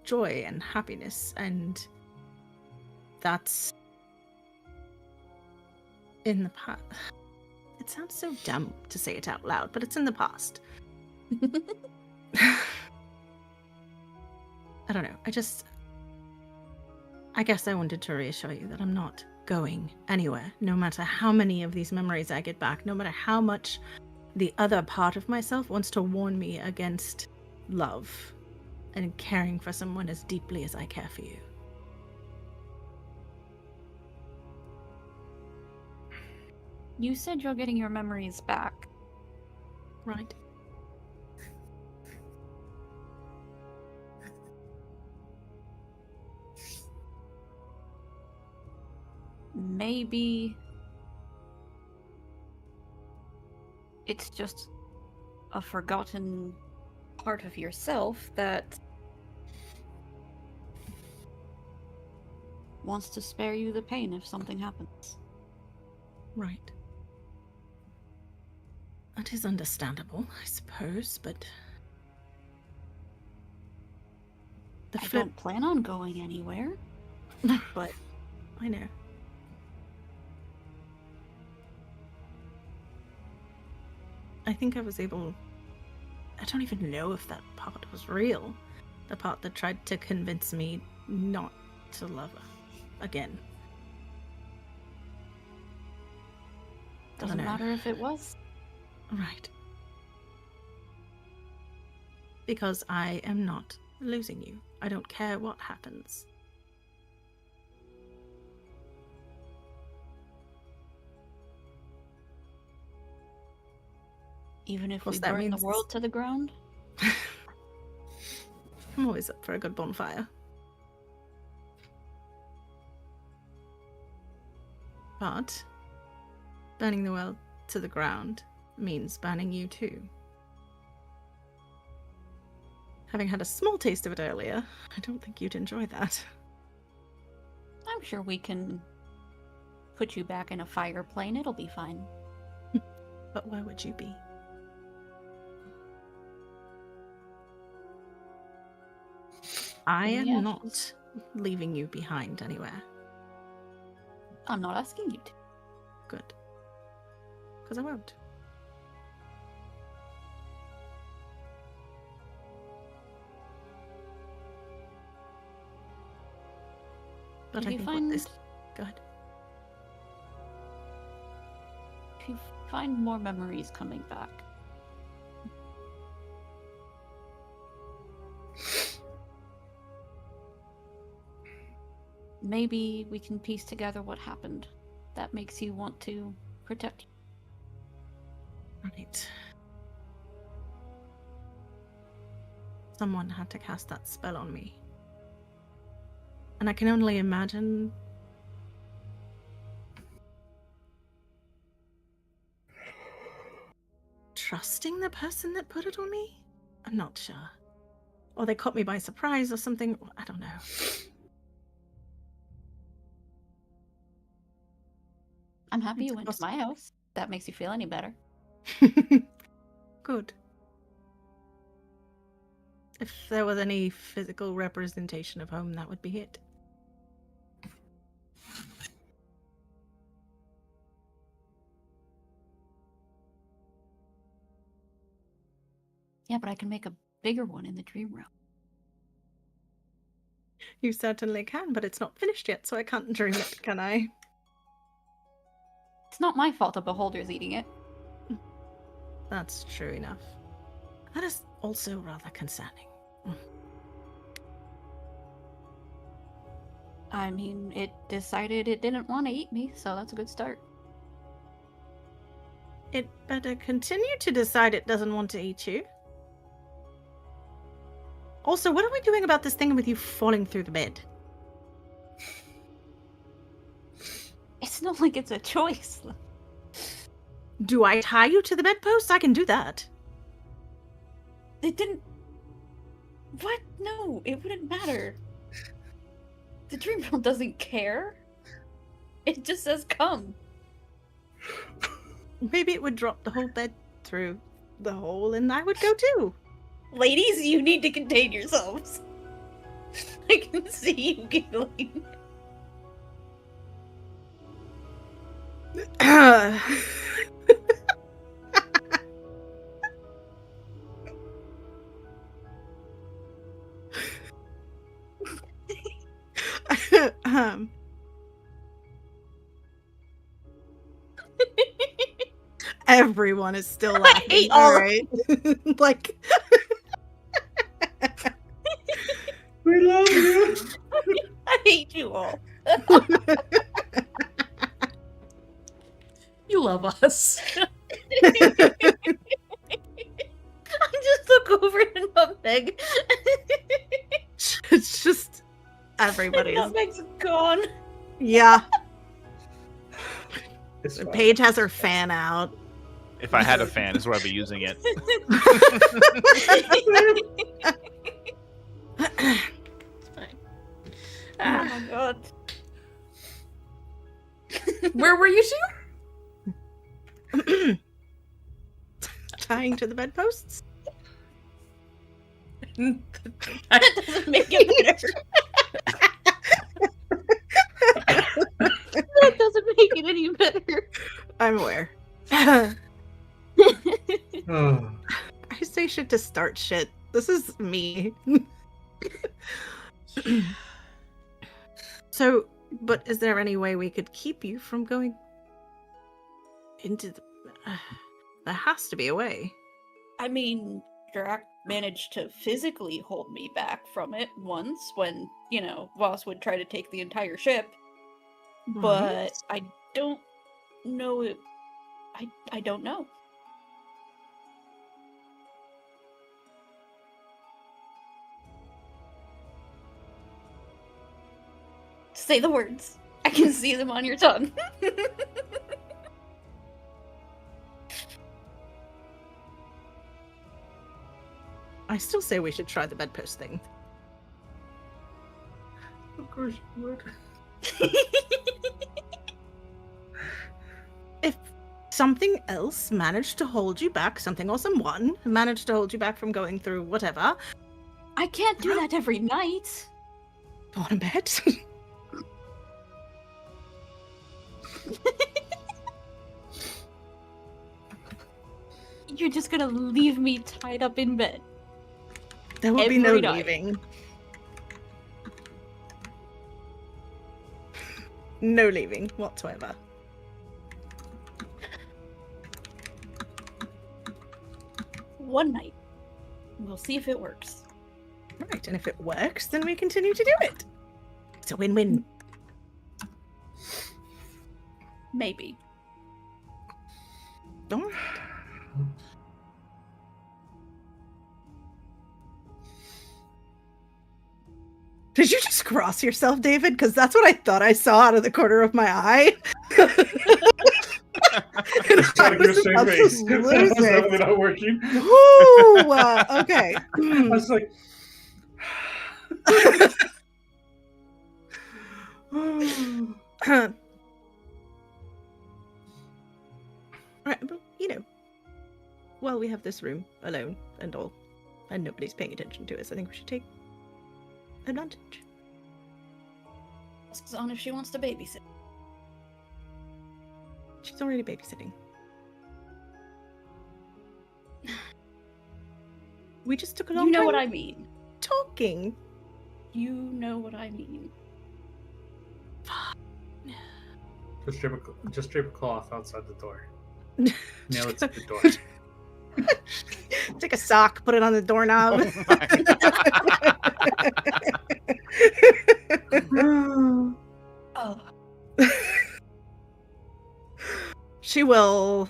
joy and happiness, and that's in the past. It sounds so dumb to say it out loud, but it's in the past. I don't know. I guess I wanted to reassure you that I'm not going anywhere, no matter how many of these memories I get back, no matter how much the other part of myself wants to warn me against love and caring for someone as deeply as I care for you. You said you're getting your memories back. Right. Maybe it's just a forgotten part of yourself that wants to spare you the pain if something happens. Right. That is understandable, I suppose, but the I flip. don't plan on going anywhere. But I know. I think I was able. I don't even know if that part was real. The part that tried to convince me not to love her again. Doesn't know. matter if it was. Right. Because I am not losing you. I don't care what happens. Even if course, we that burn the means- world to the ground? I'm always up for a good bonfire. But burning the world to the ground means burning you too. Having had a small taste of it earlier, I don't think you'd enjoy that. I'm sure we can put you back in a fire plane. It'll be fine. But where would you be? I In the am not ashes. leaving you behind anywhere. I'm not asking you to. Good. Because I won't. But If I you think find what this... Go ahead. if you find more memories coming back, maybe we can piece together what happened. That makes you want to protect you. Right. Someone had to cast that spell on me. And I can only imagine... trusting the person that put it on me? I'm not sure. Or they caught me by surprise or something. I don't know. I'm happy It's you went to my possible. house. That makes you feel any better. Good. If there was any physical representation of home, that would be it. Yeah, but I can make a bigger one in the dream realm. You certainly can, but it's not finished yet, so I can't dream it, can I? It's not my fault a beholder's eating it. That's true enough. That is also rather concerning. I mean, it decided it didn't want to eat me, so that's a good start. It better continue to decide it doesn't want to eat you. Also, what are we doing about this thing with you falling through the bed? It's not like it's a choice. Do I tie you to the bedpost? I can do that. It didn't... What? No, it wouldn't matter. The dream realm doesn't care. It just says come. Maybe it would drop the whole bed through the hole and I would go too. Ladies, you need to contain yourselves. I can see you giggling. um, everyone is still laughing. hate all of right? Like, We love you. I hate you all. You love us. over to Nutmeg. It's just And everybody's. Nutmeg's gone. Yeah. It's fine. Paige has her fan out. If I had a fan, is where I'd be using it. It's fine. Oh my god. Where were you two? Tying to the bedposts. That doesn't make it better. That doesn't make it any better. I'm aware. I Oh, say shit to start shit. This is me. So, but is there any way we could keep you from going into the... there has to be a way. I mean, Drac managed to physically hold me back from it once when, Voss would try to take the entire ship. But I don't know it. I don't know. Say the words. I can see them on your tongue. I still say we should try the bedpost thing. of course you would. If something else managed to hold you back, something or someone managed to hold you back from going through whatever, I can't do that every night. go on in bed. You're just gonna leave me tied up in bed. There will be no Every night. leaving. No leaving whatsoever. One night. We'll see if it works. Right, and if it works, then we continue to do it. It's a win-win. Maybe. Don't. Did you just cross yourself, David? Because that's what I thought I saw out of the corner of my eye. Just trying to give a straight about to face. lose That was it. definitely not working. Ooh, okay. I was like, Right, but while we have this room alone and all, and nobody's paying attention to us, I think we should take advantage. Asks on if she wants to babysit. She's already babysitting. We just took a long You know time what I mean. talking. You know what I mean. just drape a cloth outside the door. Nail it to the door. Take a sock, put it on the doorknob. Oh. She will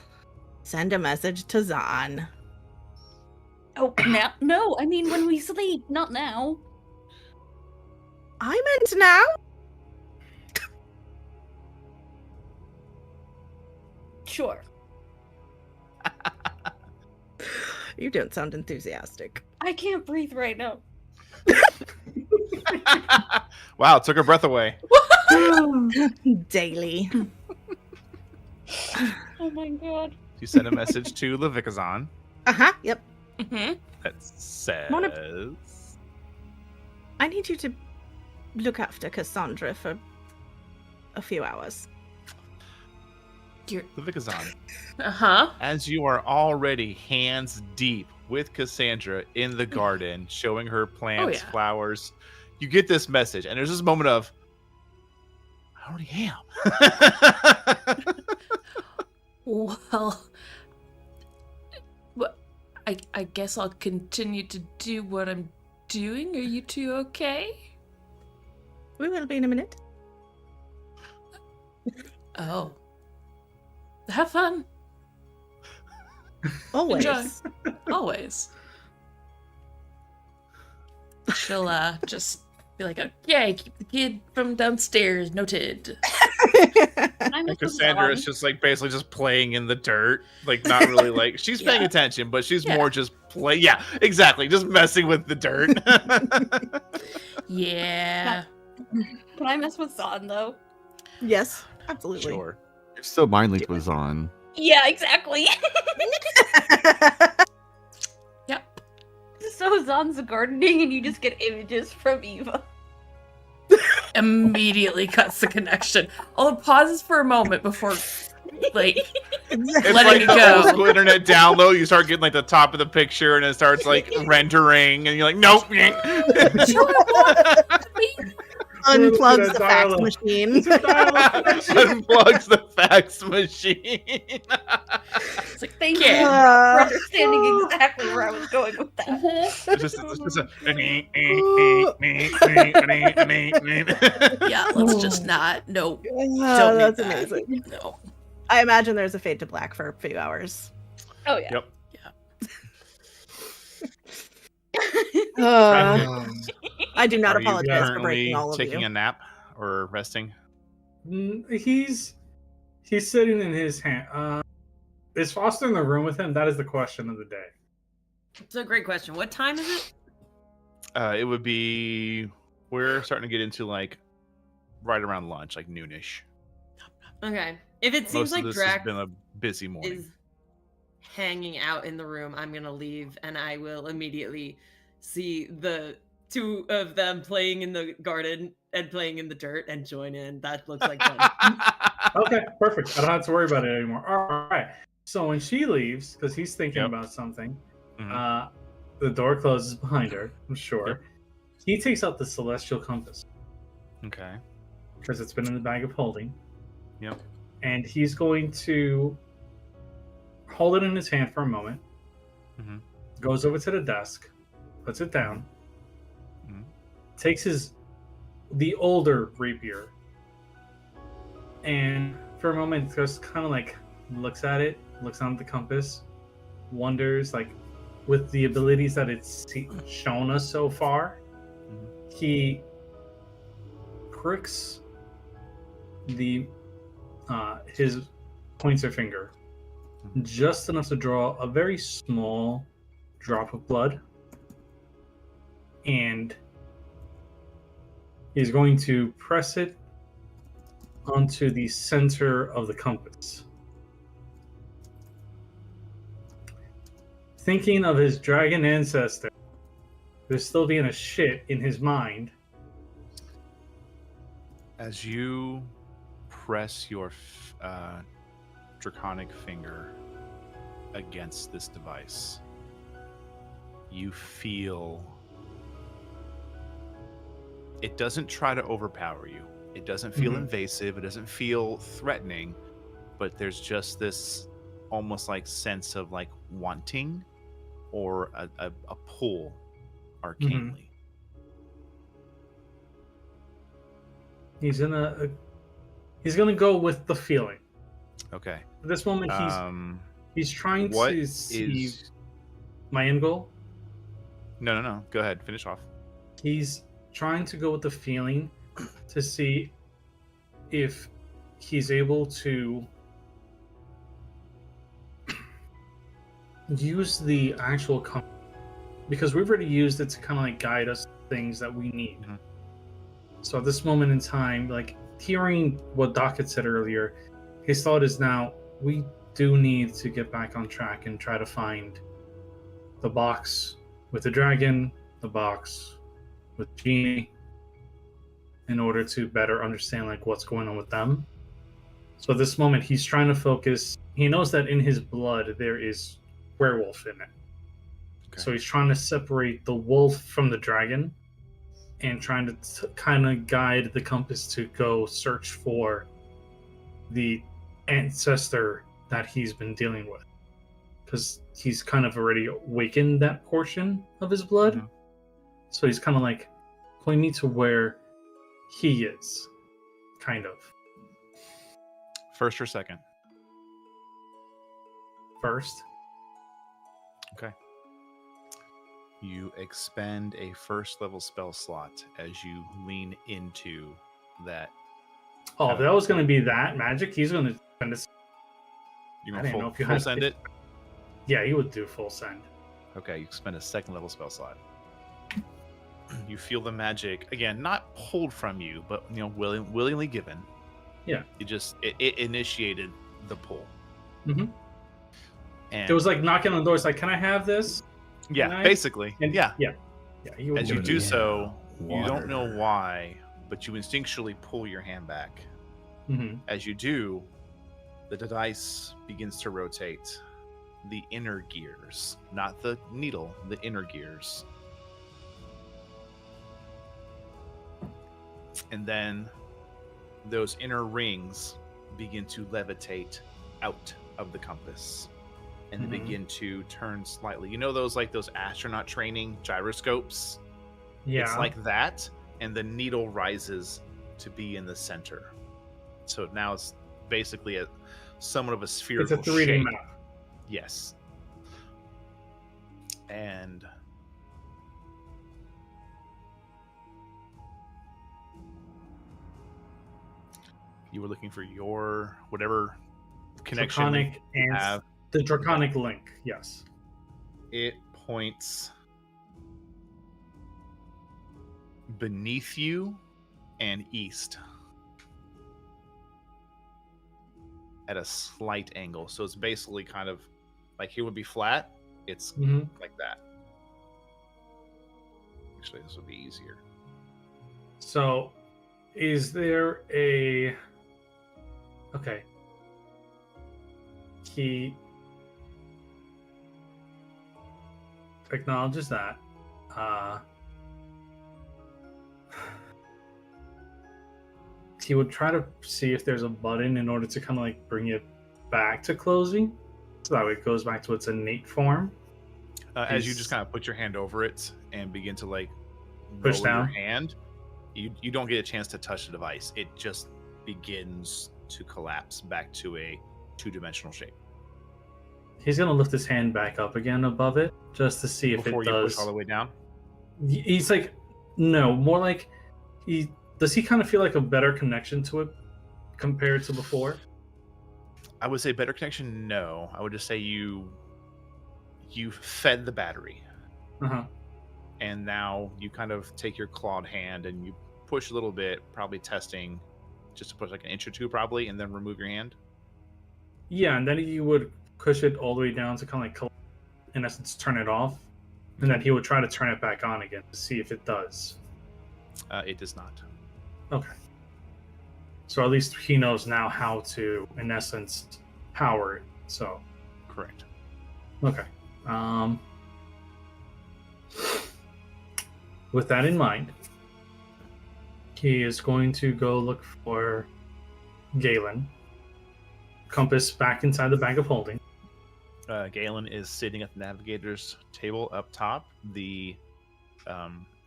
send a message to Zahn. Oh, now? No, I mean when we sleep, not now. I meant now. Sure. You don't sound enthusiastic. I can't breathe right now. Wow, took her breath away. Daily. Oh my god. You send a message to Levikazan Yep. Mm-hmm. that says, I need you to look after Cassandra for a few hours. Levikazan, Uh-huh. as you are already hands deep with Cassandra in the garden, showing her plants, yeah. flowers, you get this message, and there's this moment of, I already am. Well, I guess I'll continue to do what I'm doing. Are you two okay? We will be in a minute. Oh. Have fun. Always. Enjoy. Always. She'll just be like, "Okay, keep the kid from downstairs noted." And Cassandra is just like basically just playing in the dirt, like not really like she's paying attention, but she's more just play. Yeah, exactly, just messing with the dirt. Yeah. Can I mess with Zon though? Yes, absolutely. Sure. You're still mind linked with on. Yeah, exactly. Yep. So Zon's gardening, and you just get images from Eva. Immediately cuts the connection. Although pauses for a moment before, like, It's letting like it the go. old school internet download. You start getting like the top of the picture, and it starts like rendering, and you're like, nope. Unplugs the fax dial-up. machine. Unplugs the fax machine. It's like, Thank you yeah. for understanding exactly where I was going with that. It's just Yeah, let's just not. No. Yeah, Don't that's need that. amazing. No. I imagine there's a fade to black for a few hours. Oh yeah. Yep. I do not Are you apologize for currently breaking all of taking you. a nap or resting? He's sitting in his hand. Is Foster in the room with him? That is the question of the day. It's a great question. What time is it? It would be we're starting to get into like right around lunch, like noonish. Okay. If it seems Most of like this Drax has been a busy morning. is hanging out in the room, I'm gonna leave, and I will immediately see the two of them playing in the garden and playing in the dirt and join in. That looks like fun. Okay, perfect. I don't have to worry about it anymore. All right. So when she leaves, because he's thinking Yep. about something, Mhm. the door closes behind her, I'm sure. Yep. He takes out the celestial compass Okay. because it's been in the bag of holding. Yep. And he's going to hold it in his hand for a moment, Mhm. goes over to the desk, puts it down, Mhm. takes the older rapier, and for a moment just kind of like looks at it, looks on the compass, wonders, like, with the abilities that it's shown us so far, he pricks his pointer finger just enough to draw a very small drop of blood, and he's going to press it onto the center of the compass. Thinking of his dragon ancestor, there's still being a shit in his mind. As you press your draconic finger against this device, you feel it doesn't try to overpower you. It doesn't feel invasive. It doesn't feel threatening, but there's just this almost like sense of like wanting or a pull arcanely. He's gonna go with the feeling. Okay. At this moment, he's trying what to see is- my end goal. No. Go ahead. Finish off. He's trying to go with the feeling to see if he's able to use the actual because we've already used it to kind of like guide us to things that we need. So at this moment in time, like hearing what Doc had said earlier, his thought is now we do need to get back on track and try to find the box with the dragon, the box with Genie, in order to better understand like what's going on with them. So at this moment, he's trying to focus. He knows that in his blood there is werewolf in it. Okay. So he's trying to separate the wolf from the dragon and trying to kind of guide the compass to go search for the ancestor that he's been dealing with. Because he's kind of already awakened that portion of his blood. So he's kind of like pointing me to where he is, kind of. First or second? First. Okay. You expend a first level spell slot as you lean into that. Oh, if that was going to be that magic, he's going to spend this. You're I going didn't know to if you full had send it? Yeah, he would do full send. Okay, you spend a second level spell slot. You feel the magic, again, not pulled from you, but willingly given. Yeah. It initiated the pull. Mm-hmm. And it was like knocking on the door. It's like, can I have this? Yeah, basically. And yeah. He would As you do so, Water. you don't know why, but you instinctually pull your hand back. Mm-hmm. As you do, the dice begins to rotate. The inner gears, not the needle, the inner gears. And then those inner rings begin to levitate out of the compass. And they begin to turn slightly. You know those astronaut training gyroscopes? Yeah. It's like that, and the needle rises to be in the center. So now it's basically somewhat of a spherical It's a 3D shape. map. Yes. And you were looking for your whatever connection Draconic you and have. the draconic link. Yes. It points beneath you and east at a slight angle. So it's basically kind of like here would be flat. It's Mm-hmm. like that. Actually, this would be easier. So, is there a... Okay. He acknowledges that. He would try to see if there's a button in order to kind of like bring it back to closing. So that way it goes back to its innate form. As you just kind of put your hand over it and begin to like Push lower your down. hand, you don't get a chance to touch the device. It just begins to collapse back to a two-dimensional shape. He's gonna lift his hand back up again above it just to see if Before it you does. push all the way down? He's like, no, more like does he kind of feel like a better connection to it compared to before? I would say better connection, no. I would just say you fed the battery. Uh-huh. And now you kind of take your clawed hand and you push a little bit, probably testing just to push like an inch or two probably, and then remove your hand. Yeah, and then he would push it all the way down to kind of like, in essence, turn it off. And then he would try to turn it back on again to see if it does. It does not. Okay. So at least he knows now how to, in essence, power it. So, Correct. okay. With that in mind, he is going to go look for Galen. Compass back inside the bag of holding. Galen is sitting at the navigator's table up top. The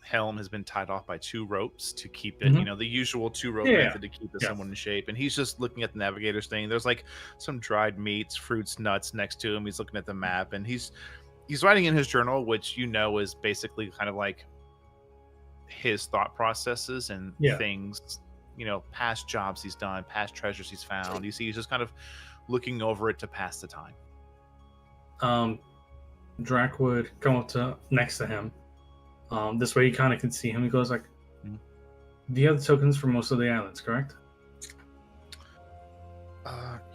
helm has been tied off by two ropes to keep it, Mhm. the usual two-rope Yeah. method to keep it Yes. somewhat in shape. And he's just looking at the navigator's thing. There's like some dried meats, fruits, nuts next to him. He's looking at the map, and he's writing in his journal, which is basically kind of like his thought processes and Yeah. things, past jobs he's done, past treasures he's found. You see, he's just kind of looking over it to pass the time. Drac would come up to next to him. This way he kind of can see him. He goes like, Mhm. do you have the tokens for most of the islands, correct?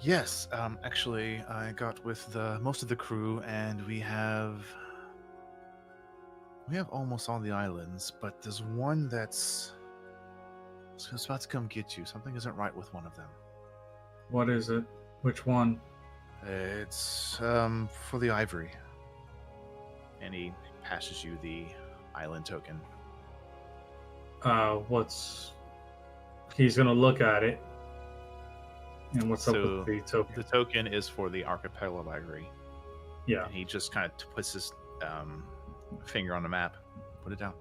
Yes, actually, I got with most of the crew, and we have almost all the islands, but there's one that's about to come get you. Something isn't right with one of them. What is it? Which one? It's for the ivory, and he passes you the island token. He's gonna look at it. And what's up So, with the token? The token is for the archipelago ivory. Yeah. And he just kind of puts his finger on the map, put it down.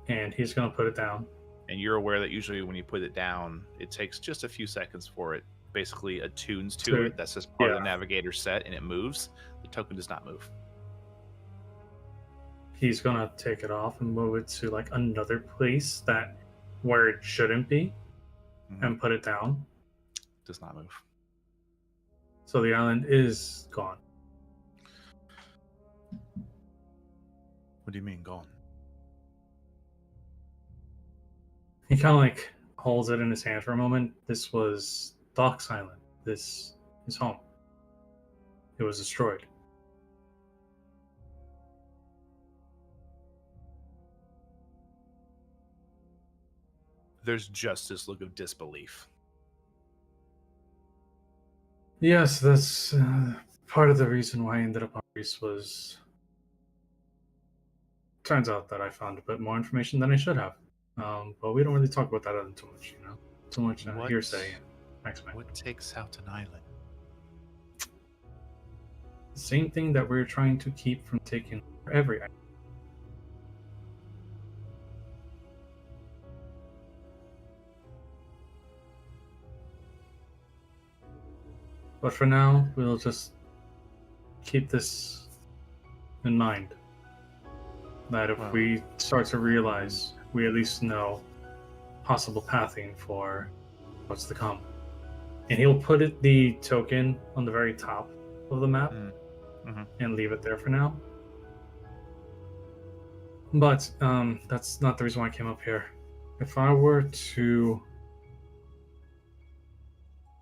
And he's gonna put it down. And you're aware that usually when you put it down, it takes just a few seconds for it basically attunes to it. That's just part of the navigator set, and it moves. The token does not move. he's gonna take it off and move it to like another place that where it shouldn't be, and put it down. Does not move. So the island is gone. What do you mean gone? He kind of like holds it in his hand for a moment. This was Doc's Island. This is home. It was destroyed. There's just this look of disbelief. Yes, that's part of the reason why I ended up on Greece was... Turns out that I found a bit more information than I should have. But we don't really talk about that too much, you know? Too much hearsay and X-Men. What takes out an island? The same thing that we're trying to keep from taking every island. But for now, we'll just keep this in mind. That if we start to realize, we at least know possible pathing for what's to come. And he'll put the token on the very top of the map and leave it there for now. But that's not the reason why I came up here. If I were to,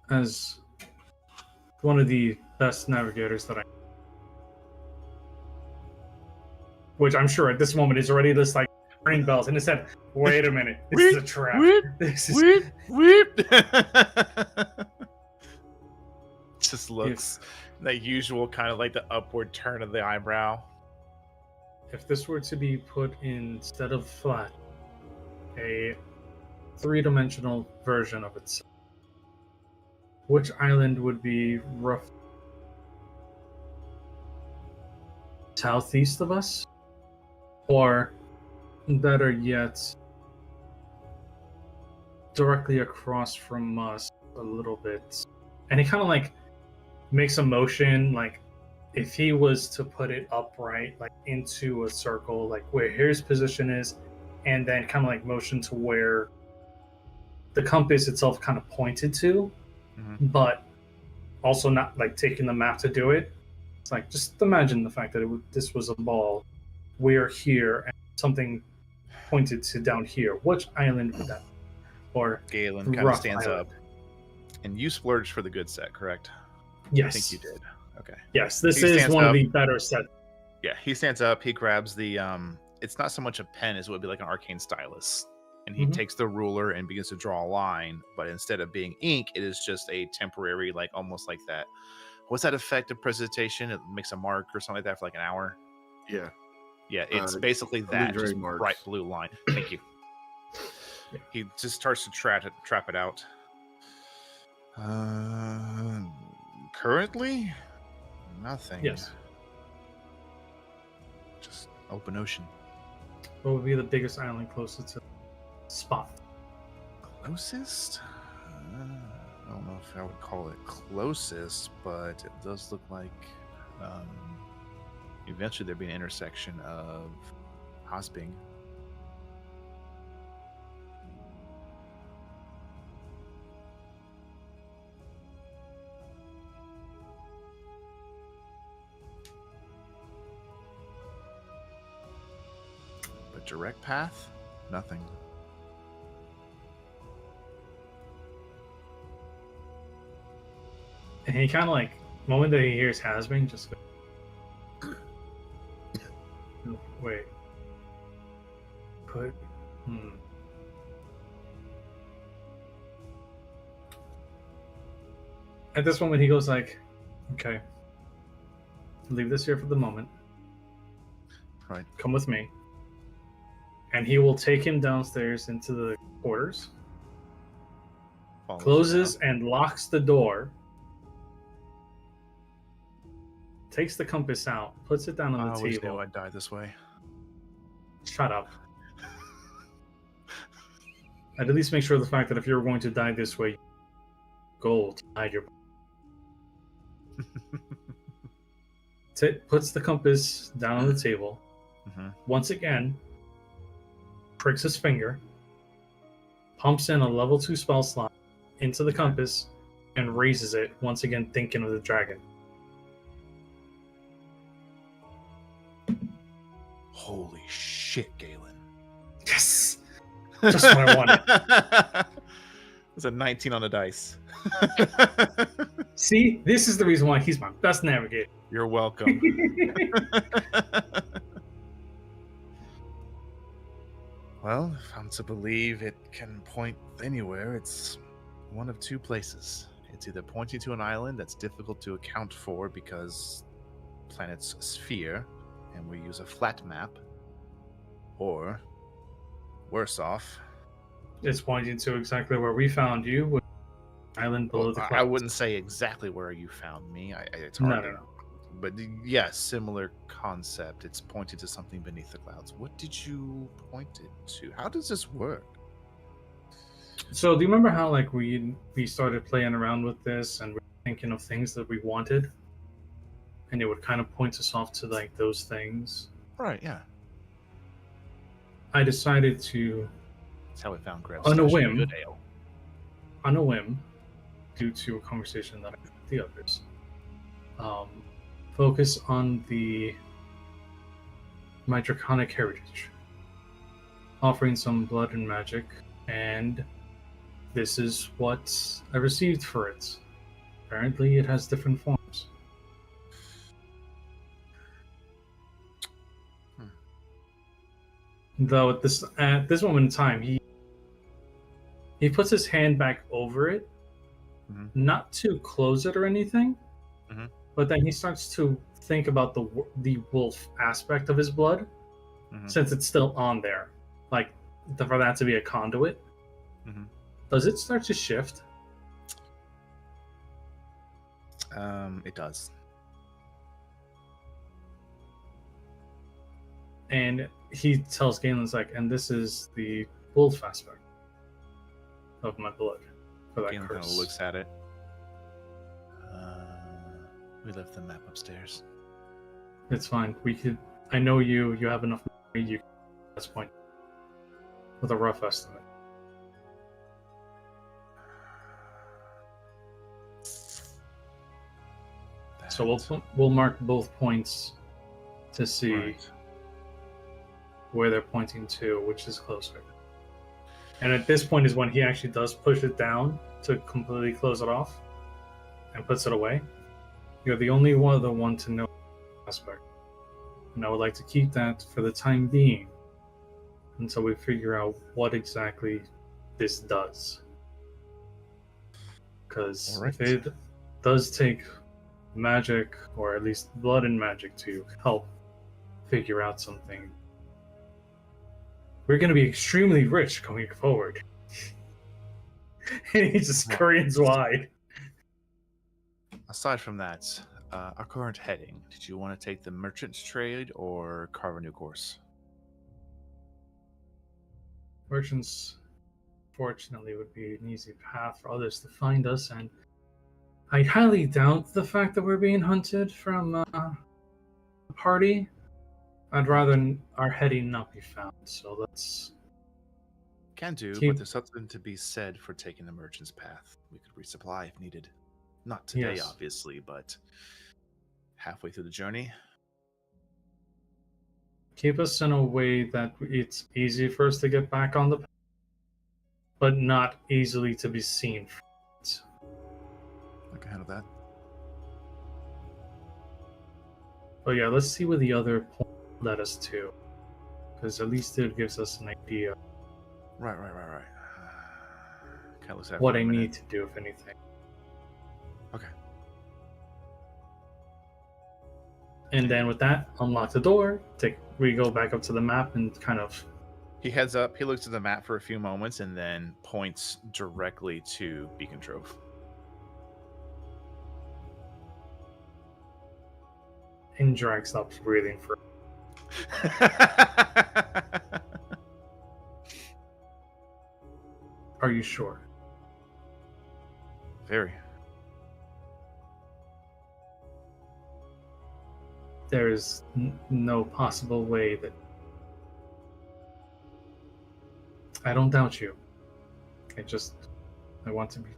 as one of the best navigators that I, which I'm sure at this moment is already just like ring bells in his head. Wait a minute, this is a trap. This is... Just looks that usual kind of like the upward turn of the eyebrow. If this were to be put instead of flat, a three-dimensional version of itself, which island would be rough southeast of us? Or better yet, directly across from us a little bit. And he kind of like makes a motion, like if he was to put it upright, like into a circle, like where his position is, and then kind of like motion to where the compass itself kind of pointed to, but also not like taking the map to do it. It's like, just imagine the fact that this was a ball. We're here, and something pointed to down here. Which island would that be? Or Galen kind of stands island. up. And you splurged for the good set, correct? Yes. I think you did. Okay. Yes, this He is stands one up. of the better sets. Yeah, he stands up, he grabs the it's not so much a pen as it would be like an arcane stylus. And he takes the ruler and begins to draw a line, but instead of being ink, it is just a temporary, like almost like that. What's that effect of presentation? It makes a mark or something like that for like an hour. Yeah. Yeah, it's basically that, just marks. bright blue line. Thank you. He just starts to trap it out. Currently, nothing. Yes. Just open ocean. What would be the biggest island closest to the spot? Closest? I don't know if I would call it closest, but it does look like eventually there'd be an intersection of Hosbing. But direct path? Nothing. And he kind of like, the moment that he hears Hasbing, just goes, wait. At this moment, he goes like, okay, leave this here for the moment. Right. Come with me. And he will take him downstairs into the quarters, Follows closes down. and locks the door, takes the compass out, puts it down on I the always table. knew I'd die this way. Shut up. I'd at least make sure of the fact that if you're going to die this way, gold to hide your. Puts the compass down on the table, once again, pricks his finger, pumps in a level 2 spell slot into the compass, and raises it, once again thinking of the dragon. Holy shit, Galen. Yes! Just what I wanted. It's a 19 on the dice. See, this is the reason why he's my best navigator. You're welcome. Well, if I'm to believe it can point anywhere, it's one of two places. It's either pointing to an island that's difficult to account for because the planet's a sphere and we use a flat map, or worse off, It's pointing to exactly where we found you, with the island below well, the clouds. I wouldn't say exactly where you found me. It's hard to. No. But yes, similar concept. It's pointing to something beneath the clouds. What did you point it to? How does this work? So, do you remember how like we started playing around with this and we were thinking of things that we wanted, and it would kind of point us off to like those things? Right, yeah. I decided to, That's how we found Grev's On a stash of whim. good ale. on a whim, due to a conversation that I had with the others, focus on my draconic heritage, offering some blood and magic, and this is what I received for it. Apparently, it has different forms. Though at this moment in time, he puts his hand back over it, not to close it or anything, but then he starts to think about the wolf aspect of his blood, since it's still on there, like for that to be a conduit. Does it start to shift? It does. And he tells Galen's like, and this is the wolf aspect of my blood for that Galen kind of curse. looks at it. We left the map upstairs. It's fine. We could. I know you. You have enough memory. You can at this point with a rough estimate. So we'll mark both points to see Right. where they're pointing to, which is closer. And at this point is when he actually does push it down to completely close it off and puts it away. You're the only one to know the aspect. And I would like to keep that for the time being until we figure out what exactly this does. Because Alright. if it does take magic, or at least blood and magic, to help figure out something, we're going to be extremely rich going forward. And he just grins wide. Aside from that, our current heading, did you want to take the merchant trade or carve a new course? Merchants, fortunately, would be an easy path for others to find us, and I highly doubt the fact that we're being hunted from a party. I'd rather our heading not be found, so let's... Can do, Keep- but there's something to be said for taking the merchant's path. We could resupply if needed. Not today, Yes. obviously, but halfway through the journey. Keep us in a way that it's easy for us to get back on the path, but not easily to be seen from it. I can handle that. But yeah, let's see where the other point led us to, because at least it gives us an idea Right. Kind of looks at it what for a I minute. need to do, if anything. Okay. And then with that, unlock the door. We go back up to the map and kind of... He heads up, he looks at the map for a few moments, and then points directly to Beacon Trove. And Drag stops breathing for... Are you sure? Very. There is no possible way that I don't doubt you. I want to be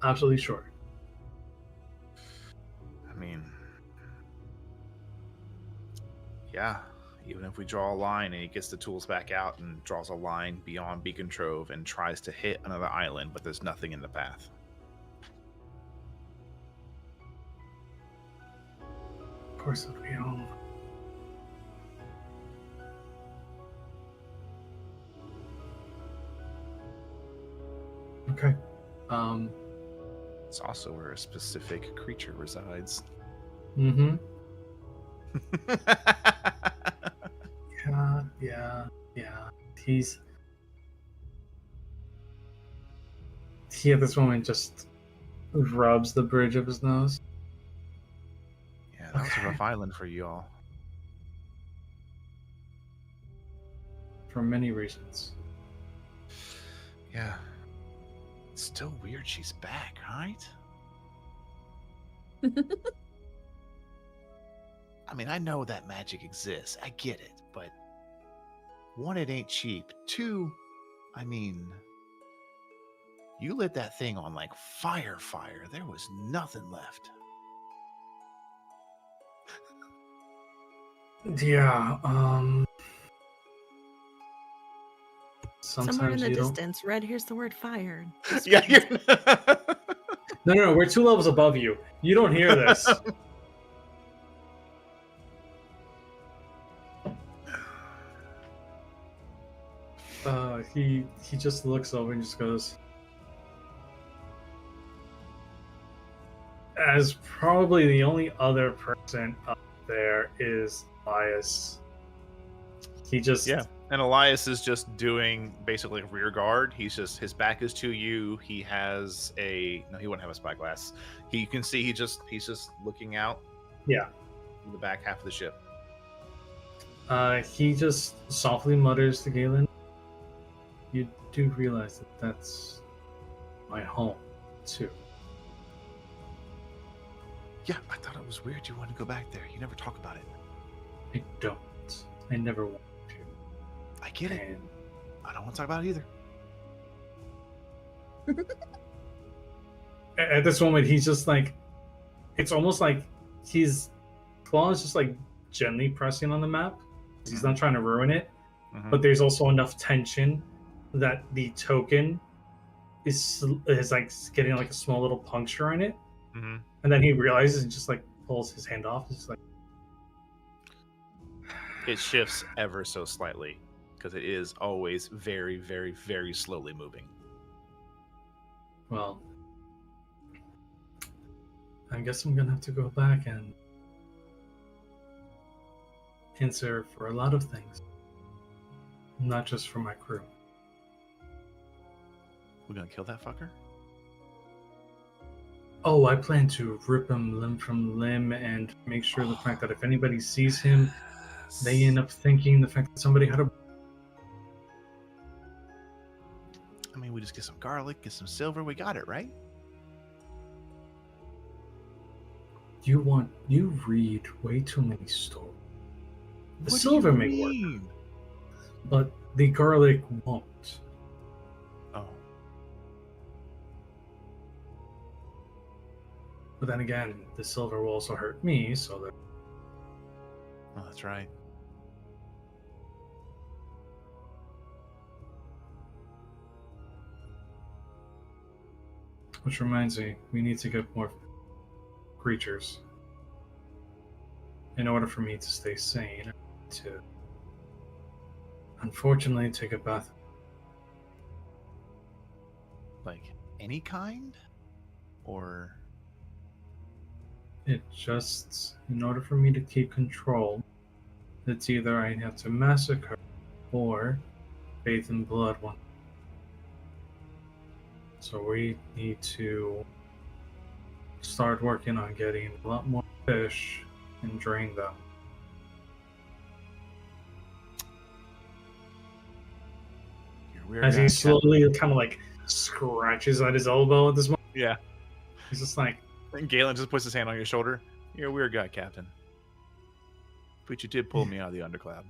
absolutely sure. I mean, yeah, even if we draw a line and he gets the tools back out and draws a line beyond Beacon Trove and tries to hit another island, but there's nothing in the path. Of course it'll be home. Okay. It's also where a specific creature resides. Mm-hmm. Yeah. He at this moment just rubs the bridge of his nose. Yeah, that was a rough island for you all. For many reasons. Yeah. It's still weird she's back, right? I mean, I know that magic exists. I get it, but one, it ain't cheap. Two, I mean, you lit that thing on like fire. There was nothing left. Yeah, Somewhere in sometimes the you don't. distance, Red hears the word fire. Yeah, you're... No, we're 2 levels above you. You don't hear this. He just looks over and just goes, as probably the only other person up there is Elias. He just Yeah. And Elias is just doing basically rear guard. He's just, his back is to you. He has he wouldn't have a spyglass. You can see he's just looking out. Yeah. In the back half of the ship. He just softly mutters to Galen, "You do realize that that's my home, too." Yeah, I thought it was weird you wanted to go back there. You never talk about it. I don't. I never want to. I get it. And I don't want to talk about it either. at this moment, he's just like, it's almost like his claw is just like gently pressing on the map. He's not trying to ruin it, but there's also enough tension that the token is like getting like a small little puncture in it. Mm-hmm. And then he realizes and just like pulls his hand off. It's like, it shifts ever so slightly because it is always very, very, very slowly moving. well, I guess I'm gonna have to go back and answer for a lot of things, not just for my crew. We're gonna kill that fucker? Oh, I plan to rip him limb from limb and make sure the fact that if anybody sees him, they end up thinking the fact that somebody had a... I mean, we just get some garlic, get some silver, we got it, right? You read way too many stories. The silver may work, but the garlic won't. Oh. But then again, the silver will also hurt me, so that... Oh, that's right. Which reminds me, we need to get more creatures. In order for me to stay sane, I need to, unfortunately, take a bath. Like, any kind? Or... It just, in order for me to keep control, it's either I have to massacre or bathe in blood one. So we need to start working on getting a lot more fish and drain them. You're weird As guy, he slowly kind of like scratches at his elbow at this moment. Yeah. He's just like, And Galen just puts his hand on your shoulder. You're a weird guy, Captain. But you did pull me out of the undercloud.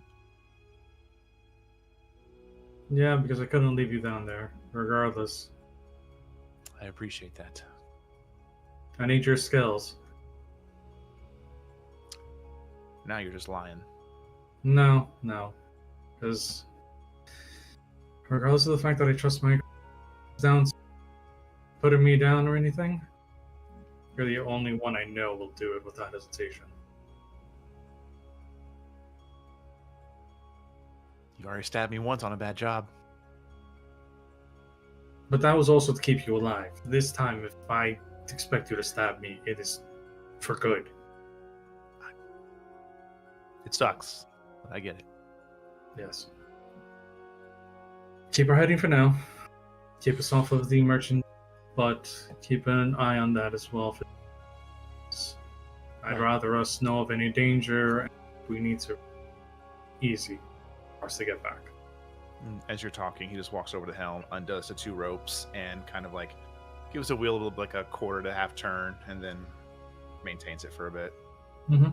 Yeah, because I couldn't leave you down there, regardless. I appreciate that. I need your skills. Now you're just lying. No. Because regardless of the fact that I trust my down, putting me down or anything, you're the only one I know will do it without hesitation. You already stabbed me once on a bad job. But that was also to keep you alive. This time, if I expect you to stab me, it is for good. It sucks, but I get it. Yes. Keep our heading for now. Keep us off of the merchant, but keep an eye on that as well. I'd rather us know of any danger, and if we need to. Easy for us to get back. As you're talking, he just walks over the helm, undoes the 2 ropes, and kind of like gives a wheel like a quarter to half turn, and then maintains it for a bit. Mm-hmm.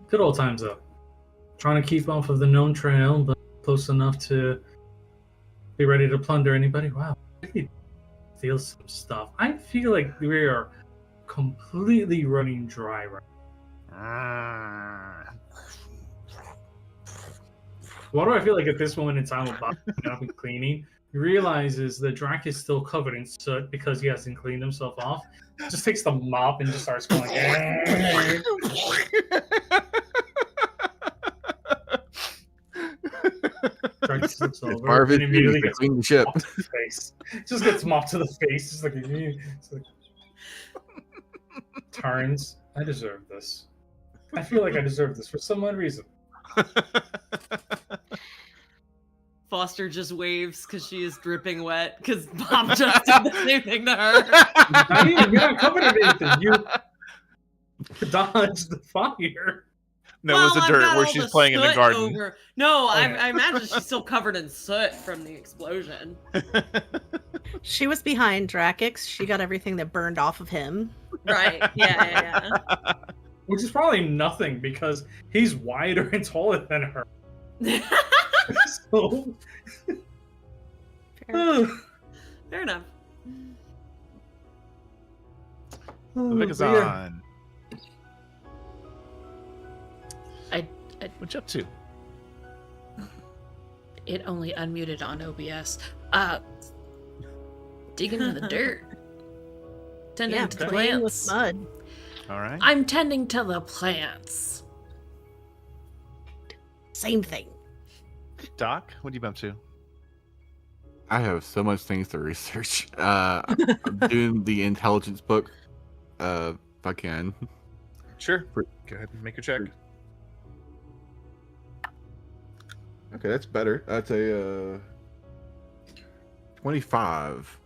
Good old times, though. Trying to keep off of the known trail, but close enough to be ready to plunder anybody. Wow, really steal some stuff. I feel like we are completely running dry right now. Why do I feel like at this moment in time about up and cleaning, he realizes that Drac is still covered in soot because he hasn't cleaned himself off. Just takes the mop and just starts going. Drac just looks over Part of it and immediately to gets clean the ship. mopped to the face. Just gets mopped to the face. Just like, turns. I deserve this. I feel like I deserve this for some odd reason. Foster just waves because she is dripping wet because Bob just did the same thing to her. I mean, you're not covered in anything. You dodged the fire. No, it was the I've dirt got where all she's the playing in the soot garden. over- No, Okay. I imagine she's still covered in soot from the explosion. She was behind Drakix. She got everything that burned off of him. Right. Yeah. Which is probably nothing because he's wider and taller than her. So, Fair. Fair enough. Vikazan. I What you up to? it only unmuted on OBS. Digging in the dirt. Tending Yeah, to the playing with plants. mud. All right. I'm tending to the plants. Same thing. Doc, what have you been up to? I have so much things to research. I'm doing the intelligence book, if I can. Sure. Go ahead and make your check. Okay, that's better. That's a 25.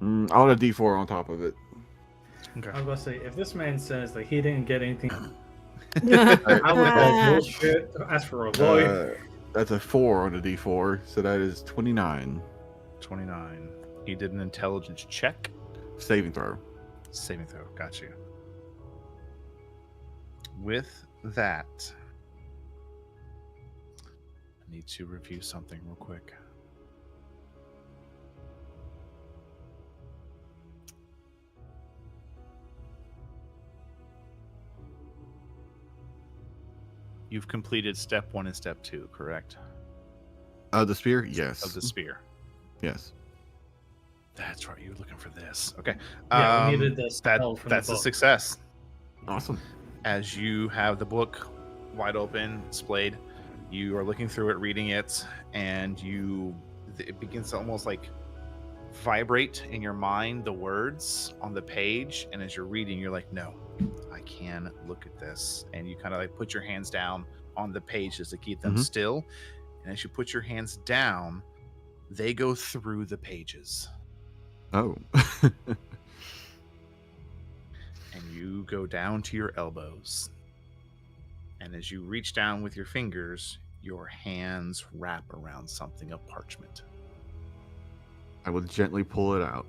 I'll add a D4 on top of it. Okay. I was about to say, if this man says that he didn't get anything, Yeah. I would call bullshit. Ask for a lawyer. That's a 4 on a D4, so that is 29 29. He did an intelligence check. saving throw. Saving throw. Got you. With that, I need to review something real quick. You've completed step 1 and step 2, correct? The spear? Yes. Of the spear. Yes. That's right. You were looking for this. Okay. Yeah, we needed this spell from the That's a book. success. Awesome. As you have the book wide open, displayed, you are looking through it, reading it, and it begins to almost like vibrate in your mind the words on the page. And as you're reading, you're like, no, I can look at this. And you kind of like put your hands down on the pages to keep them still. And as you put your hands down, they go through the pages. Oh. And you go down to your elbows. And as you reach down with your fingers, your hands wrap around something of parchment. I will gently pull it out.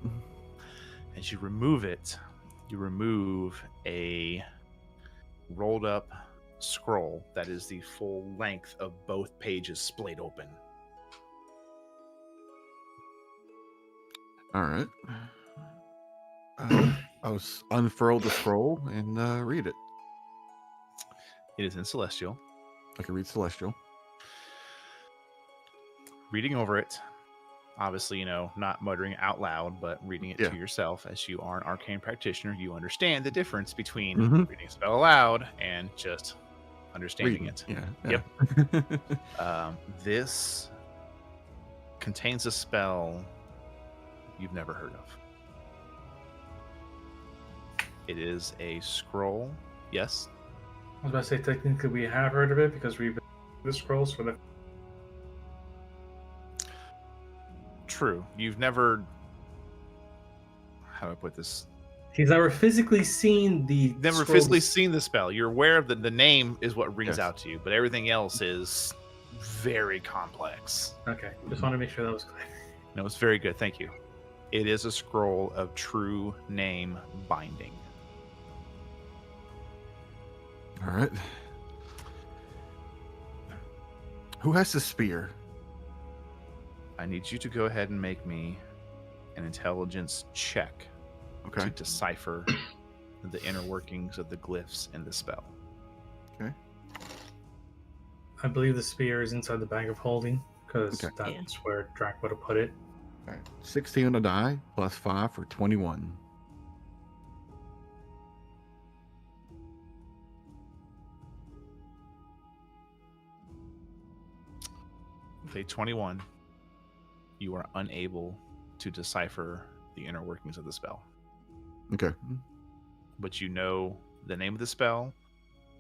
As you remove it, You remove a rolled up scroll that is the full length of both pages splayed open. All right. I'll unfurl the scroll and read it. It is in Celestial. I can read Celestial. Reading over it, obviously, not muttering out loud, but reading it to yourself. As you are an arcane practitioner, you understand the difference between reading a spell aloud and just understanding it. Yeah. Yep. This contains a spell you've never heard of. It is a scroll. Yes? I was about to say, technically, we have heard of it because we've been the scrolls for the. True. You've never. How do I put this? He's never physically seen the. Never scrolls. physically seen the spell. You're aware of the name is what rings out to you, but everything else is very complex. Okay, just want to make sure that was clear. No, it's very good. Thank you. It is a scroll of true name binding. All right. Who has the spear? I need you to go ahead and make me an intelligence check to decipher the inner workings of the glyphs in the spell. Okay. I believe the spear is inside the bag of holding because that's where Drac would have put it. All right. 16 on the die, plus 5 for 21. With a 21, you are unable to decipher the inner workings of the spell. Okay. But you know the name of the spell,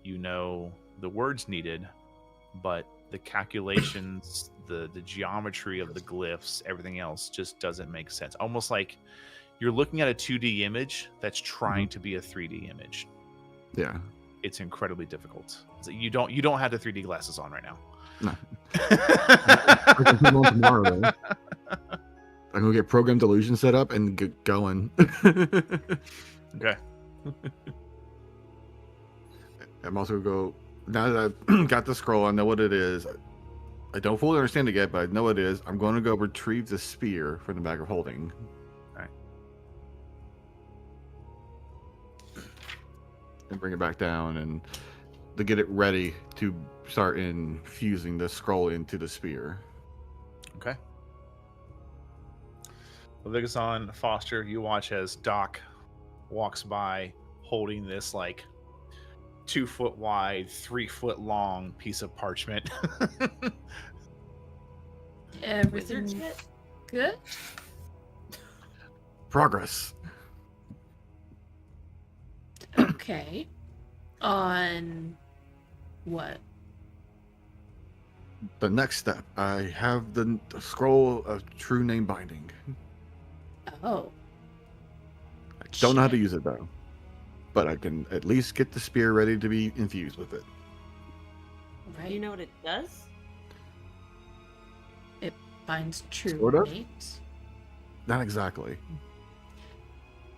you know the words needed, but the calculations, the geometry of the glyphs, everything else just doesn't make sense. Almost like you're looking at a 2D image that's trying to be a 3D image. Yeah. It's incredibly difficult. You don't have the 3D glasses on right now. No. I can put them on tomorrow, though. I'm gonna get program delusion set up and get going. Okay. I'm also gonna go, now that I've got the scroll, I know what it is. I don't fully understand it yet, but I know what it is. I'm going to go retrieve the spear from the bag of holding. All right. And bring it back down and to get it ready to start infusing the scroll into the spear. Okay. Levigason, Foster, you watch as Doc walks by holding this 2 foot wide, 3 foot long piece of parchment. Everything good? Progress. Okay. On what? The next step, I have the scroll of true name binding. Oh. I don't know how to use it though, but I can at least get the spear ready to be infused with it. Right. Do you know what it does? It binds true Sort of? mates. Not exactly.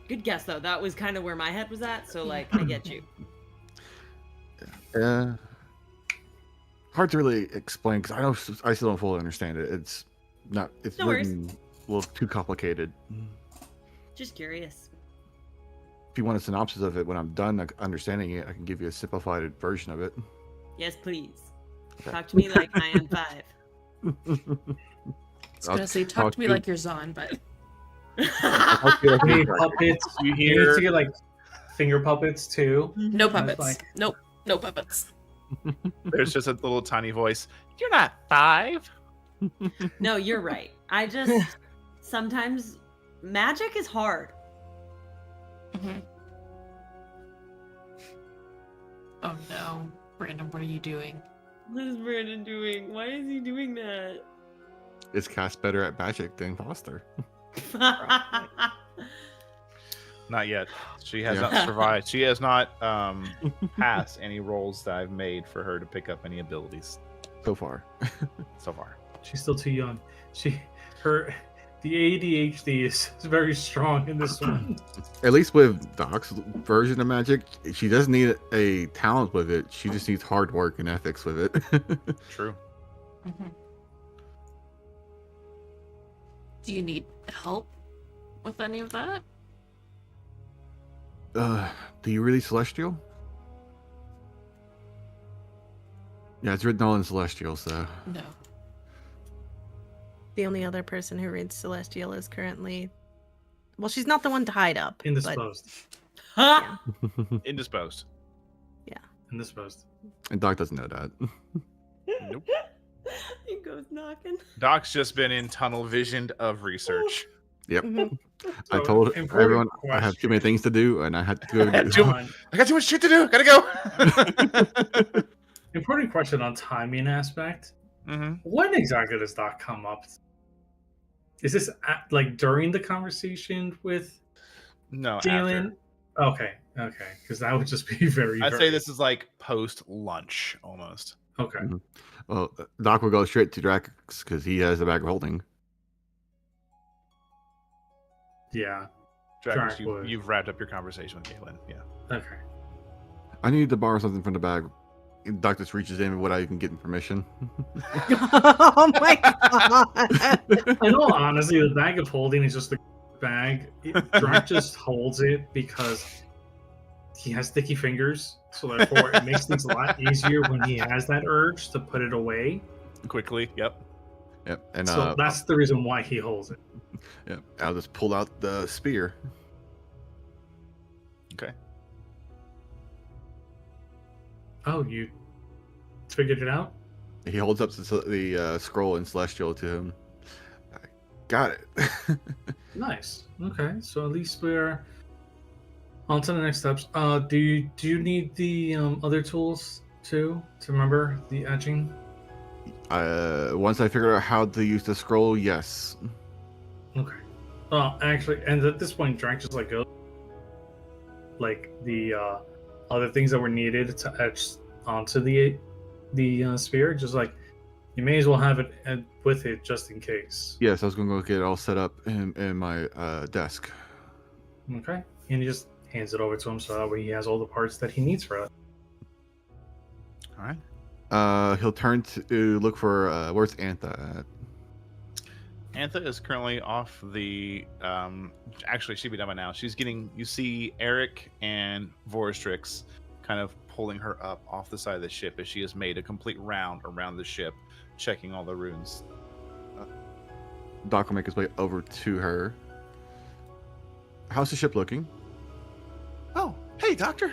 Good guess though. That was kind of where my head was at. So I get you. Hard to really explain because I still don't fully understand it. It's not. It's No worries. written a little too complicated. Just curious. If you want a synopsis of it, when I'm done understanding it, I can give you a simplified version of it. Yes, please. Okay. Talk to me like I am 5. I was gonna say talk to me like you're Zon, but You need puppets. You You hear need to get finger puppets too. no That's puppets. fine. Nope, no puppets. there's just a little tiny voice. You're not 5. No, you're right. I just sometimes magic is hard. Mhm. Oh no, Brandon, what are you doing? What is Brandon doing? Why is he doing that? It's cast better at magic than Foster. Not yet. She has Yeah. not survived. She has not passed any rolls that I've made for her to pick up any abilities So far. so far. She's still too young. The ADHD is very strong in this one. At least with Doc's version of magic, she doesn't need a talent with it. She just needs hard work and ethics with it. True. Do you need help with any of that? Do you really Celestial? Yeah, it's written all in Celestial, so. No. The only other person who reads Celestial is currently... Well, she's not the one to hide up. Indisposed. Huh? Indisposed. Indisposed. And Doc doesn't know that. Nope. He goes knocking. Doc's just been in tunnel visioned of research. Yep. Mhm. I So, told important everyone I have too many question. things to do, and I had to go do Too- On- I got too much shit to do. Gotta go. Important question on timing aspect. Mm-hmm. When exactly does Doc come up? Is this like during the conversation with No, Jalen? after. Okay, because that would just be very. I'd very... say this is like post lunch almost. Okay. Well, Doc will go straight to Drax because he has the bag of holding. Yeah. Drax, Drac would. you've wrapped up your conversation with Galen. Yeah. Okay. I need to borrow something from the bag. And Doc just reaches in without even getting permission. Oh my god. In all honesty, the bag of holding is just a bag. Drac just holds it because he has sticky fingers, so therefore it makes things a lot easier when he has that urge to put it away. Quickly. Yep. Yep. And So that's the reason why he holds it. yep, I'll just pull out the spear. Okay. Oh, you figured it out? He holds up the scroll in Celestial to him. I got it. Nice. Okay, so at least we're on to the next steps. Do you need the other tools too to remember the etching? Once I figure out how to use the scroll, yes. Okay. Actually, and at this point, Drac just like goes like the other things that were needed to etch onto the sphere. Just like you may as well have it with it just in case. Yes, I was gonna go get it all set up in my desk. Okay, and he just hands it over to him so that way he has all the parts that he needs for it. All right. He'll turn to look for where's Antha at? Antha is currently off the. Actually, she'd be done by now. She's getting. You see Eric and Vorstrix kind of pulling her up off the side of the ship as she has made a complete round around the ship, checking all the runes. Doc will make his way over to her. How's the ship looking? Oh, hey, Doctor.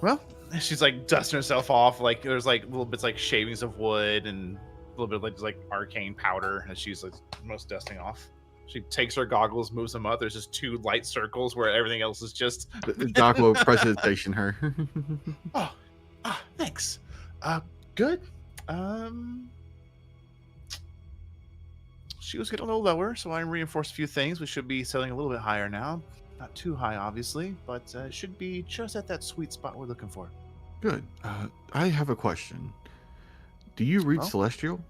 Well, she's like dusting herself off. Like there's like little bits like shavings of wood and a little bit of like arcane powder as she's like most dusting off. She takes her goggles, moves them up. There's just two light circles where everything else is just. Doc will presentation her. Thanks. Good. She was getting a little lower, so I reinforced a few things. We should be sailing a little bit higher now. Not too high, obviously, but should be just at that sweet spot we're looking for. Good. I have a question. Do you read Oh? Celestial?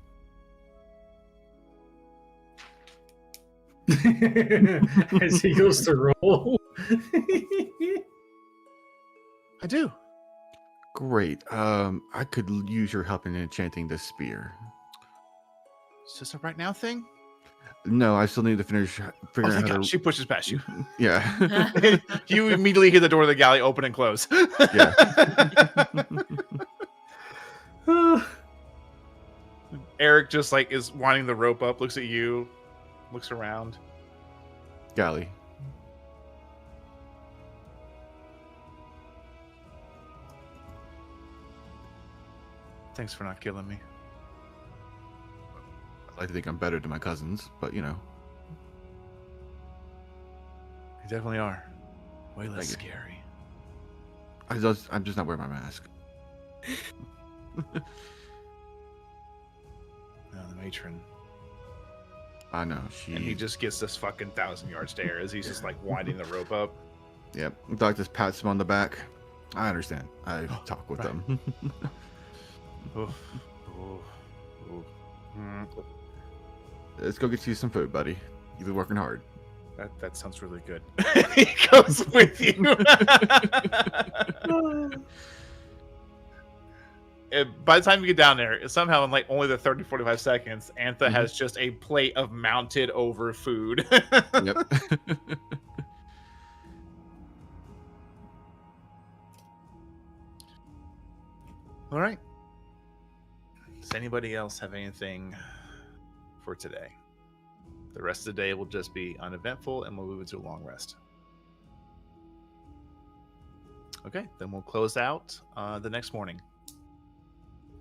As he goes to roll. I do. Great. I could use your help in enchanting this spear. Is this a right now thing? No, I still need to finish figuring Thank out how God. to. She pushes past you. Yeah. You immediately hear the door of the galley open and close. Eric just like is winding the rope up, looks at you, looks around. Galley. Thanks for not killing me. I like to think I'm better than my cousins, but you know. You definitely are. Way less Thank you. scary. I'm just not wearing my mask. The matron. I know And he just gets this fucking 1,000-yard stare as he's just like winding the rope up. Yep. Doc just pats him on the back. I understand. I talk with right. them. Oof, oof, oof. Let's go get you some food, buddy. You've been working hard. That sounds really good. He goes with you. By the time you get down there, somehow in like only the 30-45 seconds, Antha has just a plate of mounted over food. Yep. All right. Does anybody else have anything for today? The rest of the day will just be uneventful, and we'll move into a long rest. Okay, then we'll close out the next morning.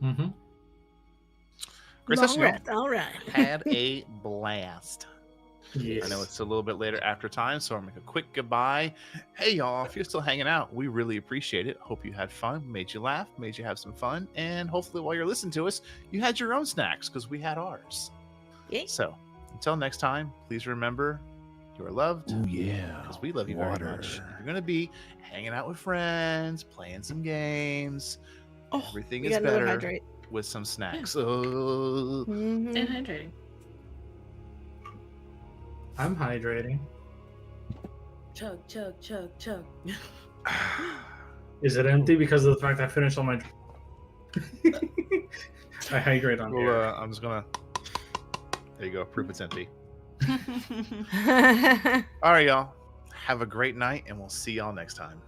Mm-hmm. Great Long session, y'all. rest, all right. Had a blast. Yes. I know it's a little bit later after time, so I'll make a quick goodbye. Hey, y'all, if you're still hanging out, we really appreciate it. Hope you had fun, made you laugh, made you have some fun, and hopefully while you're listening to us, you had your own snacks, because we had ours. Yay. So, until next time, please remember you are loved. Oh yeah. Because we love you very much. You're going to be hanging out with friends, playing some games. Oh, Everything we is got another better hydrate. with some snacks. Oh. Mhm. And hydrating. I'm hydrating. Chug, chug, chug, chug. Is it empty because of the fact I finished all my? I hydrate on here. Well, I'm just going to... There you go. Proof it's empty. All right, y'all. Have a great night, and we'll see y'all next time.